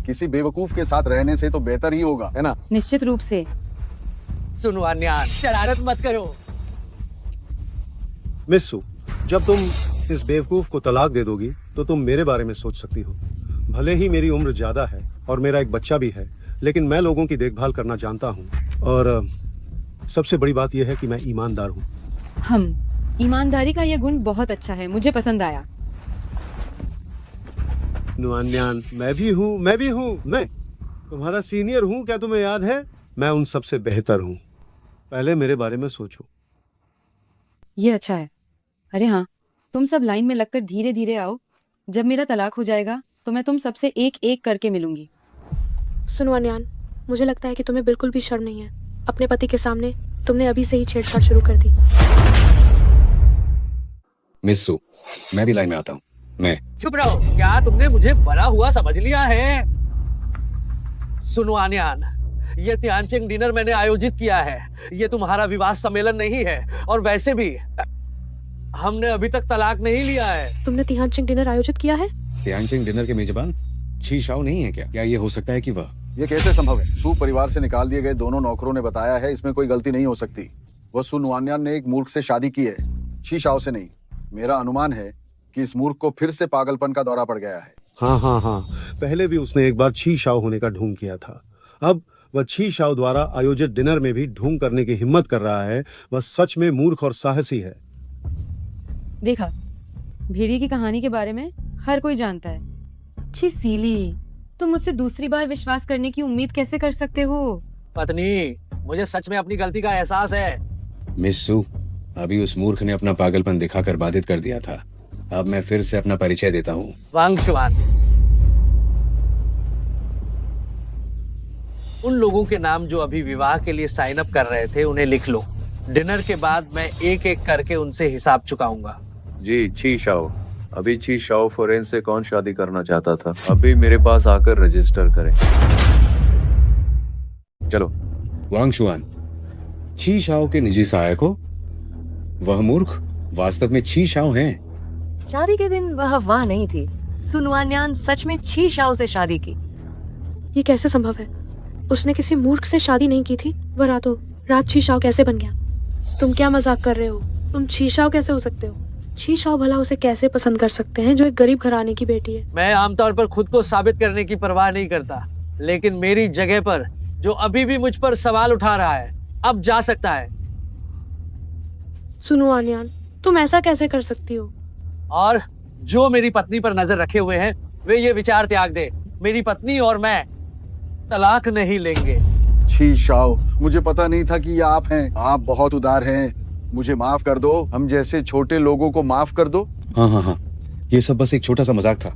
Speaker 8: किसी बेवकूफ के साथ रहने से तो बेहतर ही होगा, है ना?
Speaker 3: निश्चित रूप से।
Speaker 2: सुनो अन्यान, शरारत मत करो।
Speaker 14: मिस सु, जब तुम इस बेवकूफ को तलाक दे दोगी तो तुम मेरे बारे में सोच सकती हो। भले ही मेरी उम्र ज्यादा है और मेरा एक बच्चा भी है, लेकिन मैं लोगों की देखभाल करना जानता हूँ और सबसे बड़ी बात यह है कि मैं ईमानदार हूँ।
Speaker 3: ईमानदारी का यह गुण बहुत अच्छा है, मुझे पसंद आया।
Speaker 14: नुआन्यान, मैं भी हूँ। मैं तुम्हारा सीनियर हूँ, क्या तुम्हें याद है? मैं उन सबसे बेहतर हूँ। पहले मेरे बारे में सोचो।
Speaker 3: ये अच्छा है। अरे हाँ, तुम सब लाइन में लगकर धीरे धीरे आओ। जब मेरा तलाक हो जाएगा तो मैं तुम सबसे एक एक करके मिलूंगी।
Speaker 5: सुनो अन्यान, मुझे लगता है कि तुम्हें बिल्कुल भी शर्म नहीं है। अपने पति के सामने तुमने अभी से ही छेड़छाड़ शुरू कर दी।
Speaker 21: मिस सु, मैं भी लाइन में आता हूँ। मैं
Speaker 2: चुप रहो, क्या तुमने मुझे बड़ा हुआ समझ लिया है? सुनो अन्यान, ये तियानचिंग डिनर मैंने आयोजित किया है, ये तुम्हारा विवाह सम्मेलन नहीं है। और वैसे भी हमने अभी तक तलाक नहीं लिया है।
Speaker 5: तुमने तियानचिंग डिनर आयोजित किया है?
Speaker 21: तियानचिंग डिनर के मेजबान छी शाओ नहीं है क्या? क्या ये हो सकता है कि वह?
Speaker 8: ये कैसे संभव है? सु परिवार से निकाल दिए गए दोनों नौकरों ने बताया है, इसमें कोई गलती नहीं हो सकती। वह सु नुआन्यान ने एक मूर्ख से शादी की है, छी शाओ से नहीं। मेरा अनुमान है कि इस मूर्ख को फिर से पागलपन का दौरा पड़ गया है।
Speaker 14: हाँ, पहले भी उसने एक बार छी शाओ होने का ढोंग किया था। अब वह छी शाओ द्वारा आयोजित डिनर में भी ढोंग करने की हिम्मत कर रहा है। वह सच में मूर्ख और साहसी है।
Speaker 3: देखा, भेड़िए की कहानी के बारे में हर कोई जानता है। छी सीली, तुम मुझसे दूसरी बार विश्वास करने की उम्मीद कैसे कर सकते हो?
Speaker 2: पत्नी, मुझे सच में अपनी गलती का एहसास है।
Speaker 21: मिस सू, अभी उस मूर्ख ने अपना पागलपन दिखाकर बाधित कर दिया था। अब मैं फिर से अपना परिचय देता हूँ।
Speaker 2: वांग शुआन, उन लोगों के नाम जो अभी विवाह के लिए साइन अप कर रहे थे उन्हें लिख लो। डिनर के बाद मैं एक एक करके उनसे हिसाब चुकाऊंगा।
Speaker 1: जी छी शाओ, अभी छी शाओ फोरेन से कौन शादी करना चाहता था? अभी मेरे पास आकर रजिस्टर करें। चलो।
Speaker 21: वांग शुआन, छी शाओ के निजी सहायक हो? वह मूर्ख वास्तव में छी शाओ हैं।
Speaker 19: शादी के दिन वह वहां नहीं थी। सुनवान्यान सच में छी शाओ से शादी की।
Speaker 5: ये कैसे संभव है? उसने किसी मूर्ख से शादी नहीं की थी। वह रातों रात छी शाओ कैसे बन गया? तुम क्या मजाक कर रहे हो? तुम छी शाओ कैसे हो सकते हो? छी शाओ भला उसे कैसे पसंद कर सकते हैं जो एक गरीब घराने की बेटी है?
Speaker 2: मैं आमतौर पर खुद को साबित करने की परवाह नहीं करता, लेकिन मेरी जगह पर जो अभी भी मुझ पर सवाल उठा रहा है अब जा सकता है।
Speaker 5: सुनो आन्यान, तुम ऐसा कैसे कर सकती हो?
Speaker 2: और जो मेरी पत्नी पर नजर रखे हुए हैं वे ये विचार त्याग दे, मेरी पत्नी और मैं तलाक नहीं लेंगे।
Speaker 8: छी शाओ, मुझे पता नहीं था कि ये आप हैं। आप बहुत उदार हैं। मुझे माफ कर दो। हम जैसे छोटे लोगों को माफ कर दो।
Speaker 21: हाँ, ये सब बस एक छोटा सा मजाक था।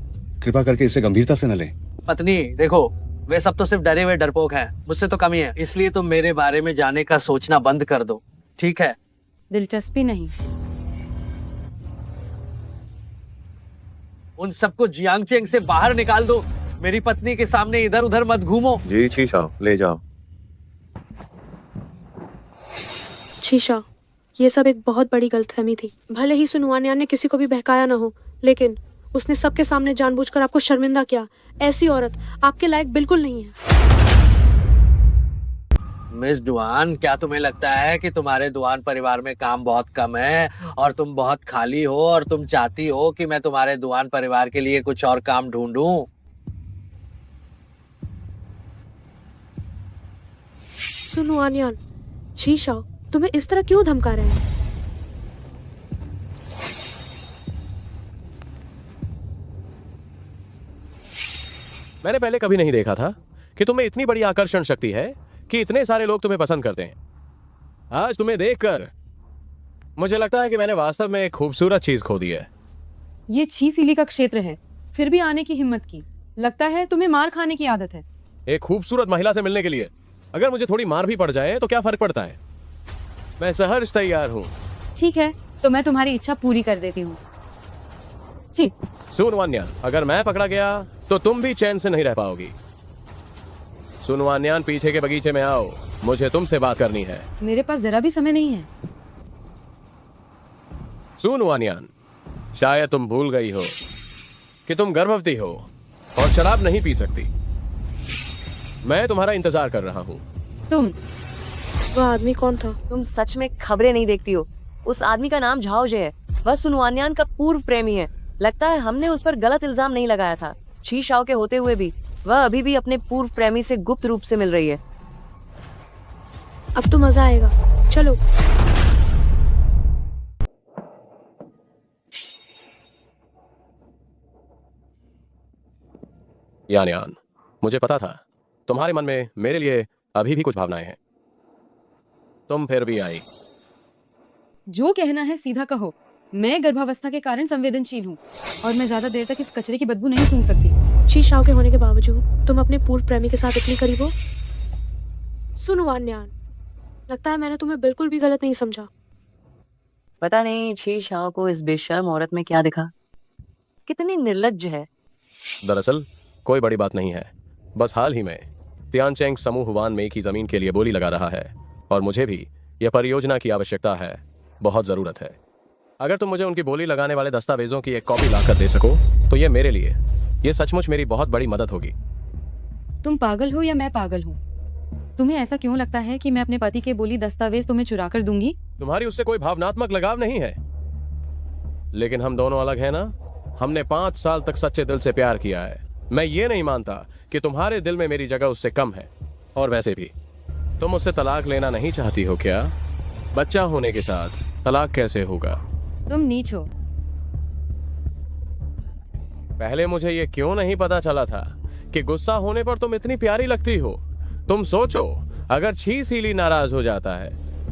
Speaker 21: कृपा करके इसे गंभीरता से न लें।
Speaker 2: पत्नी देखो, वे सब तो सिर्फ डरे हुए डरपोक हैं, मुझसे तो कम ही है। इसलिए तुम मेरे बारे में जाने का सोचना बंद कर दो, ठीक है?
Speaker 3: दिलचस्पी नहीं।
Speaker 2: उन सबको जियांगचेंग से बाहर निकाल दो। मेरी पत्नी के सामने इधर उधर मत घूमो।
Speaker 1: जी छी शाओ, ले जाओ।
Speaker 5: छी शाओ, ये सब एक बहुत बड़ी गलतफहमी थी। भले ही सुनवान्यान ने किसी को भी बहकाया ना हो, लेकिन उसने सबके सामने जानबूझकर आपको शर्मिंदा किया। ऐसी औरत आपके लायक बिल्कुल नहीं है।
Speaker 2: मिस दुआन, क्या तुम्हें लगता है कि तुम्हारे दुआन परिवार में काम बहुत कम है और तुम बहुत खाली हो और तुम चाहती हो कि मैं तुम्हारे दुआन परिवार के लिए कुछ और काम ढूंढूं?
Speaker 5: सुनो आन्यान, छी शाओ तुम्हें इस तरह क्यों धमका रहे हैं?
Speaker 6: मैंने पहले कभी नहीं देखा था कि तुम्हें इतनी बड़ी आकर्षण शक्ति है कि इतने सारे लोग तुम्हें पसंद करते हैं। आज तुम्हें देखकर मुझे लगता है कि मैंने वास्तव में एक खूबसूरत चीज खो दी है।
Speaker 3: ये छी सीली का क्षेत्र है, फिर भी आने की हिम्मत की। लगता है तुम्हें मार खाने की आदत है।
Speaker 6: एक खूबसूरत महिला से मिलने के लिए अगर मुझे थोड़ी मार भी पड़ जाए तो क्या फर्क पड़ता है? मैं सहर्ष तैयार हूँ।
Speaker 3: ठीक है, तो मैं तुम्हारी इच्छा पूरी कर देती हूँ। ठीक।
Speaker 6: सुनवान्यान, अगर मैं पकड़ा गया तो तुम भी चैन से नहीं रह पाओगी। सुनवान्यान, पीछे के बगीचे में आओ, मुझे तुमसे बात करनी है।
Speaker 3: मेरे पास जरा भी समय नहीं है।
Speaker 6: सुनवान्यान, शायद तुम भूल गई हो कि तुम गर्भवती हो और शराब नहीं पी सकती। मैं तुम्हारा इंतजार कर रहा हूँ।
Speaker 3: तुम
Speaker 5: वह आदमी कौन था?
Speaker 19: तुम सच में खबरें नहीं देखती हो। उस आदमी का नाम झाओजे है। वह सुनवान्यान का पूर्व प्रेमी है। लगता है हमने उस पर गलत इल्जाम नहीं लगाया था। छी शाओ के होते हुए भी वह अभी भी अपने पूर्व प्रेमी से गुप्त रूप से मिल रही है।
Speaker 5: अब तो मजा आएगा, चलो।
Speaker 6: यान, मुझे पता था तुम्हारे मन में मेरे लिए अभी भी कुछ भावनाएं हैं। तुम फिर भी आई।
Speaker 3: जो कहना है सीधा कहो। मैं गर्भावस्था के कारण संवेदनशील हूँ और मैं ज्यादा देर तक इस कचरे की बदबू नहीं सूंघ सकती।
Speaker 5: छी शाओ के होने के बावजूद तुम अपने पूर्व प्रेमी के साथ इतनी करीब हो? सुनो वान्यान, लगता है मैंने तुम्हें बिल्कुल भी गलत नहीं समझा।
Speaker 19: पता नहीं छी शाओ को इस बेशर्म औरत में क्या दिखा। कितनी निर्लज्ज है।
Speaker 6: दरअसल कोई बड़ी बात नहीं है। बस हाल ही में तियानचेंग समूह वान में की जमीन के लिए बोली लगा रहा है और मुझे भी यह परियोजना की आवश्यकता है, बहुत जरूरत है। अगर तुम मुझे उनकी बोली लगाने वाले दस्तावेजों की एक कॉपी लाकर दे सको तो ये मेरे लिए, ये सचमुच मेरी बहुत बड़ी मदद होगी।
Speaker 3: तुम पागल हो या मैं पागल हूँ? तुम्हें ऐसा क्यों लगता है कि मैं अपने पति के बोली दस्तावेज तुम्हें चुरा कर दूंगी?
Speaker 6: तुम्हारी उससे कोई भावनात्मक लगाव नहीं है, लेकिन हम दोनों अलग हैं ना। हमने 5 साल तक सच्चे दिल से प्यार किया है। मैं ये नहीं मानता कि तुम्हारे दिल में मेरी जगह उससे कम है। और वैसे भी तुम मुझसे तलाक लेना नहीं चाहती हो क्या? बच्चा होने के साथ तलाक कैसे होगा?
Speaker 3: तुम नीच हो।
Speaker 6: पहले मुझे ये क्यों नहीं पता चला था कि गुस्सा होने पर तुम इतनी प्यारी लगती हो। तुम सोचो, अगर छी सीली नाराज हो जाता है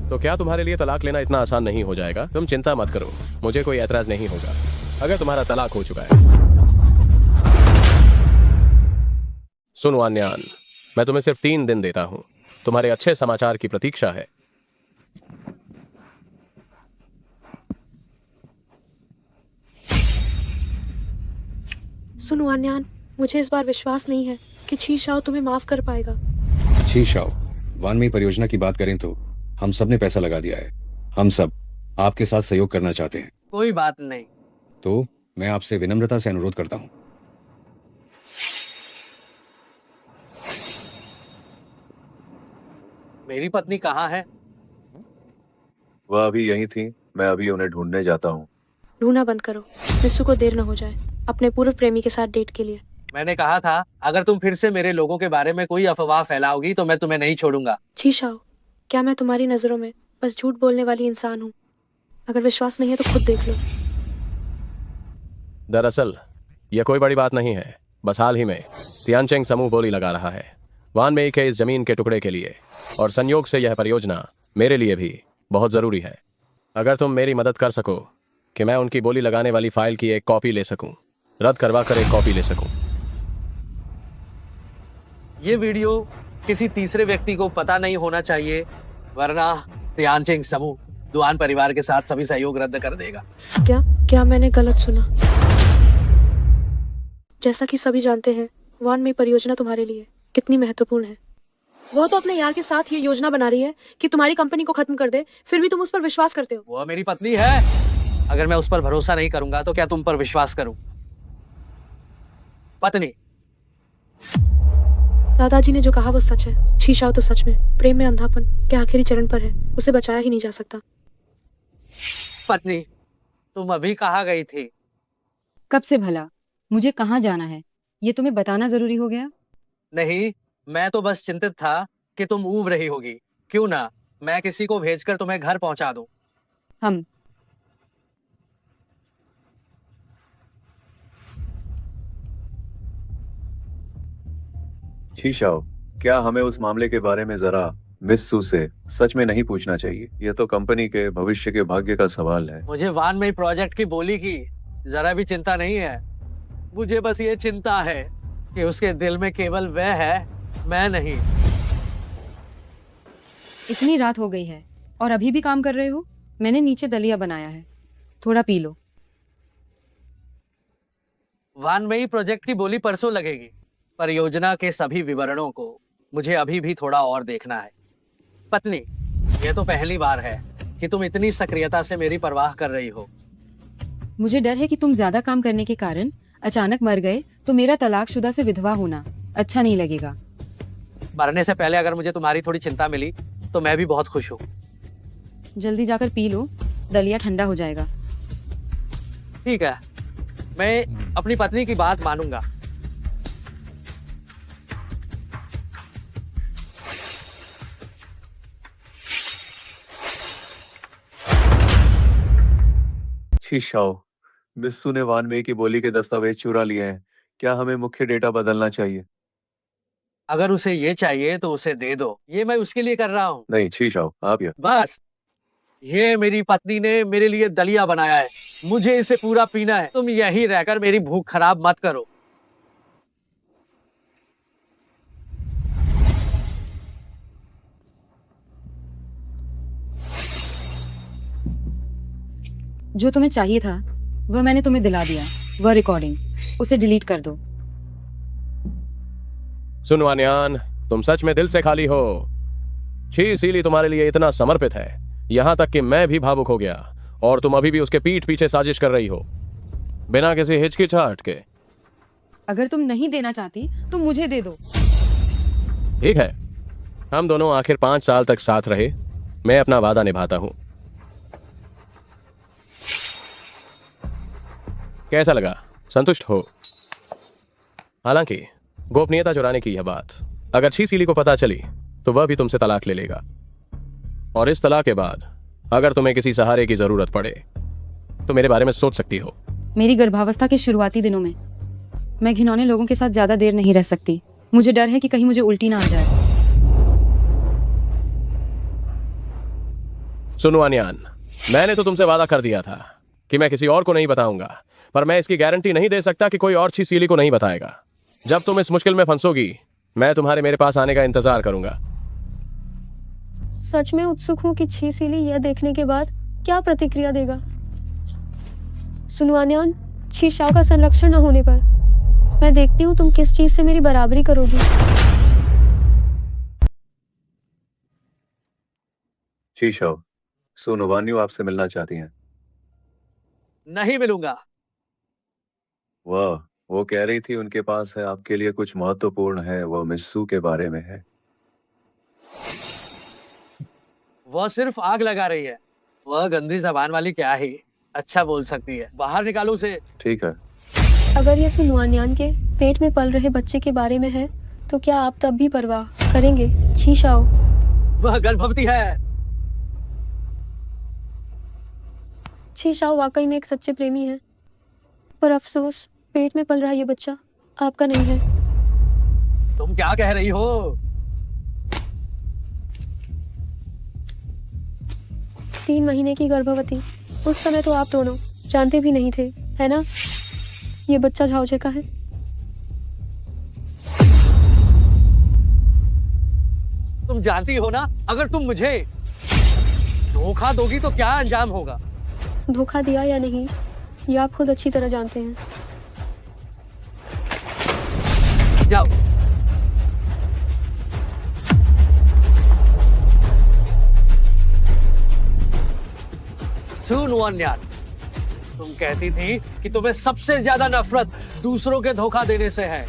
Speaker 6: तो क्या तुम्हारे लिए तलाक लेना इतना आसान नहीं हो जाएगा? तुम चिंता मत करो, मुझे कोई ऐतराज नहीं होगा अगर तुम्हारा तलाक हो चुका है। सुनो अन्यान, मैं तुम्हें सिर्फ 3 दिन देता हूं। तुम्हारे अच्छे समाचार की प्रतीक्षा है।
Speaker 5: सुनो अन्यान, मुझे इस बार विश्वास नहीं है कि छी शाओ तुम्हें माफ कर पाएगा।
Speaker 21: छी शाओ, वानमेई परियोजना की बात करें तो हम सब ने पैसा लगा दिया है। हम सब आपके साथ सहयोग करना चाहते हैं।
Speaker 2: कोई बात नहीं।
Speaker 21: तो मैं आपसे विनम्रता से अनुरोध करता हूं।
Speaker 2: मेरी पत्नी कहाँ है?
Speaker 1: वह अभी यहीं थी, मैं अभी उन्हें ढूंढने जाता हूँ।
Speaker 5: ढूंढना बंद करो, मिस्सू को देर न हो जाए अपने पूर्व प्रेमी के साथ डेट के लिए।
Speaker 2: मैंने कहा था, अगर तुम फिर से मेरे लोगों के बारे में कोई अफवाह फैलाओगी तो मैं तुम्हें नहीं छोड़ूंगा।
Speaker 5: छी शाओ, क्या मैं तुम्हारी नजरों में बस झूठ बोलने वाली इंसान हूँ? अगर विश्वास नहीं है तो खुद देख लो।
Speaker 6: दरअसल यह कोई बड़ी बात नहीं है। बस हाल ही में तियानचेंग समूह बोली लगा रहा है वानमेई के इस जमीन के टुकड़े के लिए, और संयोग से यह परियोजना मेरे लिए भी बहुत जरूरी है। अगर तुम मेरी मदद कर सको कि मैं उनकी बोली लगाने वाली फाइल की एक कॉपी ले सकूं, रद्द करवा कर एक कॉपी ले सकूं।
Speaker 2: ये वीडियो किसी तीसरे व्यक्ति को पता नहीं होना चाहिए, वरना तियानचेंग समूह दुआन परिवार के साथ सभी सहयोग रद्द कर देगा।
Speaker 5: क्या मैंने गलत सुना? जैसा कि सभी जानते हैं, वानमेई परियोजना तुम्हारे लिए कितनी महत्वपूर्ण है। वो तो अपने यार के साथ ये योजना बना रही है कि तुम्हारी कंपनी को खत्म कर दे, फिर भी तुम उस पर विश्वास करते हो।
Speaker 2: वो मेरी पत्नी है, अगर मैं उस पर भरोसा नहीं करूंगा तो क्या तुम पर विश्वास करूं? पत्नी,
Speaker 5: दादाजी ने जो कहा वो सच है। छी शाओ तो सच में प्रेम में अंधापन के आखिरी चरण पर है, उसे बचाया ही नहीं जा सकता।
Speaker 2: पत्नी, तुम अभी कहाँ गई थी?
Speaker 3: कब से भला? मुझे कहाँ जाना है ये तुम्हें बताना जरूरी हो गया?
Speaker 2: नहीं, मैं तो बस चिंतित था कि तुम ऊब रही होगी। क्यों ना मैं किसी को भेजकर तुम्हें घर पहुंचा दूं?
Speaker 3: हम
Speaker 1: छी शाओ, क्या हमें उस मामले के बारे में जरा मिस सू से सच में नहीं पूछना चाहिए? यह तो कंपनी के भविष्य के भाग्य का सवाल है।
Speaker 2: मुझे वानमेई प्रोजेक्ट की बोली की जरा भी चिंता नहीं है। मुझे बस ये चिंता है कि उसके दिल में केवल वह है, मैं नहीं।
Speaker 3: इतनी रात हो गई है और अभी भी काम कर रहे हो? मैंने नीचे दलिया बनाया है, थोड़ा पी लो।
Speaker 2: वानमेई प्रोजेक्ट की बोली परसों लगेगी। परियोजना के सभी विवरणों को मुझे अभी भी थोड़ा और देखना है। पत्नी, यह तो पहली बार है कि तुम इतनी सक्रियता से मेरी परवाह कर रही हो।
Speaker 3: मुझे डर है कि तुम ज्यादा काम करने के कारण अचानक मर गए तो मेरा तलाकशुदा से विधवा होना अच्छा नहीं लगेगा।
Speaker 2: मरने से पहले अगर मुझे तुम्हारी थोड़ी चिंता मिली तो मैं भी बहुत खुश हूँ।
Speaker 3: जल्दी जाकर पी लो, दलिया ठंडा हो जाएगा।
Speaker 2: ठीक है, मैं अपनी पत्नी की बात मानूंगा।
Speaker 1: छी शाओ, मिस्सू ने वानमेई की बोली के दस्तावेज चुरा लिए हैं। क्या हमें मुख्य डेटा बदलना चाहिए?
Speaker 2: अगर उसे ये चाहिए तो उसे दे दो, ये मैं उसके लिए कर रहा हूँ।
Speaker 1: नहीं छी शाओ, आप यह
Speaker 2: बस, ये मेरी पत्नी ने मेरे लिए दलिया बनाया है, मुझे इसे पूरा पीना है। तुम यहीं रहकर मेरी भूख खराब मत करो।
Speaker 3: जो तुम्हें चाहिए था वह मैंने तुम्हें दिला दिया। वह रिकॉर्डिंग, उसे डिलीट कर दो।
Speaker 6: सुन वान्यान, तुम सच में दिल से खाली हो। छी सीली तुम्हारे लिए इतना समर्पित है, यहां तक कि मैं भी भावुक हो गया, और तुम अभी भी उसके पीठ पीछे साजिश कर रही हो बिना किसी हिचकिचाहट के।
Speaker 3: अगर तुम नहीं देना चाहती तो मुझे दे दो।
Speaker 6: ठीक है, हम दोनों आखिर 5 साल तक साथ रहे, मैं अपना वादा निभाता हूं। कैसा लगा? संतुष्ट हो? हालांकि गोपनीयता चुराने की यह बात अगर छी सीली को पता चली तो वह भी तुमसे तलाक ले लेगा, और इस तलाक के बाद अगर तुम्हें किसी सहारे की जरूरत पड़े तो मेरे बारे में सोच सकती हो।
Speaker 3: मेरी गर्भावस्था के शुरुआती दिनों में मैं घिनौने लोगों के साथ ज्यादा देर नहीं रह सकती। मुझे डर है कि कहीं मुझे उल्टी ना आ जाए।
Speaker 6: सुनो अन्यान, मैंने तो तुमसे वादा कर दिया था कि मैं किसी और को नहीं बताऊंगा, पर मैं इसकी गारंटी नहीं दे सकता कि कोई और छी सीली को नहीं बताएगा। जब तुम इस मुश्किल में फंसोगी मैं तुम्हारे मेरे पास आने का इंतजार करूंगा।
Speaker 5: सच में उत्सुक हूँ कि छी सीली यह देखने के बाद क्या प्रतिक्रिया देगा। सुनुआन्यान, छी शाओ का संरक्षण न होने पर मैं देखती हूँ तुम किस चीज से मेरी बराबरी करोगी।
Speaker 1: छी शाओ, सुनो वान्यू आपसे मिलना चाहती हैं।
Speaker 2: नहीं मिलूंगा।
Speaker 1: वाह, वो कह रही थी उनके पास है आपके लिए कुछ महत्वपूर्ण है, वो मिस्सू के बारे में है।
Speaker 2: वह सिर्फ आग लगा रही है। वह गंदी जबान वाली क्या ही अच्छा बोल सकती है। बाहर निकालो उसे।
Speaker 1: ठीक है।
Speaker 5: अगर ये सुनुआन्यान के पेट में पल रहे बच्चे के बारे में है तो क्या आप तब भी परवाह करेंगे छी शाओ?
Speaker 2: वह गर्भवती है।
Speaker 5: छी शाओ वाकई में एक सच्चे प्रेमी है, पर अफसोस पेट में पल रहा ये बच्चा आपका नहीं है।
Speaker 2: तुम क्या कह रही हो?
Speaker 5: तीन महीने की गर्भवती। उस समय तो आप दोनों जानते भी नहीं थे, है ना? ये बच्चा झाओजे का है।
Speaker 2: तुम जानती हो ना, अगर तुम मुझे धोखा दोगी तो क्या अंजाम होगा?
Speaker 5: धोखा दिया या नहीं ये आप खुद अच्छी तरह जानते हैं।
Speaker 2: जाओ। सुनुआन्यान, तुम कहती थी कि तुम्हें सबसे ज्यादा नफरत दूसरों के धोखा देने से है,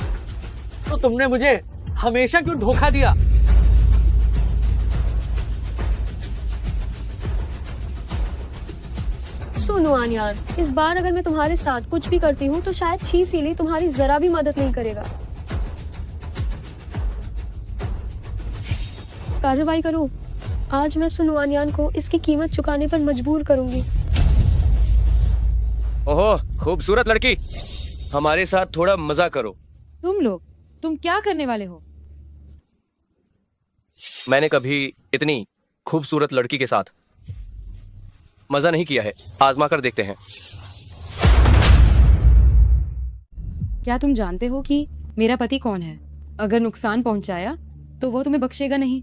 Speaker 2: तो तुमने मुझे हमेशा क्यों धोखा दिया?
Speaker 5: सुनुआन्यान, इस बार अगर मैं तुम्हारे साथ कुछ भी करती हूँ तो शायद छी सीली तुम्हारी जरा भी मदद नहीं करेगा। कार्रवाई करो। आज मैं सुनुआन्यान को इसकी कीमत चुकाने पर मजबूर करूंगी।
Speaker 9: ओहो, खूबसूरत लड़की, हमारे साथ थोड़ा मजा करो।
Speaker 3: तुम लोग, तुम क्या करने वाले हो?
Speaker 9: मैंने कभी इतनी खूबसूरत लड़की के साथ मजा नहीं किया है, आजमा कर देखते हैं।
Speaker 3: क्या तुम जानते हो कि मेरा पति कौन है? अगर नुकसान पहुंचाया तो वो तुम्हें बख्शेगा नहीं।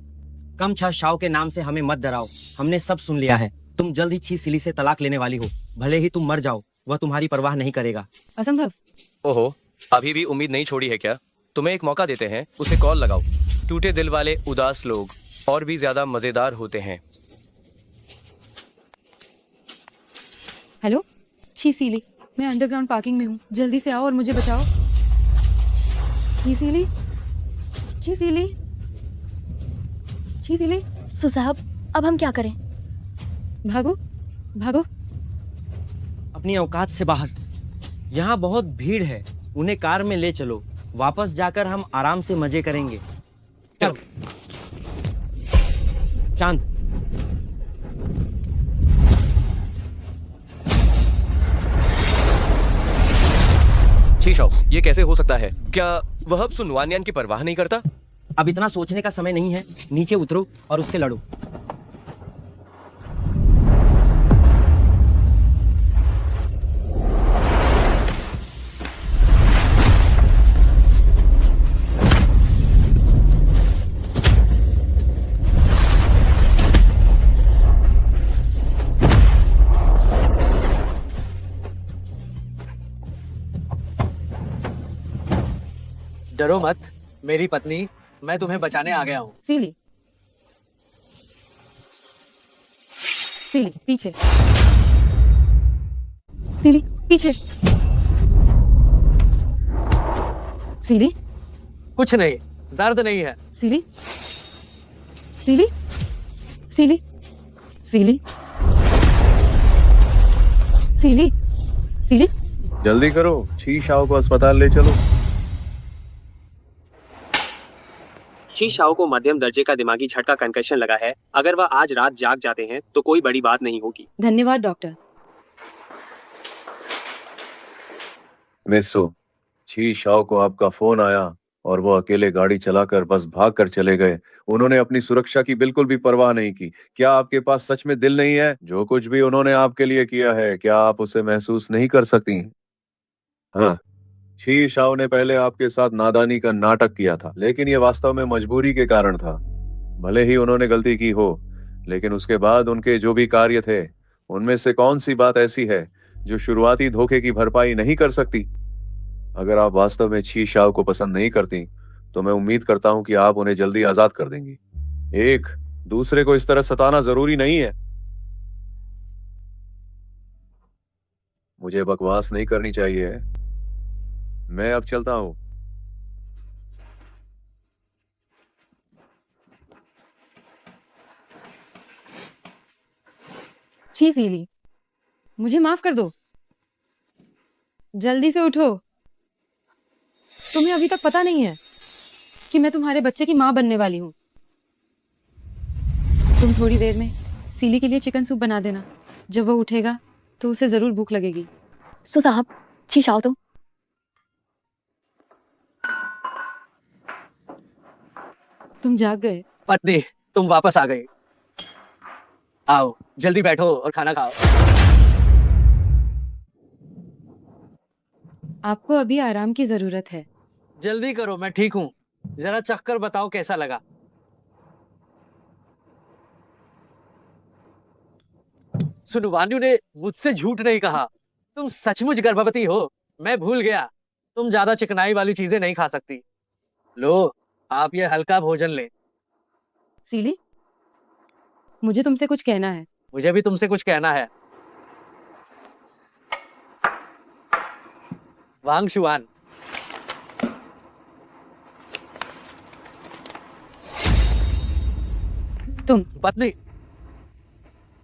Speaker 18: कम छा शाओ के नाम से हमें मत डराओ, हमने सब सुन लिया है। तुम जल्द ही छी सिली से तलाक लेने वाली हो, भले ही तुम मर जाओ वह तुम्हारी परवाह नहीं करेगा।
Speaker 3: असंभव।
Speaker 9: ओहो, अभी भी उम्मीद नहीं छोड़ी है क्या? तुम्हें एक मौका देते हैं, उसे कॉल लगाओ। टूटे दिल वाले उदास लोग और भी ज्यादा मजेदार होते हैं।
Speaker 3: हेलो छी सीली, मैं अंडरग्राउंड पार्किंग में हूँ, जल्दी से आओ और मुझे बचाओ। छी सीली, छी सीली, छी सीली।
Speaker 20: सुसाहब, अब हम क्या करें?
Speaker 3: भागो, भागो।
Speaker 18: अपनी औकात से बाहर। यहाँ बहुत भीड़ है, उन्हें कार में ले चलो। वापस जाकर हम आराम से मजे करेंगे। चलो। चांद,
Speaker 9: छी शाओ, ये कैसे हो सकता है? क्या वह अब सुनुआन्यान की परवाह नहीं करता?
Speaker 18: अब इतना सोचने का समय नहीं है, नीचे उतरो और उससे लड़ो।
Speaker 2: डरो मत मेरी पत्नी, मैं तुम्हें बचाने आ गया हूँ।
Speaker 3: सीली, सीली पीछे, सीली पीछे। सीली,
Speaker 2: कुछ नहीं, दर्द नहीं है।
Speaker 3: सीली, सीली, सीली, सीली, सीली, सीली।
Speaker 1: जल्दी करो, छी शाओ को अस्पताल ले चलो।
Speaker 4: ची शाओ को मध्यम दर्जे का दिमागी झटका कंकशन लगा है। अगर वह आज रात जाग जाते हैं तो कोई बड़ी बात नहीं होगी।
Speaker 3: धन्यवाद डॉक्टर।
Speaker 1: मिस्टर छी शाओ को आपका फोन आया और वो अकेले गाड़ी चलाकर बस भाग कर चले गए। उन्होंने अपनी सुरक्षा की बिल्कुल भी परवाह नहीं की। क्या आपके पास सच में दिल नहीं है? जो कुछ भी उन्होंने आपके लिए किया है, क्या आप उसे महसूस नहीं कर सकती? हाँ, छी शाओ ने पहले आपके साथ नादानी का नाटक किया था, लेकिन ये वास्तव में मजबूरी के कारण था। भले ही उन्होंने गलती की हो, लेकिन उसके बाद उनके जो भी कार्य थे, उनमें से कौन सी बात ऐसी है जो शुरुआती धोखे की भरपाई नहीं कर सकती? अगर आप वास्तव में छी शाओ को पसंद नहीं करती, तो मैं उम्मीद करता हूं कि आप उन्हें जल्दी आजाद कर देंगी। एक दूसरे को इस तरह सताना जरूरी नहीं है। मुझे बकवास नहीं करनी चाहिए। मैं अब चलता हूं।
Speaker 3: छी सीली, मुझे माफ कर दो। जल्दी से उठो। तुम्हें अभी तक पता नहीं है कि मैं तुम्हारे बच्चे की माँ बनने वाली हूँ। तुम थोड़ी देर में सीली के लिए चिकन सूप बना देना। जब वो उठेगा तो उसे जरूर भूख लगेगी।
Speaker 5: सो साहब, छी शाओ तो
Speaker 3: तुम जाग गए।
Speaker 2: पत्नी, तुम वापस आ गई। आओ, जल्दी बैठो और खाना खाओ।
Speaker 3: आपको अभी आराम की जरूरत है।
Speaker 2: जल्दी करो, मैं ठीक हूँ। जरा चखकर बताओ कैसा लगा। सुनुवान्यू ने मुझसे झूठ नहीं कहा। तुम सचमुच गर्भवती हो। मैं भूल गया। तुम ज्यादा चिकनाई वाली चीजें नहीं खा सकती। लो, आप ये हल्का भोजन ले।
Speaker 3: सीली, मुझे तुमसे कुछ कहना है।
Speaker 2: मुझे भी तुमसे कुछ कहना है। वांग शुआन,
Speaker 3: तुम
Speaker 2: पत्नी,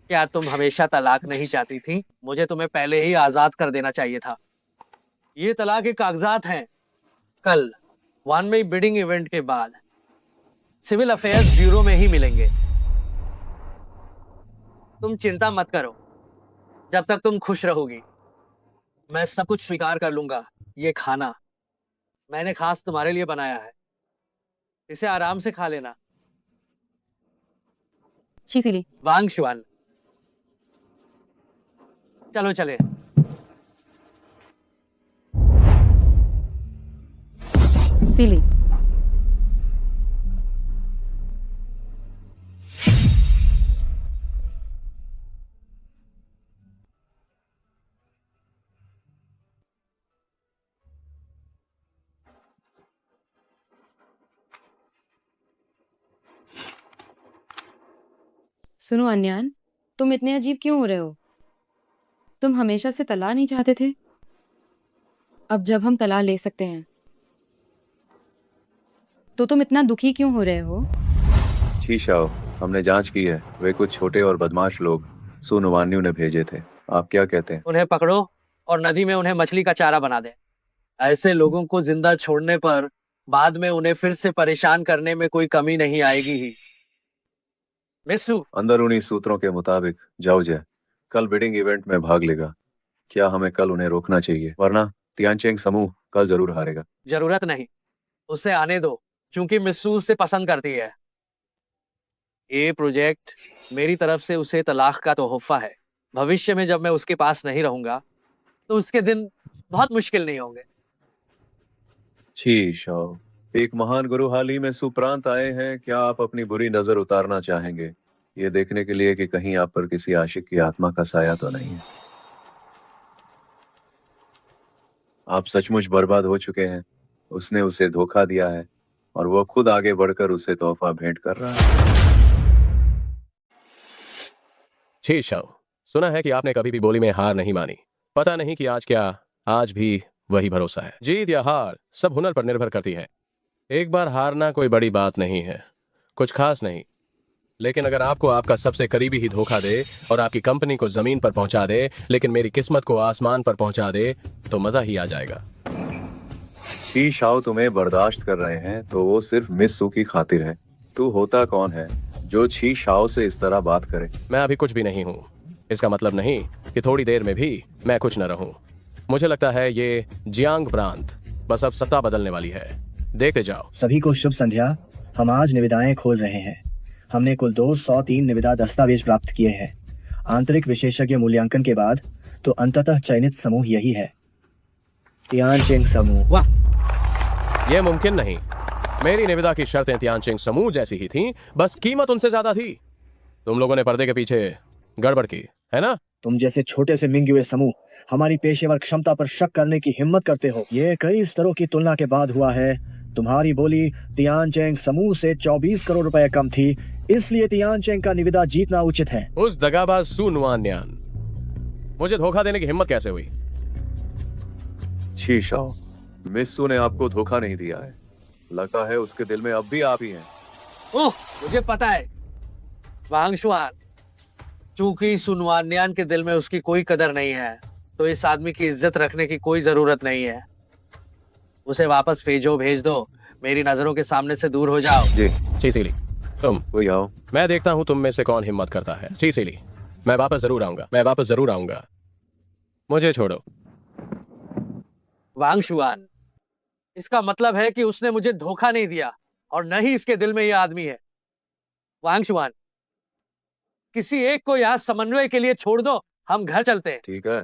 Speaker 2: क्या तुम हमेशा तलाक नहीं चाहती थी? मुझे तुम्हें पहले ही आजाद कर देना चाहिए था। ये तलाक के कागजात हैं। कल वन में बिडिंग इवेंट के बाद सिविल अफेयर्स ब्यूरो में ही मिलेंगे। तुम चिंता मत करो। जब तक तुम खुश रहोगी, मैं सब कुछ स्वीकार कर लूंगा। ये खाना मैंने खास तुम्हारे लिए बनाया है। इसे आराम से खा लेना।
Speaker 3: छी सीली।
Speaker 2: वांग शुआन, चलो चले।
Speaker 3: सीली, सुनो अन्यान, तुम इतने अजीब क्यों हो रहे हो? तुम हमेशा से तला नहीं चाहते थे। अब जब हम तला ले सकते हैं तो तुम इतना दुखी क्यों हो रहे हो?
Speaker 1: छी शाओ, हमने जांच की है। वे कुछ छोटे और बदमाश लोग सुनुवान्यू ने भेजे थे। आप क्या कहते हैं?
Speaker 2: उन्हें पकड़ो और नदी में उन्हें मछली का चारा बना दें। ऐसे लोगों को जिंदा छोड़ने पर बाद में उन्हें फिर से परेशान करने में कोई कमी नहीं आएगी ही। मिस्सू,
Speaker 1: अंदरूनी सूत्रों के मुताबिक जाओ जय कल बिडिंग इवेंट में भाग लेगा। क्या हमें कल उन्हें रोकना चाहिए? वरना तियानचेंग समूह कल जरूर हारेगा।
Speaker 2: जरूरत नहीं, उसे आने दो, क्योंकि मिस्सू उसे पसंद करती है। ये प्रोजेक्ट मेरी तरफ से उसे तलाक का तोहफा है। भविष्य में जब मैं उसके पास नहीं रहूंगा तो उसके दिन बहुत मुश्किल नहीं होंगे।
Speaker 1: छी शाओ, एक महान गुरु हाल ही में सुप्रांत आए हैं। क्या आप अपनी बुरी नजर उतारना चाहेंगे, ये देखने के लिए कि कहीं आप पर किसी आशिक की आत्मा का साया तो नहीं है? आप सचमुच बर्बाद हो चुके हैं। उसने उसे धोखा दिया है और वो खुद आगे बढ़कर उसे तोहफा भेंट कर रहा है।
Speaker 6: छी शाओ, सुना है कि आपने कभी भी बोली में हार नहीं मानी। पता नहीं कि आज भी वही भरोसा है। जीत या हार सब हुनर पर निर्भर करती है। एक बार हारना कोई बड़ी बात नहीं है, कुछ खास नहीं। लेकिन अगर आपको आपका सबसे करीबी ही धोखा दे और आपकी कंपनी को जमीन पर पहुंचा दे, लेकिन मेरी किस्मत को आसमान पर पहुंचा दे, तो मजा ही आ जाएगा।
Speaker 1: छी शाओ तुम्हें बर्दाश्त कर रहे हैं तो वो सिर्फ मिस सू की खातिर है। तू होता कौन है जो छी शाओ से इस तरह बात करे?
Speaker 6: मैं अभी कुछ भी नहीं हूँ। इसका मतलब नहीं कि थोड़ी देर में भी मैं कुछ न रहूं। मुझे लगता है ये जियांग प्रांत बस अब सत्ता बदलने वाली है। देखते जाओ।
Speaker 13: सभी को शुभ संध्या। हम आज निविदाएं खोल रहे हैं। हमने कुल 203 निविदा दस्तावेज प्राप्त किए हैं। आंतरिक विशेषज्ञ मूल्यांकन के बाद तो अंततः चयनित समूह यही है, तियानचिंग समूह।
Speaker 6: वाह, यह मुमकिन नहीं। मेरी निविदा की शर्तें तियानचिंग समूह जैसी ही थीं, बस कीमत उनसे ज्यादा थी। तुम लोगों ने पर्दे के पीछे गड़बड़ की है ना?
Speaker 13: तुम जैसे छोटे से मिंगे हुए समूह हमारी पेशेवर क्षमता पर शक करने की हिम्मत करते हो। ये कई स्तरों की तुलना के बाद हुआ है। तुम्हारी बोली तियानचेंग समूह से 24 करोड़ रुपए कम थी, इसलिए तियानचेंग का निविदा जीतना उचित है।
Speaker 6: उस दगाबाज सू नुआन्यान मुझे धोखा देने की हिम्मत कैसे हुई?
Speaker 1: छी शाओ, मिस सू ने आपको धोखा नहीं दिया है। लगता है उसके दिल में अब भी आप ही हैं।
Speaker 2: ओह, मुझे पता है वांग शुआन, चूंकि सुनवान्यान के दिल में उसकी कोई कदर नहीं है तो इस आदमी की इज्जत रखने की कोई जरूरत नहीं है। उसे वापस भेज दो। मेरी नजरों के सामने से दूर हो जाओ।
Speaker 1: जी।
Speaker 6: चीसीली, तुम
Speaker 1: कोई आओ।
Speaker 6: मैं देखता हूँ तुम में से कौन हिम्मत करता है। चीसीली, मैं वापस जरूर आऊंगा। मुझे छोड़ो।
Speaker 2: वांग शुआन, इसका मतलब है कि उसने मुझे धोखा नहीं दिया और न ही इसके दिल में यह आदमी है। वांग शुआन, किसी एक को यहाँ समन्वय के लिए छोड़ दो, हम घर चलते हैं।
Speaker 1: ठीक है,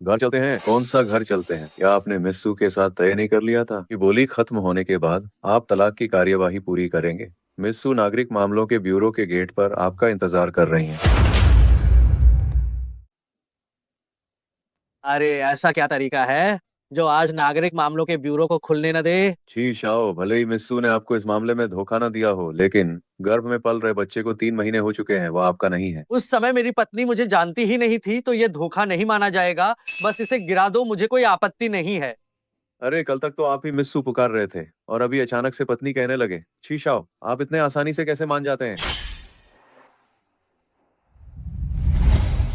Speaker 1: घर चलते हैं। कौन सा घर चलते हैं? क्या आपने मिस्सू के साथ तय नहीं कर लिया था कि बोली खत्म होने के बाद आप तलाक की कार्यवाही पूरी करेंगे? मिस्सू नागरिक मामलों के ब्यूरो के गेट पर आपका इंतजार कर रही हैं।
Speaker 2: अरे ऐसा क्या तरीका है जो आज नागरिक मामलों के ब्यूरो को खुलने न दे?
Speaker 1: छी शाओ, भले ही मिस्सू ने आपको इस मामले में धोखा न दिया हो, लेकिन गर्भ में पल रहे बच्चे को 3 महीने हो चुके हैं, वो आपका नहीं है।
Speaker 2: उस समय मेरी पत्नी मुझे जानती ही नहीं थी तो ये धोखा नहीं माना जाएगा। बस इसे गिरा दो, मुझे कोई आपत्ति नहीं है।
Speaker 1: अरे कल तक तो आप ही मिस्सू पुकार रहे थे और अभी अचानक से पत्नी कहने लगे। छी शाओ, आप इतने आसानी से कैसे मान जाते हैं?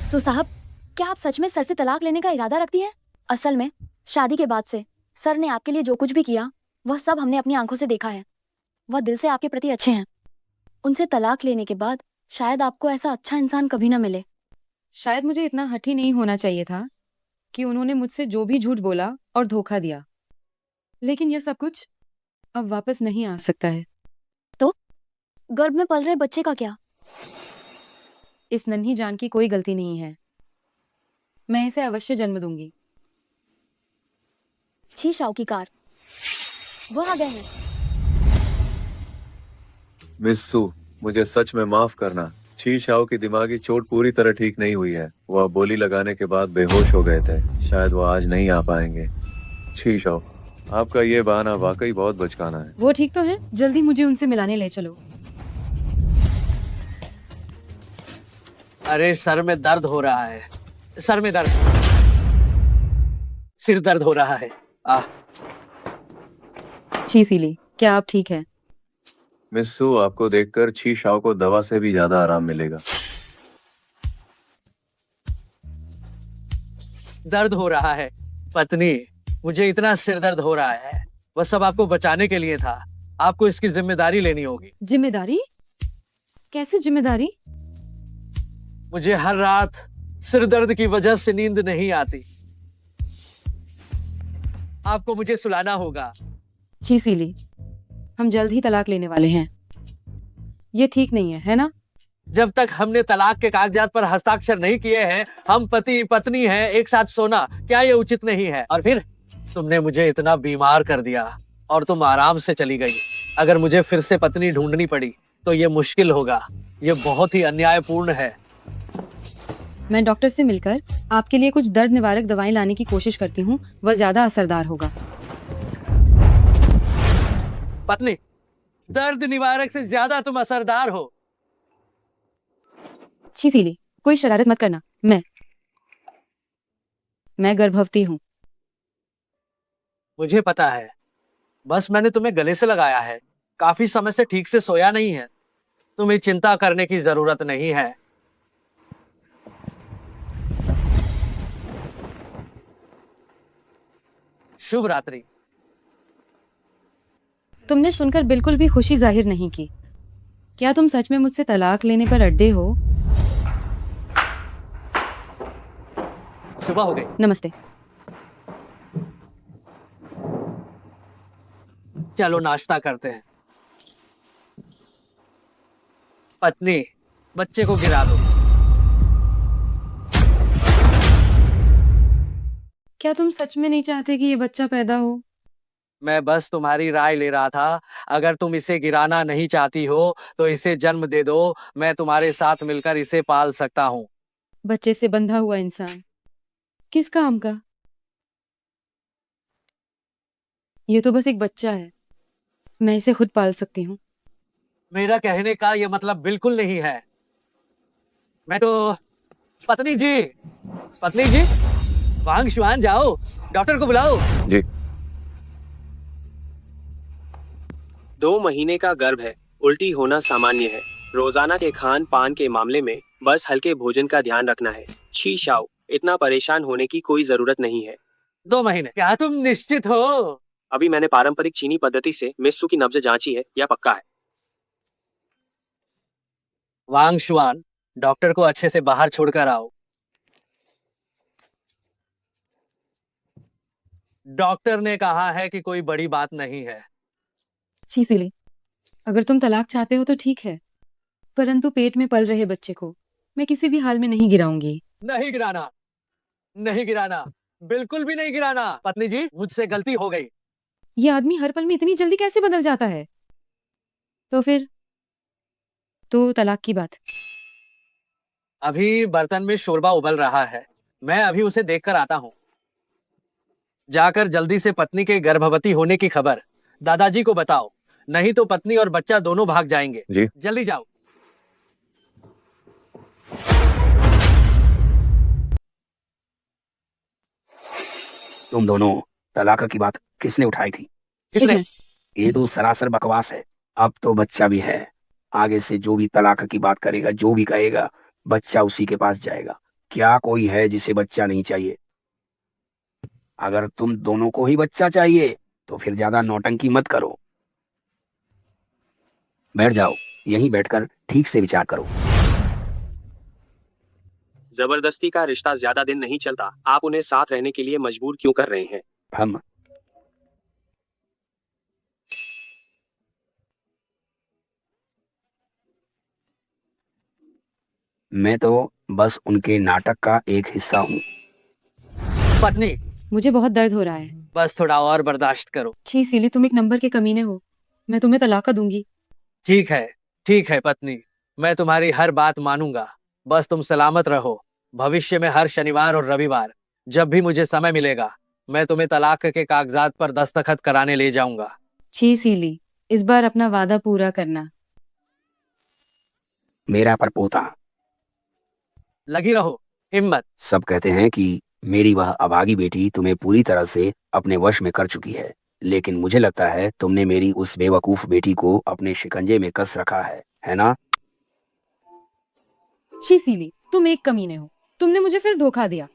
Speaker 7: सो साहब, क्या आप सच में सर से तलाक लेने का इरादा रखती हैं? असल में शादी के बाद से सर ने आपके लिए जो कुछ भी किया वह सब हमने अपनी आंखों से देखा है। वह दिल से आपके प्रति अच्छे हैं। उनसे तलाक लेने के बाद शायद आपको ऐसा अच्छा इंसान कभी ना मिले।
Speaker 3: शायद मुझे इतना हठी नहीं होना चाहिए था कि उन्होंने मुझसे जो भी झूठ बोला और धोखा दिया, लेकिन यह सब कुछ अब वापस नहीं आ सकता है।
Speaker 7: तो गर्भ में पल रहे बच्चे का क्या?
Speaker 3: इस नन्ही जान की कोई गलती नहीं है। मैं इसे अवश्य जन्म दूंगी।
Speaker 7: छी शाओ की कार, वो आ गए हैं।
Speaker 1: मिस्सू, मुझे सच में माफ करना। छी शाओ की दिमागी चोट पूरी तरह ठीक नहीं हुई है। वह बोली लगाने के बाद बेहोश हो गए थे। शायद वो आज नहीं आ पाएंगे। छी शाओ, आपका ये बहाना वाकई बहुत बचकाना है।
Speaker 3: वो ठीक तो है, जल्दी मुझे उनसे मिलाने ले चलो।
Speaker 2: अरे सर में दर्द हो रहा है, सर में दर्द, सिर दर्द हो रहा है।
Speaker 3: चीसीली, क्या आप ठीक है?
Speaker 1: मिस्सू, आपको देखकर छी शाओ को दवा से भी ज्यादा आराम मिलेगा।
Speaker 2: दर्द हो रहा है पत्नी, मुझे इतना सिर दर्द हो रहा है। वह सब आपको बचाने के लिए था। आपको इसकी जिम्मेदारी लेनी होगी।
Speaker 3: जिम्मेदारी? कैसी जिम्मेदारी?
Speaker 2: मुझे हर रात सिर दर्द की वजह से नींद नहीं आती। आपको मुझे सुलाना होगा।
Speaker 3: चीसीली, हम जल्द ही तलाक लेने वाले हैं। ये ठीक नहीं है ना?
Speaker 2: जब तक हमने तलाक के कागजात पर हस्ताक्षर नहीं किए हैं, हम पति पत्नी हैं, एक साथ सोना क्या ये उचित नहीं है? और फिर तुमने मुझे इतना बीमार कर दिया और तुम आराम से चली गई। अगर मुझे फिर से पत्नी ढूंढनी पड़ी तो ये मुश्किल होगा। ये बहुत ही अन्यायपूर्ण है।
Speaker 3: मैं डॉक्टर से मिलकर आपके लिए कुछ दर्द निवारक दवाएं लाने की कोशिश करती हूँ, वह ज्यादा असरदार होगा।
Speaker 2: पत्नी, दर्द निवारक से ज्यादा तुम असरदार हो।
Speaker 3: चीसीली, कोई शरारत मत करना। मैं गर्भवती हूँ।
Speaker 2: मुझे पता है, बस मैंने तुम्हें गले से लगाया है। काफी समय से ठीक से सोया नहीं है। तुम्हें चिंता करने की जरूरत नहीं है। शुभ रात्रि।
Speaker 3: तुमने सुनकर बिल्कुल भी खुशी जाहिर नहीं की। क्या तुम सच में मुझसे तलाक लेने पर अड्डे हो?
Speaker 2: सुबह हो गई।
Speaker 3: नमस्ते।
Speaker 2: चलो नाश्ता करते हैं। पत्नी, बच्चे को गिरा दो।
Speaker 3: क्या तुम सच में नहीं चाहते कि ये बच्चा पैदा हो?
Speaker 2: मैं बस तुम्हारी राय ले रहा था। अगर तुम इसे गिराना नहीं चाहती हो तो इसे जन्म दे दो। मैं तुम्हारे साथ मिलकर इसे पाल सकता हूँ।
Speaker 3: बच्चे से बंधा हुआ इंसान किस काम का? ये तो बस एक बच्चा है, मैं इसे खुद पाल सकती हूँ।
Speaker 2: मेरा कहने का ये मतलब बिल्कुल नहीं है। मैं तो पत्नी जी वांग शुआन, जाओ डॉक्टर को बुलाओ।
Speaker 1: जी।
Speaker 4: 2 महीने का गर्भ है, उल्टी होना सामान्य है। रोजाना के खान पान के मामले में बस हल्के भोजन का ध्यान रखना है। छी शाओ, इतना परेशान होने की कोई जरूरत नहीं है।
Speaker 2: 2 महीने? क्या तुम निश्चित हो?
Speaker 4: अभी मैंने पारंपरिक चीनी पद्धति से मिस्सू की नब्ज जांची है, यह पक्का है।
Speaker 2: वांग शुआन, डॉक्टर को अच्छे से बाहर छोड़कर आओ। डॉक्टर ने कहा है कि कोई बड़ी बात नहीं है।
Speaker 3: छी सिली, अगर तुम तलाक चाहते हो तो ठीक है, परंतु पेट में पल रहे बच्चे को मैं किसी भी हाल में नहीं गिराऊंगी।
Speaker 2: नहीं गिराना, नहीं गिराना, बिल्कुल भी नहीं गिराना। पत्नी जी, मुझसे गलती हो गई।
Speaker 3: ये आदमी हर पल में इतनी जल्दी कैसे बदल जाता है? तो फिर तो तलाक की बात।
Speaker 2: अभी बर्तन में शोरबा उबल रहा है, मैं अभी उसे देखकर आता हूँ। जाकर जल्दी से पत्नी के गर्भवती होने की खबर दादाजी को बताओ, नहीं तो पत्नी और बच्चा दोनों भाग जाएंगे।
Speaker 1: जी।
Speaker 2: जल्दी जाओ।
Speaker 11: तुम दोनों तलाक की बात किसने उठाई थी?
Speaker 2: किसने?
Speaker 11: ये तो सरासर बकवास है। अब तो बच्चा भी है, आगे से जो भी तलाक की बात करेगा, जो भी कहेगा, बच्चा उसी के पास जाएगा। क्या कोई है जिसे बच्चा नहीं चाहिए? अगर तुम दोनों को ही बच्चा चाहिए तो फिर ज्यादा नौटंकी मत करो। बैठ जाओ, यहीं बैठकर ठीक से विचार करो।
Speaker 4: जबरदस्ती का रिश्ता ज्यादा दिन नहीं चलता। आप उन्हें साथ रहने के लिए मजबूर क्यों कर रहे हैं?
Speaker 11: हम मैं तो बस उनके नाटक का एक हिस्सा हूँ।
Speaker 2: पत्नी,
Speaker 3: मुझे बहुत दर्द हो रहा है।
Speaker 2: बस थोड़ा और बर्दाश्त करो।
Speaker 3: छी सिली, तुम एक नंबर के कमीने हो। मैं तुम्हें तलाक दूंगी।
Speaker 2: ठीक है पत्नी, मैं तुम्हारी हर बात मानूंगा। बस तुम सलामत रहो। भविष्य में हर शनिवार और रविवार जब भी मुझे समय मिलेगा, मैं तुम्हें तलाक के कागजात पर दस्तखत कराने ले जाऊंगा।
Speaker 3: छी सिली, इस बार अपना वादा पूरा करना।
Speaker 11: मेरा परपोता।
Speaker 2: लगी रहो, हिम्मत।
Speaker 11: सब कहते हैं कि मेरी वह अभागी बेटी तुम्हें पूरी तरह से अपने वश में कर चुकी है, लेकिन मुझे लगता है तुमने मेरी उस बेवकूफ बेटी को अपने शिकंजे में कस रखा है ना?
Speaker 3: छी सिली, तुम एक कमीने हो। तुमने मुझे फिर धोखा दिया।